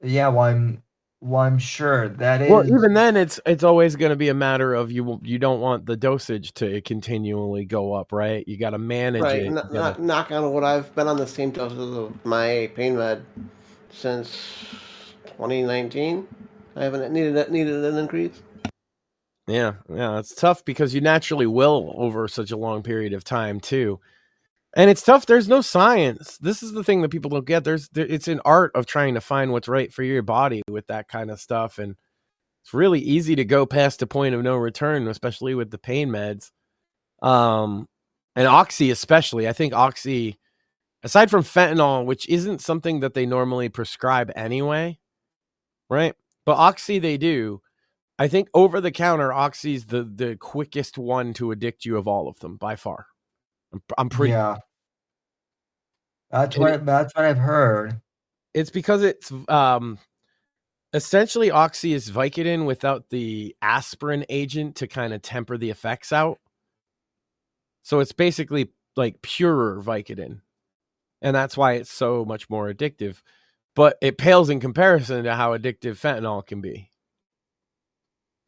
Yeah, well, I'm sure that is. Well, even then, it's always going to be a matter of you don't want the dosage to continually go up, right? You got to manage Right, it. knock on wood, I've been on the same doses of my pain med since 2019. I haven't needed an increase. Yeah, it's tough because you naturally will over such a long period of time too. And it's tough. There's no science. This is the thing that people don't get. It's an art of trying to find what's right for your body with that kind of stuff. And it's really easy to go past a point of no return, especially with the pain meds. And Oxy, especially. I think Oxy, aside from fentanyl, which isn't something that they normally prescribe anyway, right? But Oxy, they do. I think over the counter, Oxy's the quickest one to addict you of all of them by far. I'm pretty. Yeah. That's what I've heard. It's because it's essentially Oxy is Vicodin without the aspirin agent to kind of temper the effects out. So it's basically like purer Vicodin. And that's why it's so much more addictive. But it pales in comparison to how addictive fentanyl can be,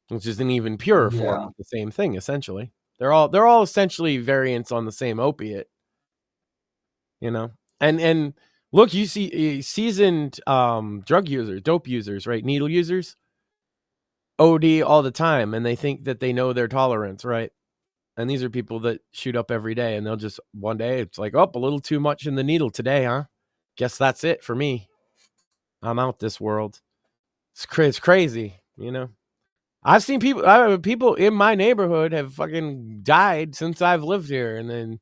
which is an even purer form of the same thing, essentially. They're all essentially variants on the same opiate, And look, you see seasoned drug users, dope users, right? Needle users, OD all the time, and they think that they know their tolerance, right? And these are people that shoot up every day, and they'll just one day it's like, oh, a little too much in the needle today, huh? Guess that's it for me. I'm out this world. It's crazy, I've seen people in my neighborhood have fucking died since I've lived here, and then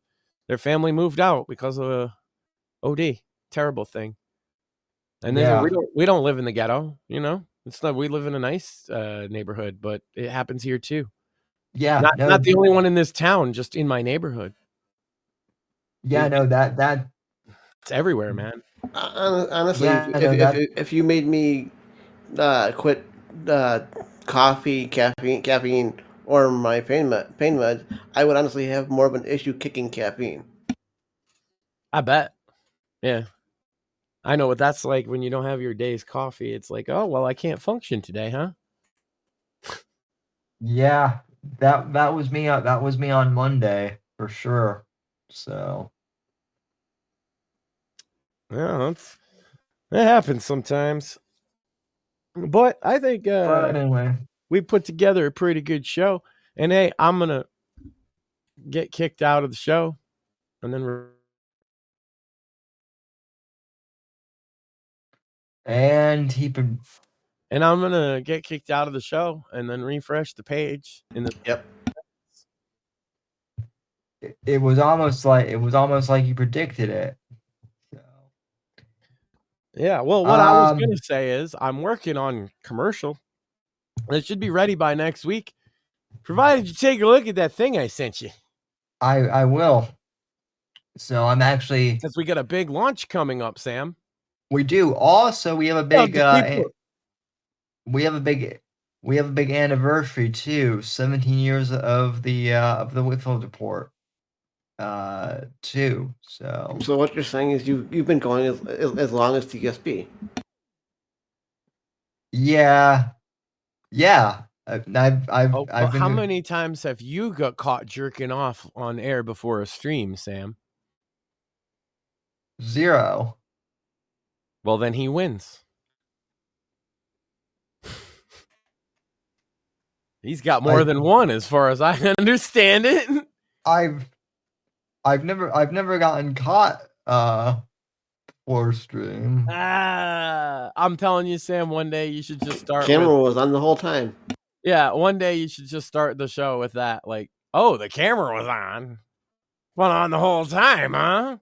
their family moved out because of a OD. Terrible thing. And then we don't live in the ghetto, It's not. We live in a nice neighborhood, but it happens here too. Yeah, Not the only one in this town, just in my neighborhood. Yeah, no, that It's everywhere, man. Honestly, Yeah, I know that. if you made me quit coffee, caffeine, or my pain meds, I would honestly have more of an issue kicking caffeine. I bet. Yeah. I know what that's like when you don't have your day's coffee. It's like, oh, well, I can't function today, huh? Yeah, that was me. That was me on Monday for sure. So Yeah, it happens sometimes. But I think but anyway, we put together a pretty good show. And hey, I'm going to get kicked out of the show. And then and I'm going to get kicked out of the show and then refresh the page. Yep. it was almost like you predicted it. So. Yeah, well, what I was going to say is I'm working on commercial. It should be ready by next week, provided you take a look at that thing I sent you. I will. So I'm actually, because we got a big launch coming up, Sam. We do. Also, we have a big we have a big anniversary too. 17 years of the Whitfield Report. Too. So what you're saying is you've been going as long as TSP. Yeah. I've been how many times have you got caught jerking off on air before a stream, Sam? 0. Well, then he wins. He's got more than one, as far as I understand it. I've never gotten caught for stream. I'm telling you, Sam, one day you should just start. Camera was on the whole time. Yeah, one day you should just start the show with that. Like, oh, the camera was on. Well, on the whole time, huh?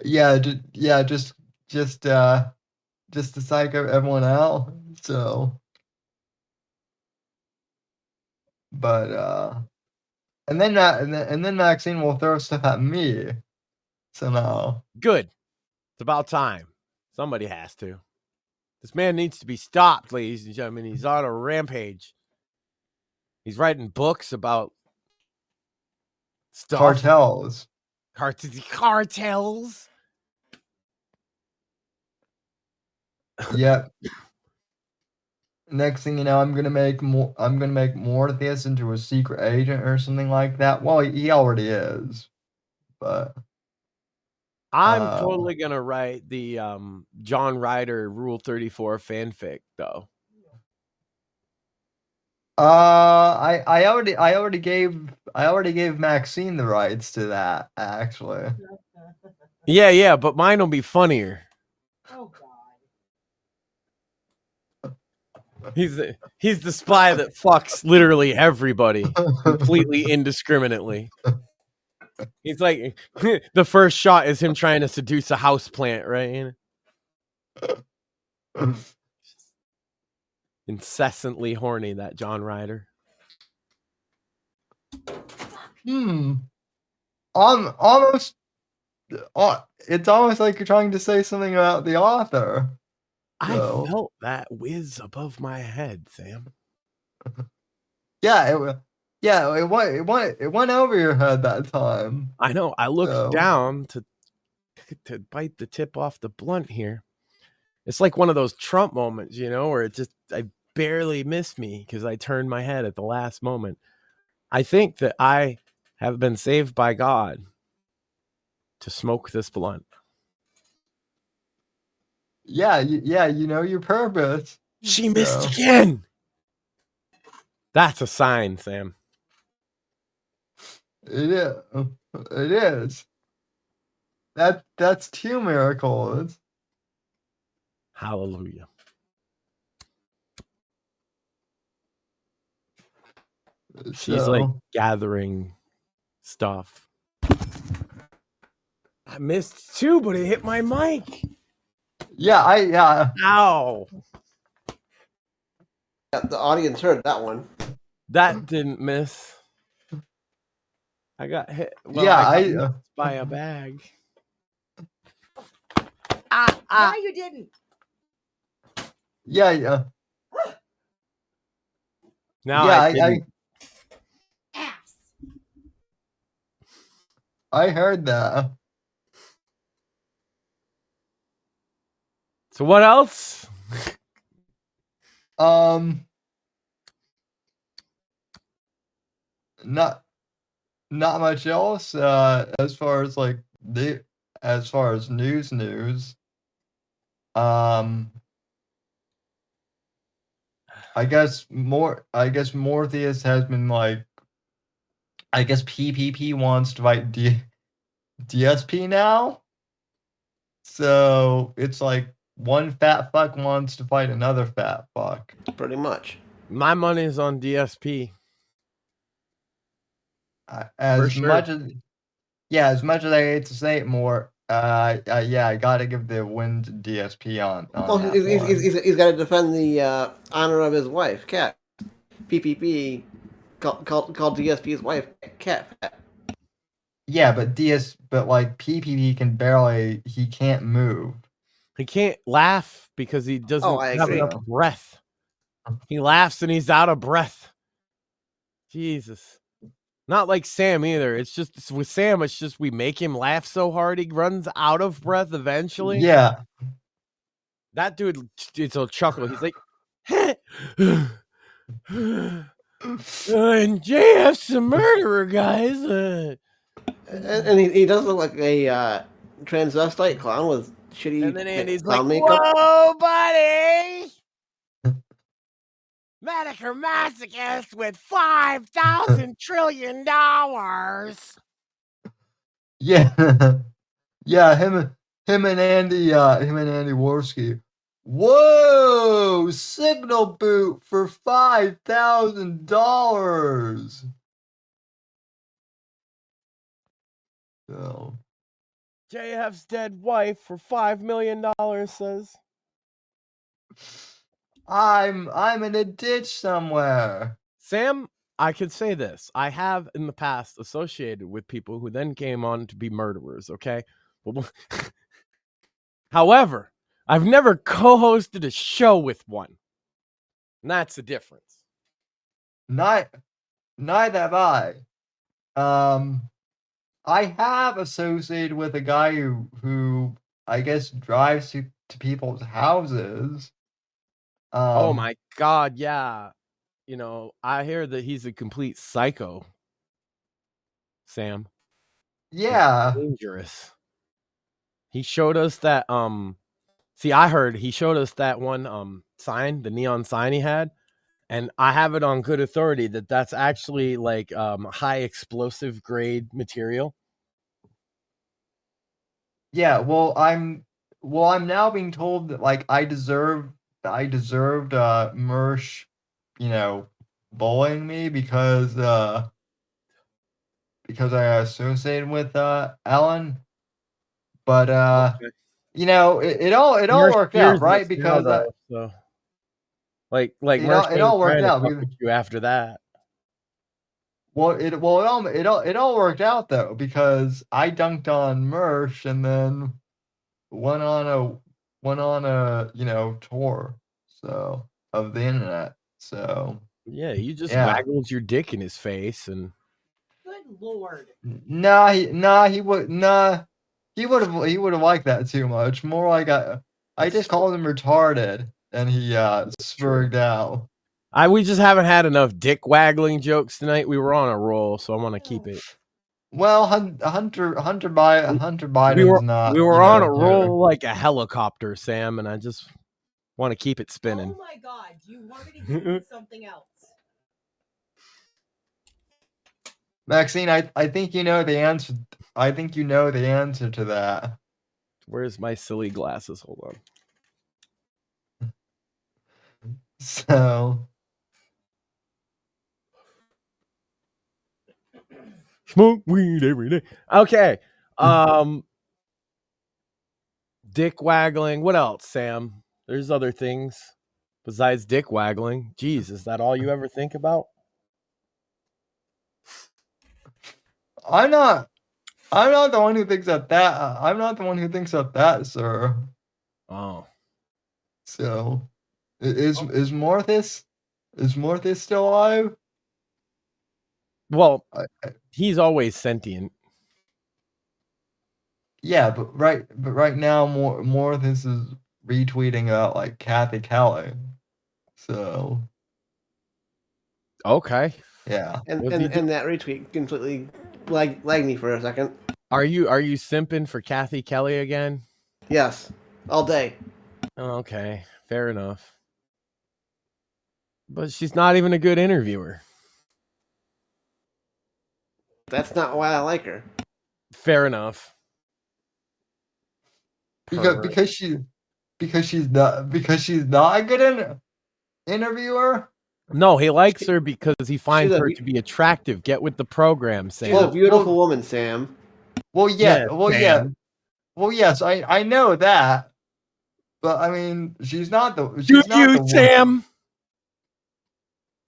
Yeah, just to psych everyone out. So, but and then Maxine will throw stuff at me. So no. Good. It's about time. Somebody has to. This man needs to be stopped, ladies and gentlemen. He's on a rampage. He's writing books about stuff. Cartels. Cartels. Yep. Next thing you know, I'm gonna make Mortheous into a secret agent or something like that. Well, he already is, but I'm totally gonna write the John Ryder Rule 34 fanfic, though. I already gave Maxine the rights to that, actually. Yeah, but mine will be funnier. Oh God. He's the spy that fucks literally everybody completely indiscriminately. He's like, the first shot is him trying to seduce a houseplant, right? Incessantly horny, that John Ryder. Almost. It's almost like you're trying to say something about the author. So. I felt that whiz above my head, Sam. Yeah, it went over your head that time. I know. I looked down to bite the tip off the blunt here. It's like one of those Trump moments, where I barely missed me because I turned my head at the last moment. I think that I have been saved by God to smoke this blunt. Yeah, you know your purpose. She missed again. That's a sign, Sam. It is. That's 2 miracles. Hallelujah. She's like gathering stuff. I missed 2, but it hit my mic. Yeah. Ow! Yeah, the audience heard that one. That didn't miss. I got hit. Well, Yeah, I got missed by a bag. No, you didn't. yeah. Now Yeah, I didn't. Ass. I heard that. So what else? Not much else. As far as like as far as news. I guess Mortheous has been like. I guess PPP wants to fight DSP now. So it's like one fat fuck wants to fight another fat fuck. Pretty much. My money's on DSP. As sure. much as I hate to say it more, yeah, I gotta give the win to DSP on Well, that one. he's got to defend the honor of his wife, Cat. PPP called DSP's wife Cat. Yeah, but like PPP he can't move. He can't laugh because he doesn't I have agree. enough breath. He laughs and he's out of breath. Jesus. Not like Sam either. It's just with Sam, it's just we make him laugh so hard he runs out of breath eventually. Yeah. That dude, it's a chuckle. He's like, and JF's a murderer, guys. And he does look like a transvestite clown with shitty And then Andy's clown like, makeup. whoa, buddy! Medicare masochist with $5,000 trillion. Yeah. Yeah, him and Andy Worski. Whoa! Signal boot for $5,000. So JF's dead wife for $5 million says. I'm in a ditch somewhere. Sam, I could say this. I have in the past associated with people who then came on to be murderers, okay? However, I've never co-hosted a show with one. And that's the difference. Neither have I. I have associated with a guy who I guess drives to people's houses. Oh my God, yeah. You know, I hear that he's a complete psycho. Sam. Yeah. He's dangerous. He showed us that I heard he showed us that one sign, the neon sign he had, and I have it on good authority that that's actually like high explosive grade material. Yeah, well I'm now being told that like I deserved Mersh, bullying me because I associated with Ellen. But Okay. it all worked out, right? Because so like it all worked out with you after that. it all worked out though, because I dunked on Mersh and then went on a tour of the internet. So Yeah, you just waggled your dick in his face and Good Lord. he would have liked that too much. More like I just called him retarded and he spurred out. We just haven't had enough dick waggling jokes tonight. We were on a roll, so I want to keep it. Well, Hunter Biden We not. We were on a roll like a helicopter, Sam, and I just want to keep it spinning. Oh my God! You want me to give you something else? Maxine, I think you know the answer. I think you know the answer to that. Where's my silly glasses? Hold on. So smoke weed every day. Okay. dick waggling. What else, Sam? There's other things besides dick waggling. Jeez, is that all you ever think about? I'm not the one who thinks of that. I'm not the one who thinks of that, sir. Oh. So, is Mortheous still alive? Well, I, he's always sentient. yeah, but right now, Mortheous is retweeting about like Kathy Kelly. So, Okay. yeah. And What's he and that retweet completely lagged me for a second. Are you simping for Kathy Kelly again? Yes, all day. Okay, fair enough. But she's not even a good interviewer. That's not why I like her. Fair enough. Because she's not a good interviewer. No, he likes her because he finds she's a her be- to be attractive. Get with the program, Sam. She's a beautiful woman, Sam. Well, yeah. Yes, Well, Sam. yeah. Well, yes, I know that. But I mean, she's not the. She's not the Sam?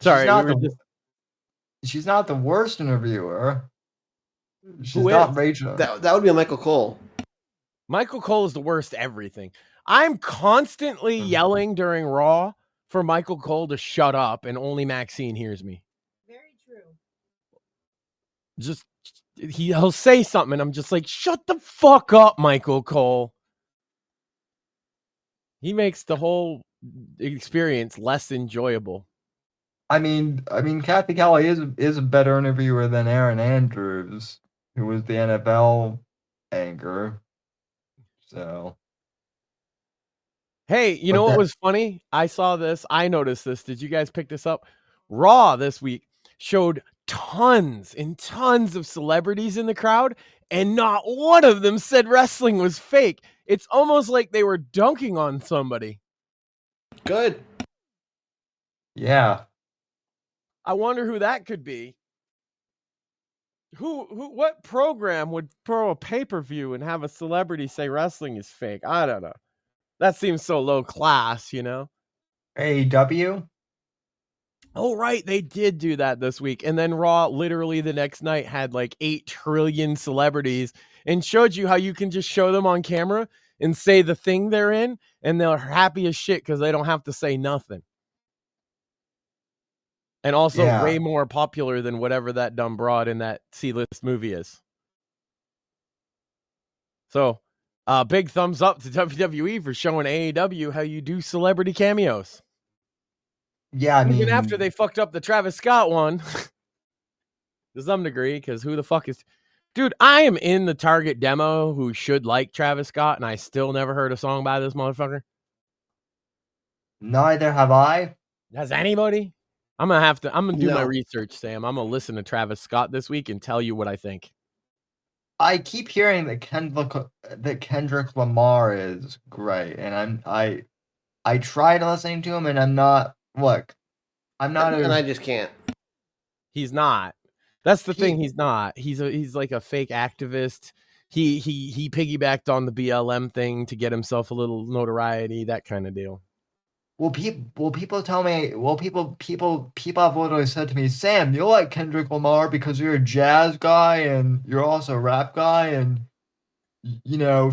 Sorry, she's not we were the, just she's not the worst interviewer. She's Who not is? Rachel. That would be a Michael Cole. Michael Cole is the worst everything. I'm constantly yelling during Raw for Michael Cole to shut up, and only Maxine hears me. Very true. Just he'll say something, and I'm just like, shut the fuck up, Michael Cole. He makes the whole experience less enjoyable. I mean, Kathy Kelly is a better interviewer than Aaron Andrews, who was the NFL anchor. So, Hey, you But know what that- was funny? I saw this. I noticed this. Did you guys pick this up? Raw this week showed tons and tons of celebrities in the crowd, and not one of them said wrestling was fake. It's almost like they were dunking on somebody. Good. yeah. I wonder who that could be. What program would throw a pay-per-view and have a celebrity say wrestling is fake? I don't know. That seems so low class, you know? AEW. Oh, right. They did do that this week. And then Raw literally the next night had like 8 trillion celebrities and showed you how you can just show them on camera and say the thing they're in, and they're happy as shit because they don't have to say nothing. And also Yeah. way more popular than whatever that dumb broad in that C-list movie is. So, big thumbs up to WWE for showing AEW how you do celebrity cameos. Yeah, I mean, Even after they fucked up the Travis Scott one, to some degree, because who the fuck is... Dude, I am in the target demo who should like Travis Scott, and I still never heard a song by this motherfucker. neither have I. Has anybody? I'm gonna do my No. research, Sam. I'm gonna listen to Travis Scott this week and tell you what I think. I keep hearing that Kendrick Lamar is great, and I tried listening to him, and I'm not. Look, I'm not. And I just can't. He's not. That's the thing. He's not. He's like a fake activist. He piggybacked on the BLM thing to get himself a little notoriety, that kind of deal. People tell me. Well, people have literally said to me, Sam, you like Kendrick Lamar because you're a jazz guy and you're also a rap guy, and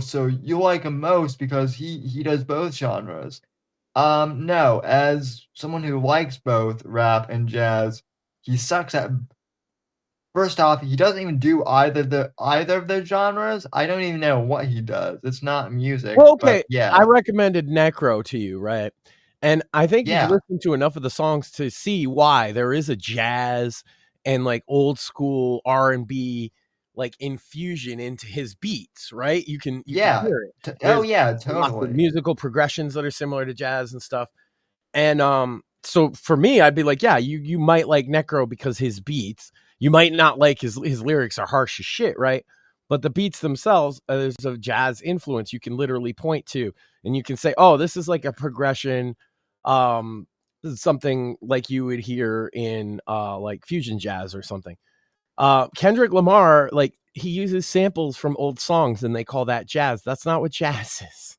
so you like him most because he does both genres. No, as someone who likes both rap and jazz, he sucks at. First off, he doesn't even do either of the genres. I don't even know what he does. It's not music. Well, okay. But yeah. I recommended Necro to you, right? And I think Yeah. you've listened to enough of the songs to see why there is a jazz and like old school R&B like infusion into his beats, right? You can Yeah. hear it. Oh There's yeah, lots of totally. musical progressions that are similar to jazz and stuff. And so for me, I'd be like, yeah, you might like Necro because his beats. You might not like his lyrics are harsh as shit, right? But the beats themselves, there's a jazz influence you can literally point to, and you can say, oh, this is like a progression, this is something like you would hear in like fusion jazz or something. Kendrick Lamar, like he uses samples from old songs and they call that jazz. That's not what jazz is.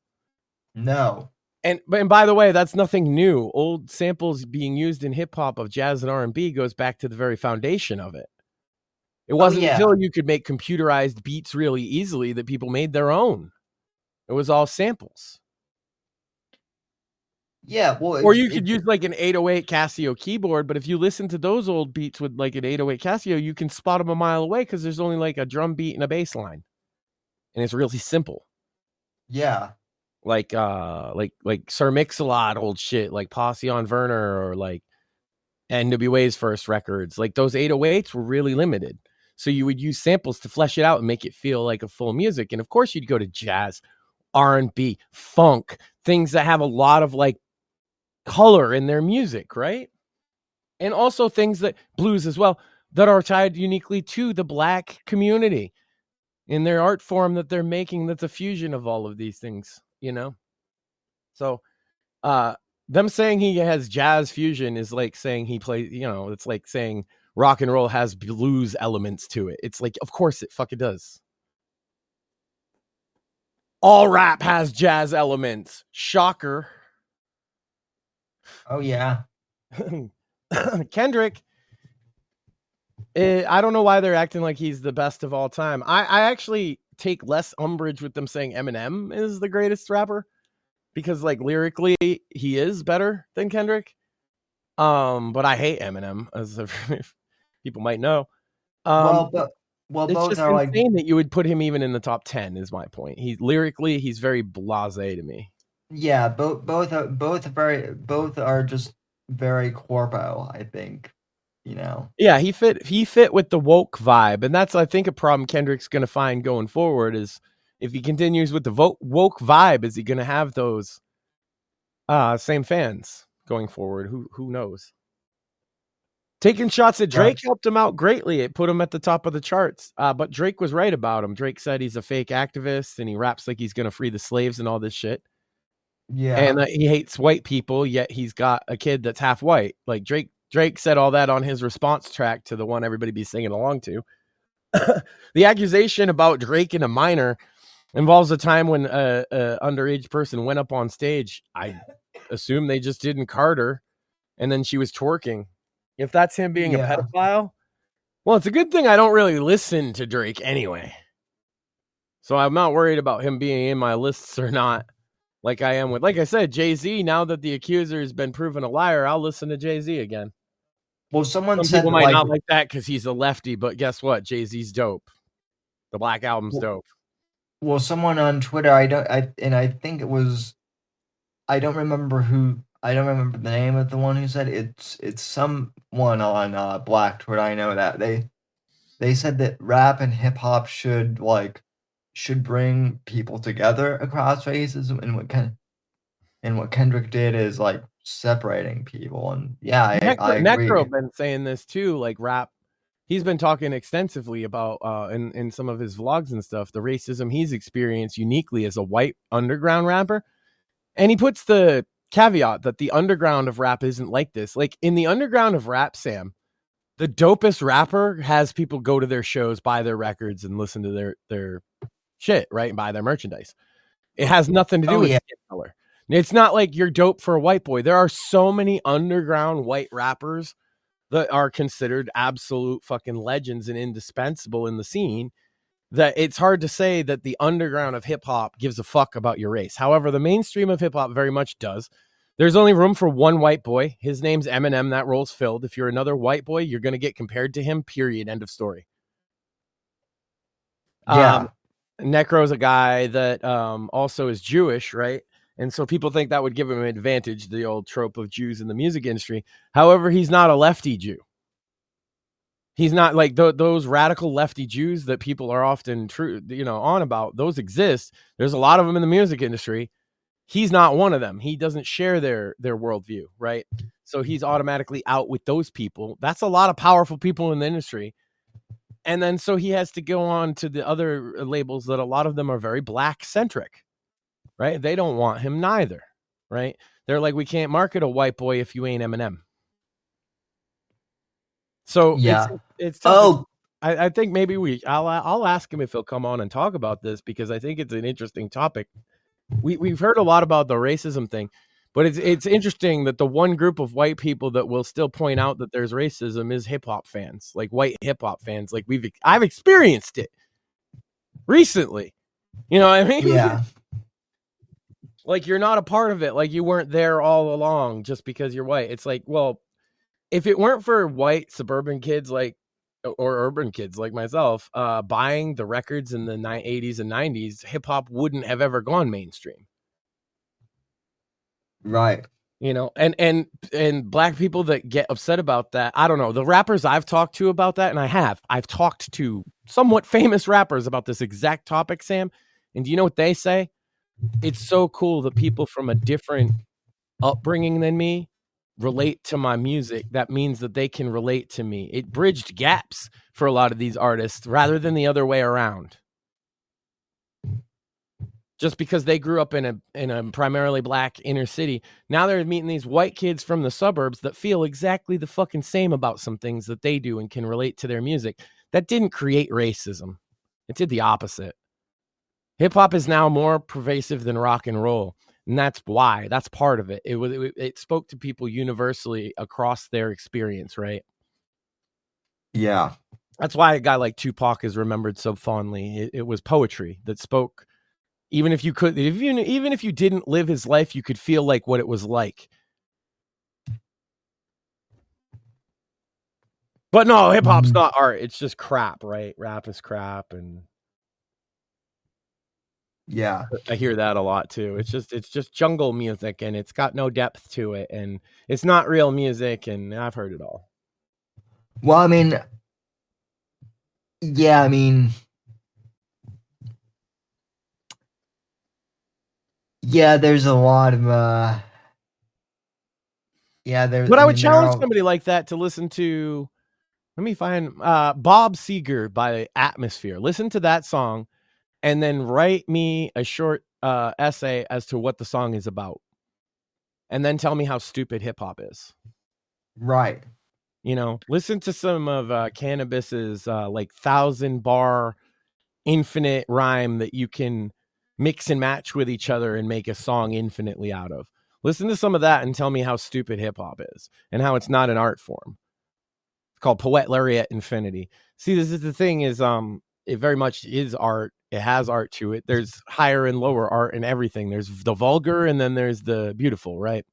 No. And by the way, that's nothing new. Old samples being used in hip hop of jazz and R&B goes back to the very foundation of it. It wasn't until you could make computerized beats really easily that people made their own. It was all samples. Yeah, well, or you could use like an 808 Casio keyboard, but if you listen to those old beats with like an 808 Casio, you can spot them a mile away because there's only like a drum beat and a bass line, and it's really simple. Yeah, like Sir Mix-a-Lot old shit, like Posse on Werner, or like NWA's first records. Like those 808s were really limited, so you would use samples to flesh it out and make it feel like a full music. And of course, you'd go to jazz, R&B, funk, things that have a lot of like color in their music, right? And also things that blues as well that are tied uniquely to the Black community in their art form that they're making. That's a fusion of all of these things, you know? So them saying he has jazz fusion is like saying he plays, you know, it's like saying rock and roll has blues elements to it. It's like, of course it fucking does. All rap has jazz elements. Shocker. Oh, yeah. Kendrick, I don't know why they're acting like he's the best of all time. I actually take less umbrage with them saying Eminem is the greatest rapper, because like lyrically he is better than Kendrick. But I hate Eminem, as people might know. Well, it's both just are insane like, that you would put him even in the top 10 is my point. Lyrically, he's very blasé to me. yeah, both are just very corpo, I think, you know. Yeah, he fit with the woke vibe, and that's, I think, a problem Kendrick's going to find going forward is if he continues with the woke vibe, is he going to have those same fans going forward? Who knows? Taking shots at Drake helped him out greatly. It put him at the top of the charts. But Drake was right about him. Drake said he's a fake activist and he raps like he's going to free the slaves and all this shit. Yeah. And he hates white people, yet he's got a kid that's half white. Like Drake said all that on his response track to the one everybody be singing along to. The accusation about Drake and a minor involves a time when a underage person went up on stage. I assume they just didn't card her, and then she was twerking. If that's him being a pedophile, well, it's a good thing I don't really listen to Drake anyway. So I'm not worried about him being in my lists or not. Like I am with, like I said, Jay-Z. Now that the accuser has been proven a liar, I'll listen to Jay-Z again. Well, some said people might not like that because he's a lefty, but guess what? Jay-Z's dope. The Black Album's dope. Well, someone on Twitter, I think it was, I don't remember the name of the one who said it's someone on Black Twitter. I know that they said that rap and hip hop should bring people together across races, and what Kendrick did is like separating people. And yeah, I agree. Necro been saying this too, like rap. He's been talking extensively about in some of his vlogs and stuff, the racism he's experienced uniquely as a white underground rapper. And he puts the caveat that the underground of rap isn't like this. Like in the underground of rap, Sam, the dopest rapper has people go to their shows, buy their records, and listen to their shit, right? And buy their merchandise. It has nothing to do with skin color. It's not like you're dope for a white boy. There are so many underground white rappers that are considered absolute fucking legends and indispensable in the scene that it's hard to say that the underground of hip hop gives a fuck about your race. However, the mainstream of hip hop very much does. There's only room for one white boy. His name's Eminem. That role's filled. If you're another white boy, you're going to get compared to him, period. End of story. Yeah. Necro's a guy that also is Jewish, right? And so people think that would give him an advantage, the old trope of Jews in the music industry. However, he's not a lefty Jew. He's not like those radical lefty Jews that people are often on about. Those exist. There's a lot of them in the music industry. He's not one of them. He doesn't share their worldview, right? So he's automatically out with those people. That's a lot of powerful people in the industry. And then so he has to go on to the other labels that a lot of them are very black centric, right? They don't want him neither, right? They're like, we can't market a white boy if you ain't Eminem. So yeah, it's tough. I think maybe I'll ask him if he'll come on and talk about this, because I think it's an interesting topic we've heard a lot about the racism thing, but it's interesting that the one group of white people that will still point out that there's racism is hip hop fans, like white hip hop fans. Like I've experienced it recently. You know what I mean? Yeah. Like, you're not a part of it. Like, you weren't there all along just because you're white. It's like, well, if it weren't for white suburban kids like, or urban kids like myself, buying the records in the 80s and 90s, hip hop wouldn't have ever gone mainstream. Right. You know, and black people that get upset about that, I don't know. The rappers I've talked to about that, and I've talked to somewhat famous rappers about this exact topic, Sam. And do you know what they say? It's so cool that people from a different upbringing than me relate to my music. That means that they can relate to me. It bridged gaps for a lot of these artists rather than the other way around. Just because they grew up in a primarily black inner city, now they're meeting these white kids from the suburbs that feel exactly the fucking same about some things that they do and can relate to their music. That didn't create racism. It did the opposite. Hip hop is now more pervasive than rock and roll. And that's why. That's part of it. It spoke to people universally across their experience, right? Yeah. That's why a guy like Tupac is remembered so fondly. It was poetry that spoke. Even if you didn't live his life, you could feel like what it was like. But no, hip hop's not art. It's just crap, right? Rap is crap, and yeah, I hear that a lot too. It's just jungle music, and it's got no depth to it, and it's not real music, and I've heard it all. Well, I mean, yeah, I mean, yeah, there's a lot of yeah, there's. But I would challenge somebody like that to listen to. Let me find Bob Seger by Atmosphere. Listen to that song, and then write me a short essay as to what the song is about, and then tell me how stupid hip hop is. Right. You know, listen to some of Cannabis's like 1,000-bar infinite rhyme that you can mix and match with each other and make a song infinitely out of. Listen to some of that and tell me how stupid hip hop is and how it's not an art form. It's called Poet Laureate Infinity. See, this is the thing is it very much is art. It has art to it. There's higher and lower art and everything. There's the vulgar and then there's the beautiful, right?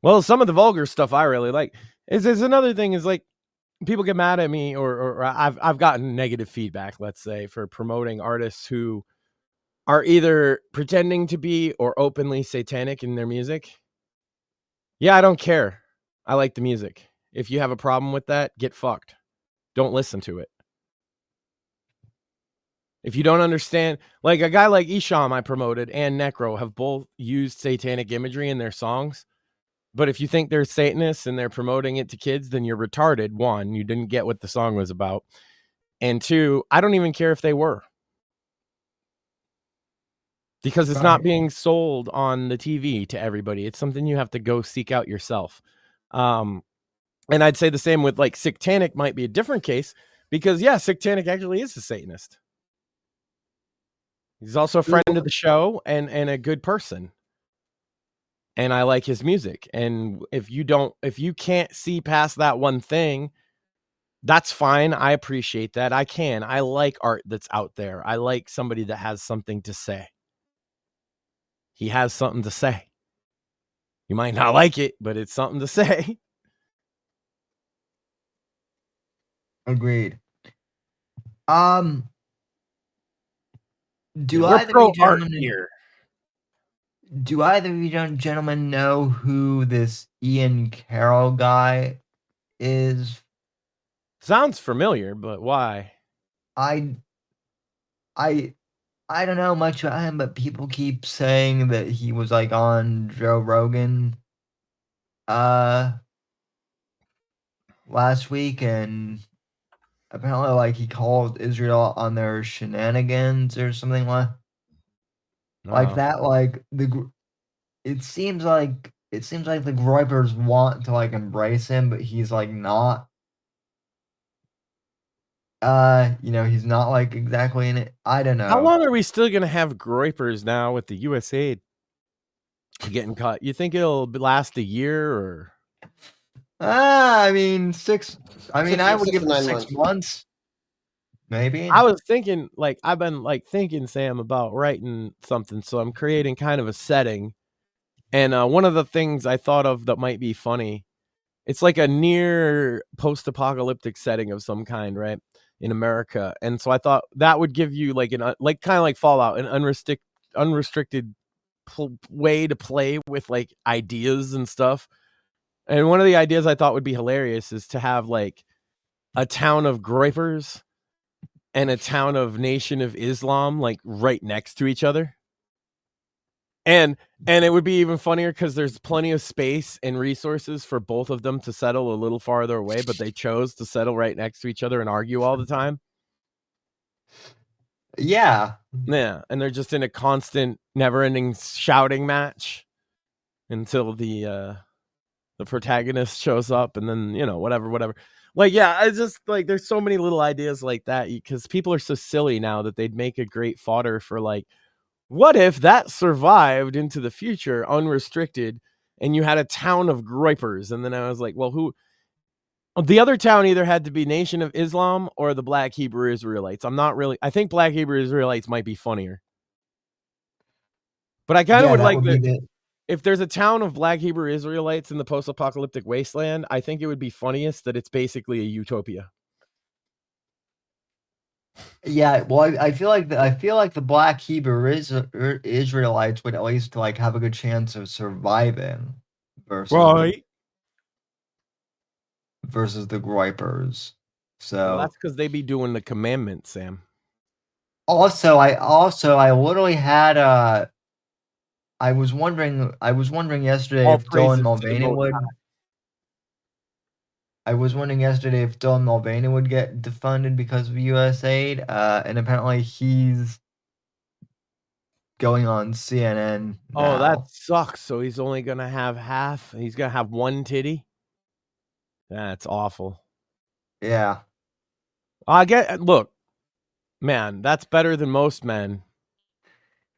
Well, some of the vulgar stuff I really like. Is another thing is like people get mad at me or I've gotten negative feedback, let's say, for promoting artists who are either pretending to be or openly satanic in their music. Yeah, I don't care. I like the music. If you have a problem with that, get fucked. Don't listen to it. If you don't understand, like a guy like Isham I promoted and Necro have both used satanic imagery in their songs. But if you think they're Satanists and they're promoting it to kids, then you're retarded. One, you didn't get what the song was about. And two, I don't even care if they were. Because it's not being sold on the TV to everybody. It's something you have to go seek out yourself. And I'd say the same with like Sictanic might be a different case because, yeah, Sictanic actually is a Satanist. He's also a friend of the show and a good person. And I like his music. And if you can't see past that one thing, that's fine. I appreciate that. I like art that's out there. I like somebody that has something to say. He has something to say. You might not like it, but it's something to say. Agreed. Do either of you gentlemen know who this Ian Carroll guy is? Sounds familiar, but why? I don't know much about him, but people keep saying that he was like on Joe Rogan last week, and apparently like he called Israel on their shenanigans or something like that. Like it seems like the Groypers want to like embrace him, but he's like not. he's not like exactly in it. I don't know. How long are we still gonna have groypers now with the U.S. aid getting caught? You think it'll last a year or? I mean, I would 6 give to it 9 6 months. months, maybe. I was thinking, I've been thinking, Sam, about writing something, so I'm creating kind of a setting. And one of the things I thought of that might be funny, it's like a near post-apocalyptic setting of some kind, right, in America. And so I thought that would give you like kind of like Fallout, an unrestricted way to play with like ideas and stuff. And one of the ideas I thought would be hilarious is to have like a town of groypers and a town of Nation of Islam like right next to each other. And it would be even funnier because there's plenty of space and resources for both of them to settle a little farther away, but they chose to settle right next to each other and argue all the time. Yeah. Yeah, and they're just in a constant, never-ending shouting match until the protagonist shows up, and then whatever. Like, yeah, I just like there's so many little ideas like that because people are so silly now that they'd make a great fodder for like, what if that survived into the future unrestricted and you had a town of groypers? And then I was like, well, who? The other town either had to be Nation of Islam or the Black Hebrew Israelites. I think Black Hebrew Israelites might be funnier. But I kind of would like if there's a town of Black Hebrew Israelites in the post-apocalyptic wasteland, I think it would be funniest that it's basically a utopia. Yeah, well, I feel like the Black Hebrew Israelites would at least like have a good chance of surviving versus versus the groypers. So that's because they be doing the commandments, Sam. Also, I literally had I was wondering yesterday if Dylan Mulvaney would. I was wondering yesterday if Dylan Mulvaney would get defunded because of U.S. aid, and apparently he's going on CNN now. Oh, that sucks. So he's only gonna have half. He's gonna have one titty. That's awful. Yeah. Look, man, that's better than most men.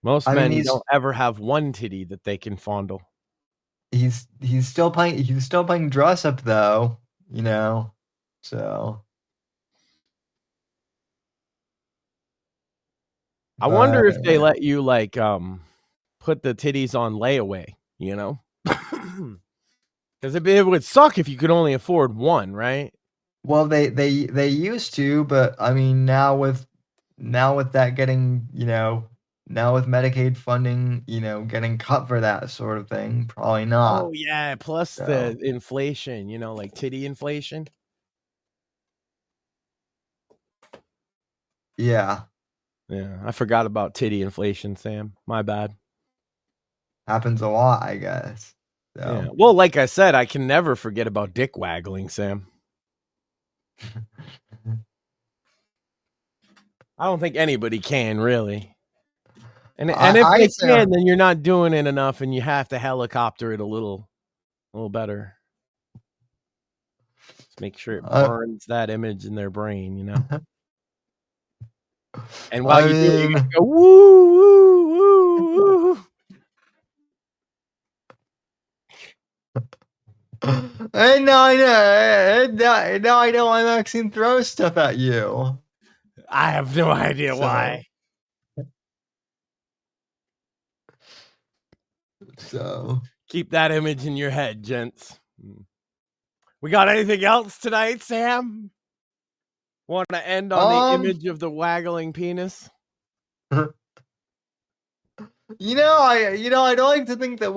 Most men don't ever have one titty that they can fondle. He's still playing dress up though, so. I wonder if they let you like put the titties on layaway, because it would suck if you could only afford one, right? Well, they used to, but I mean now with that getting, now with Medicaid funding, getting cut for that sort of thing, probably not. Oh yeah, plus the inflation, like titty inflation. Yeah. Yeah, I forgot about titty inflation, Sam. My bad. Happens a lot, I guess. So. Yeah. Well, like I said, I can never forget about dick waggling, Sam. I don't think anybody can, really. And if they can, then you're not doing it enough, and you have to helicopter it a little better. Just make sure it burns that image in their brain, And while you do it, you go woo woo woo woo. And now I know why Maxine throws stuff at you. I have no idea why. So keep that image in your head, gents. We got anything else tonight, Sam? Want to end on the image of the waggling penis? I'd like to think that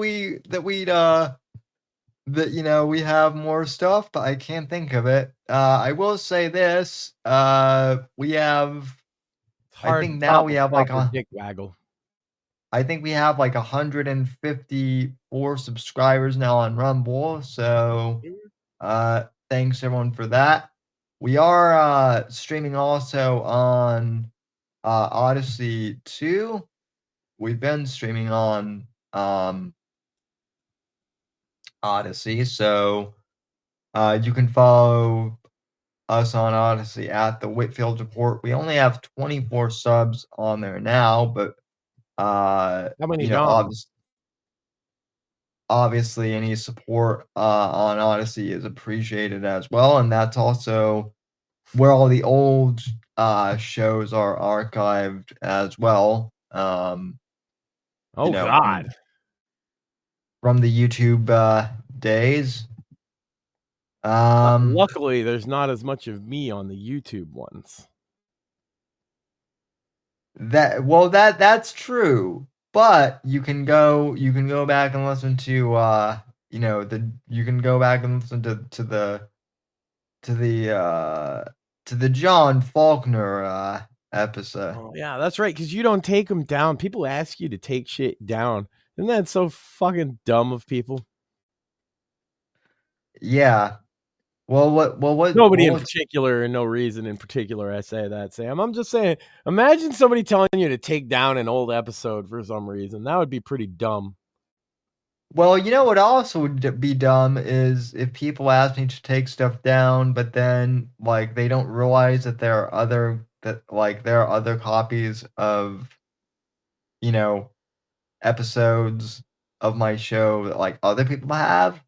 we have more stuff, but I can't think of it. I will say this: we have. I think now we have like a dick waggle. I think we have like 154 subscribers now on Rumble. So, thanks everyone for that. We are streaming also on Odyssey 2. We've been streaming on Odyssey, so you can follow us on Odyssey at the Whitfield Report. We only have 24 subs on there now, but How many you know, Dom? obviously any support on Odyssey is appreciated as well, and that's also where all the old shows are archived as well. Oh You know, God. from the YouTube days. Luckily, there's not as much of me on the YouTube ones. That's true, but you can go back and listen to you know, you can go back and listen to the John Faulkner episode. Oh yeah, that's right. Because you don't take them down. People ask you to take shit down. Isn't that so fucking dumb of people? Yeah. What Nobody in what's particular, and no reason in particular. I say that, Sam. I'm just saying. Imagine somebody telling you to take down an old episode for some reason. That would be pretty dumb. Well, you know what also would be dumb is if people ask me to take stuff down, but then like they don't realize that there are other copies of, you know, episodes of my show that like other people have.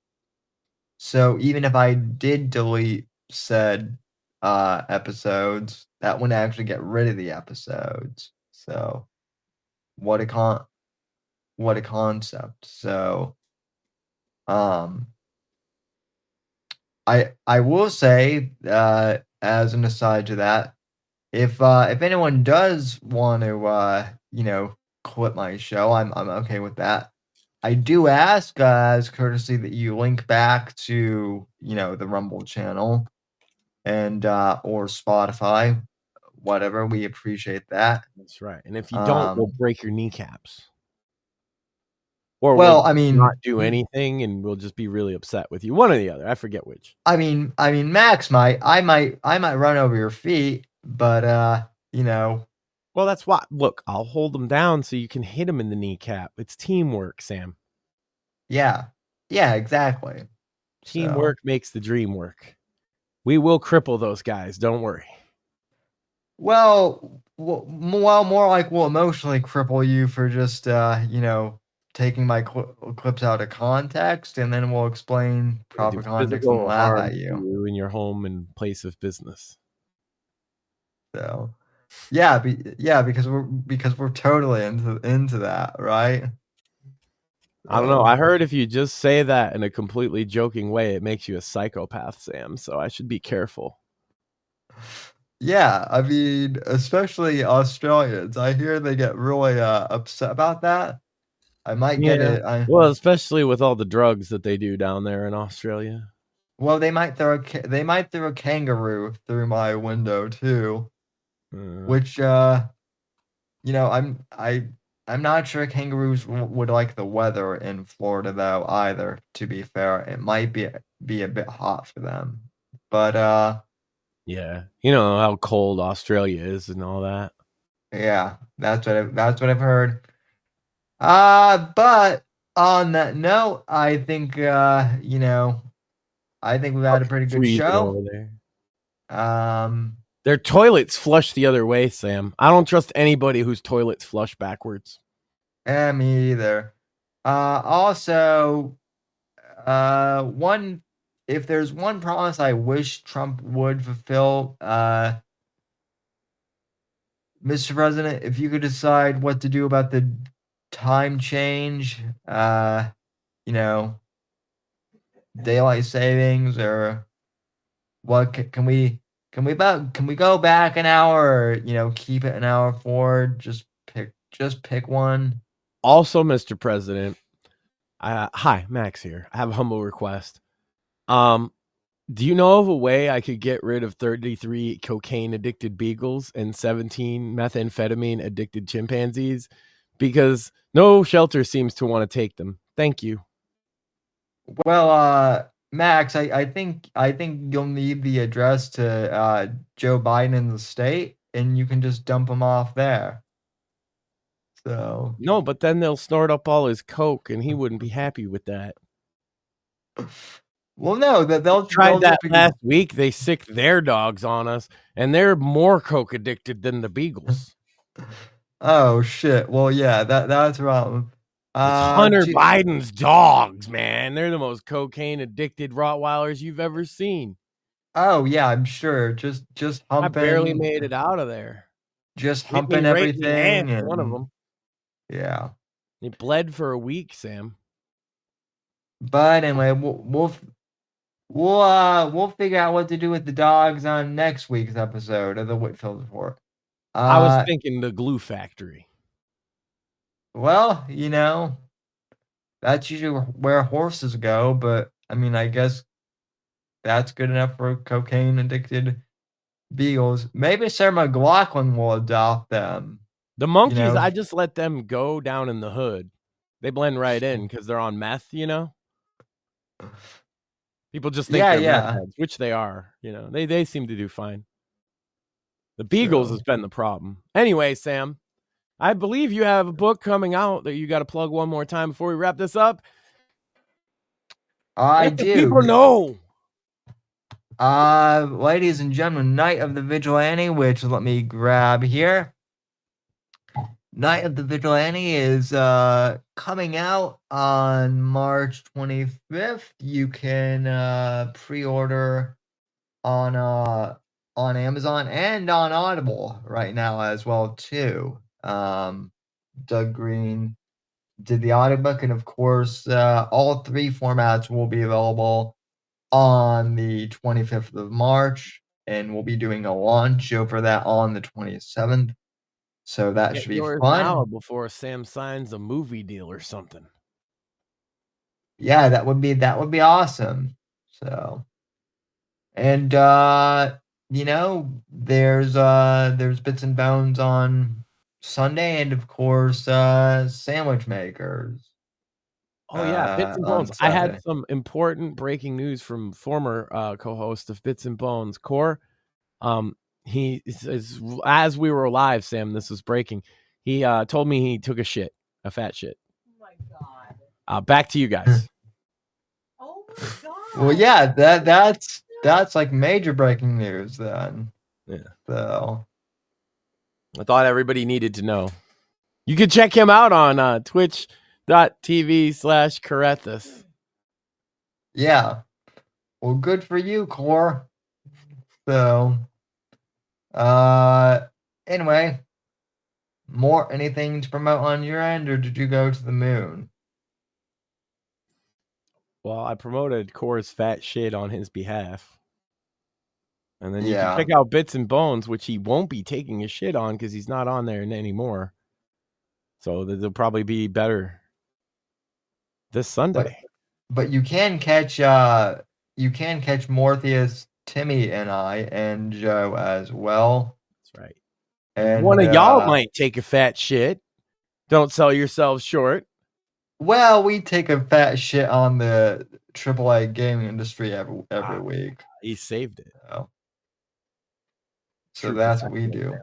So even if I did delete said episodes, that wouldn't actually get rid of the episodes. So what a concept. So um I will say, as an aside to that, if anyone does want to you know, clip my show, I'm okay with that. I do ask, as courtesy, that you link back to, you know, the Rumble channel and or Spotify, whatever. We appreciate that. That's right. And if you don't, we'll break your kneecaps. Or Well, we'll I mean, not do anything, and we'll just be really upset with you. One or the other. I forget which. I mean, Max I might run over your feet, but you know. Well, that's why. Look, I'll hold them down so you can hit them in the kneecap. It's teamwork, Sam. Yeah, exactly. Teamwork makes the dream work. We will cripple those guys. Don't worry. Well, more like we'll emotionally cripple you for just, you know, taking my clips out of context, and then we'll explain proper context and laugh at you. In your home and place of business. So, yeah, because we're totally into that, right? I don't know. I heard if you just say that in a completely joking way, it makes you a psychopath, Sam. So I should be careful. Yeah, I mean, especially Australians. I hear they get really upset about that. I might get it. Well, especially with all the drugs that they do down there in Australia. Well, they might throw a kangaroo through my window too, which you know, I'm not sure kangaroos would like the weather in Florida though either. To be fair, it might be a bit hot for them, but yeah, you know how cold Australia is and all that. Yeah, that's what I've heard. But on that note, I think you know, I think we've had a pretty good show over there. Their toilets flush the other way, Sam. I don't trust anybody whose toilets flush backwards. Me either. Also, if there's one promise I wish Trump would fulfill, Mr. President, if you could decide what to do about the time change, you know, daylight savings, or what can we go back an hour, or, you know, keep it an hour forward? Just pick one. Also, Mr. President, hi, Max here. I have a humble request. Do you know of a way I could get rid of 33 cocaine addicted beagles and 17 methamphetamine addicted chimpanzees? Because no shelter seems to want to take them. Thank you. Well, Max, I think you'll need the address to Joe Biden in the state, and you can just dump them off there. So no, but then they'll snort up all his coke, and he wouldn't be happy with that. Well, no, they'll Tried that just be- last week. They sicked their dogs on us, and they're more coke addicted than the beagles. Oh shit. Well, yeah, that's wrong. It's Hunter Biden's dogs, man. They're the most cocaine addicted Rottweilers you've ever seen. Oh yeah, I'm sure. Just I humping. barely made it out of there. Just Hit me humping right in the everything. ass, one of and- them. Yeah. He bled for a week, Sam. But anyway, we'll figure out what to do with the dogs on next week's episode of the Whitfield Report. I was thinking the glue factory. Well, you know, that's usually where horses go, but I mean, I guess that's good enough for cocaine addicted beagles. Maybe Sarah McLachlan will adopt them. The monkeys, know? I just let them go down in the hood. They blend right in because they're on meth, you know? People just think they're meth heads, which they are. You know, they seem to do fine. The beagles has been the problem. Anyway, Sam, I believe you have a book coming out that you got to plug one more time before we wrap this up. I do. People know. Ladies and gentlemen, Night of the Vigilante, which let me grab here. Night of the Vigilante is coming out on March 25th. You can pre-order on Amazon and on Audible right now as well too. Doug Green did the audiobook, and of course, all three formats will be available on the 25th of March, and we'll be doing a launch show for that on the 27th. So that should be fun. Now before Sam signs a movie deal or something. Yeah, that would be awesome. So, and you know, there's Bits and Bones on Sunday, and of course, Sandwich Makers. Oh yeah, Bits and Bones. I had some important breaking news from former co-host of Bits and Bones, Core. He is, as we were live, Sam, this was breaking. He told me he took a fat shit. Oh my god. Back to you guys. Oh my god. Well, yeah, that's like major breaking news then. Yeah. So I thought everybody needed to know. You can check him out on twitch.tv/Carethus. Yeah. Well, good for you, Core. So anyway, anything to promote on your end, or did you go to the moon? Well, I promoted Core's fat shit on his behalf. And then you Yeah. can check out Bits and Bones, which he won't be taking a shit on because he's not on there anymore. So they'll probably be better this Sunday. But you can catch Mortheous, Timmy, and I, and Joe as well. That's right. And one of y'all might take a fat shit. Don't sell yourselves short. Well, we take a fat shit on the AAA gaming industry every week. He saved it. So that's what we do.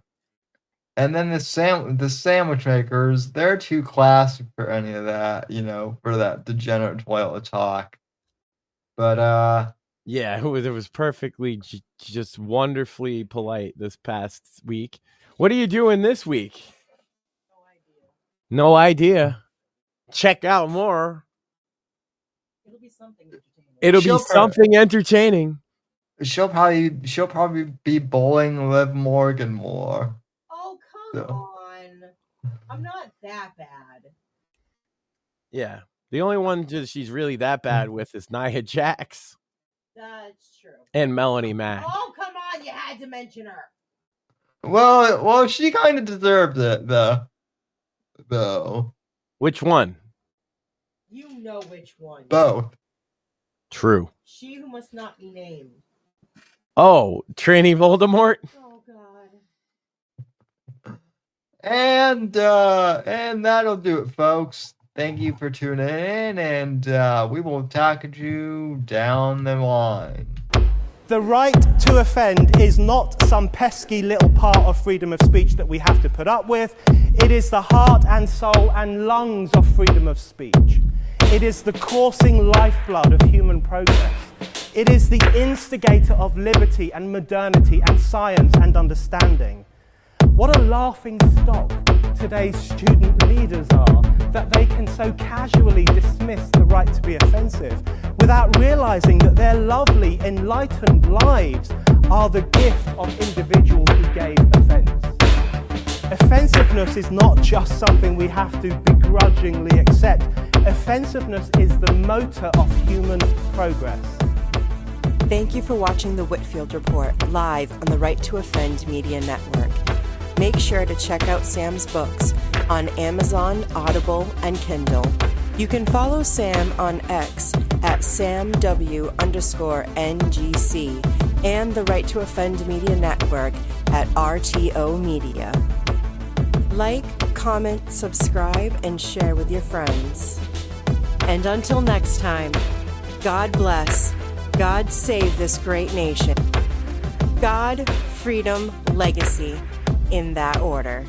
And then the Sandwich Makers, they're too classic for any of that, you know, for that degenerate toilet talk. But yeah, it was perfectly just wonderfully polite this past week. What are you doing this week? No idea. Check out more. It'll be something entertaining. It'll be something entertaining. She'll probably be bowling Liv Morgan more. Oh, come on. I'm not that bad. Yeah. The only one she's really that bad with is Nia Jax. That's true. And Melanie Mack. Oh, come on. You had to mention her. Well, she kind of deserved it, though. Which one? You know which one. Both. True. She who must not be named. Oh, Tranny Voldemort? Oh, God. And that'll do it, folks. Thank you for tuning in, and we will talk to you down the line. The right to offend is not some pesky little part of freedom of speech that we have to put up with. It is the heart and soul and lungs of freedom of speech. It is the coursing lifeblood of human progress. It is the instigator of liberty and modernity and science and understanding. What a laughing stock today's student leaders are, that they can so casually dismiss the right to be offensive without realizing that their lovely, enlightened lives are the gift of individuals who gave offense. Offensiveness is not just something we have to begrudgingly accept. Offensiveness is the motor of human progress. Thank you for watching the Whitfield Report live on the Right to Offend Media Network. Make sure to check out Sam's books on Amazon, Audible, and Kindle. You can follow Sam on X at SamW_NGC and the Right to Offend Media Network at RTO Media. Like, comment, subscribe, and share with your friends. And until next time, God bless, God save this great nation. God, freedom, legacy, in that order.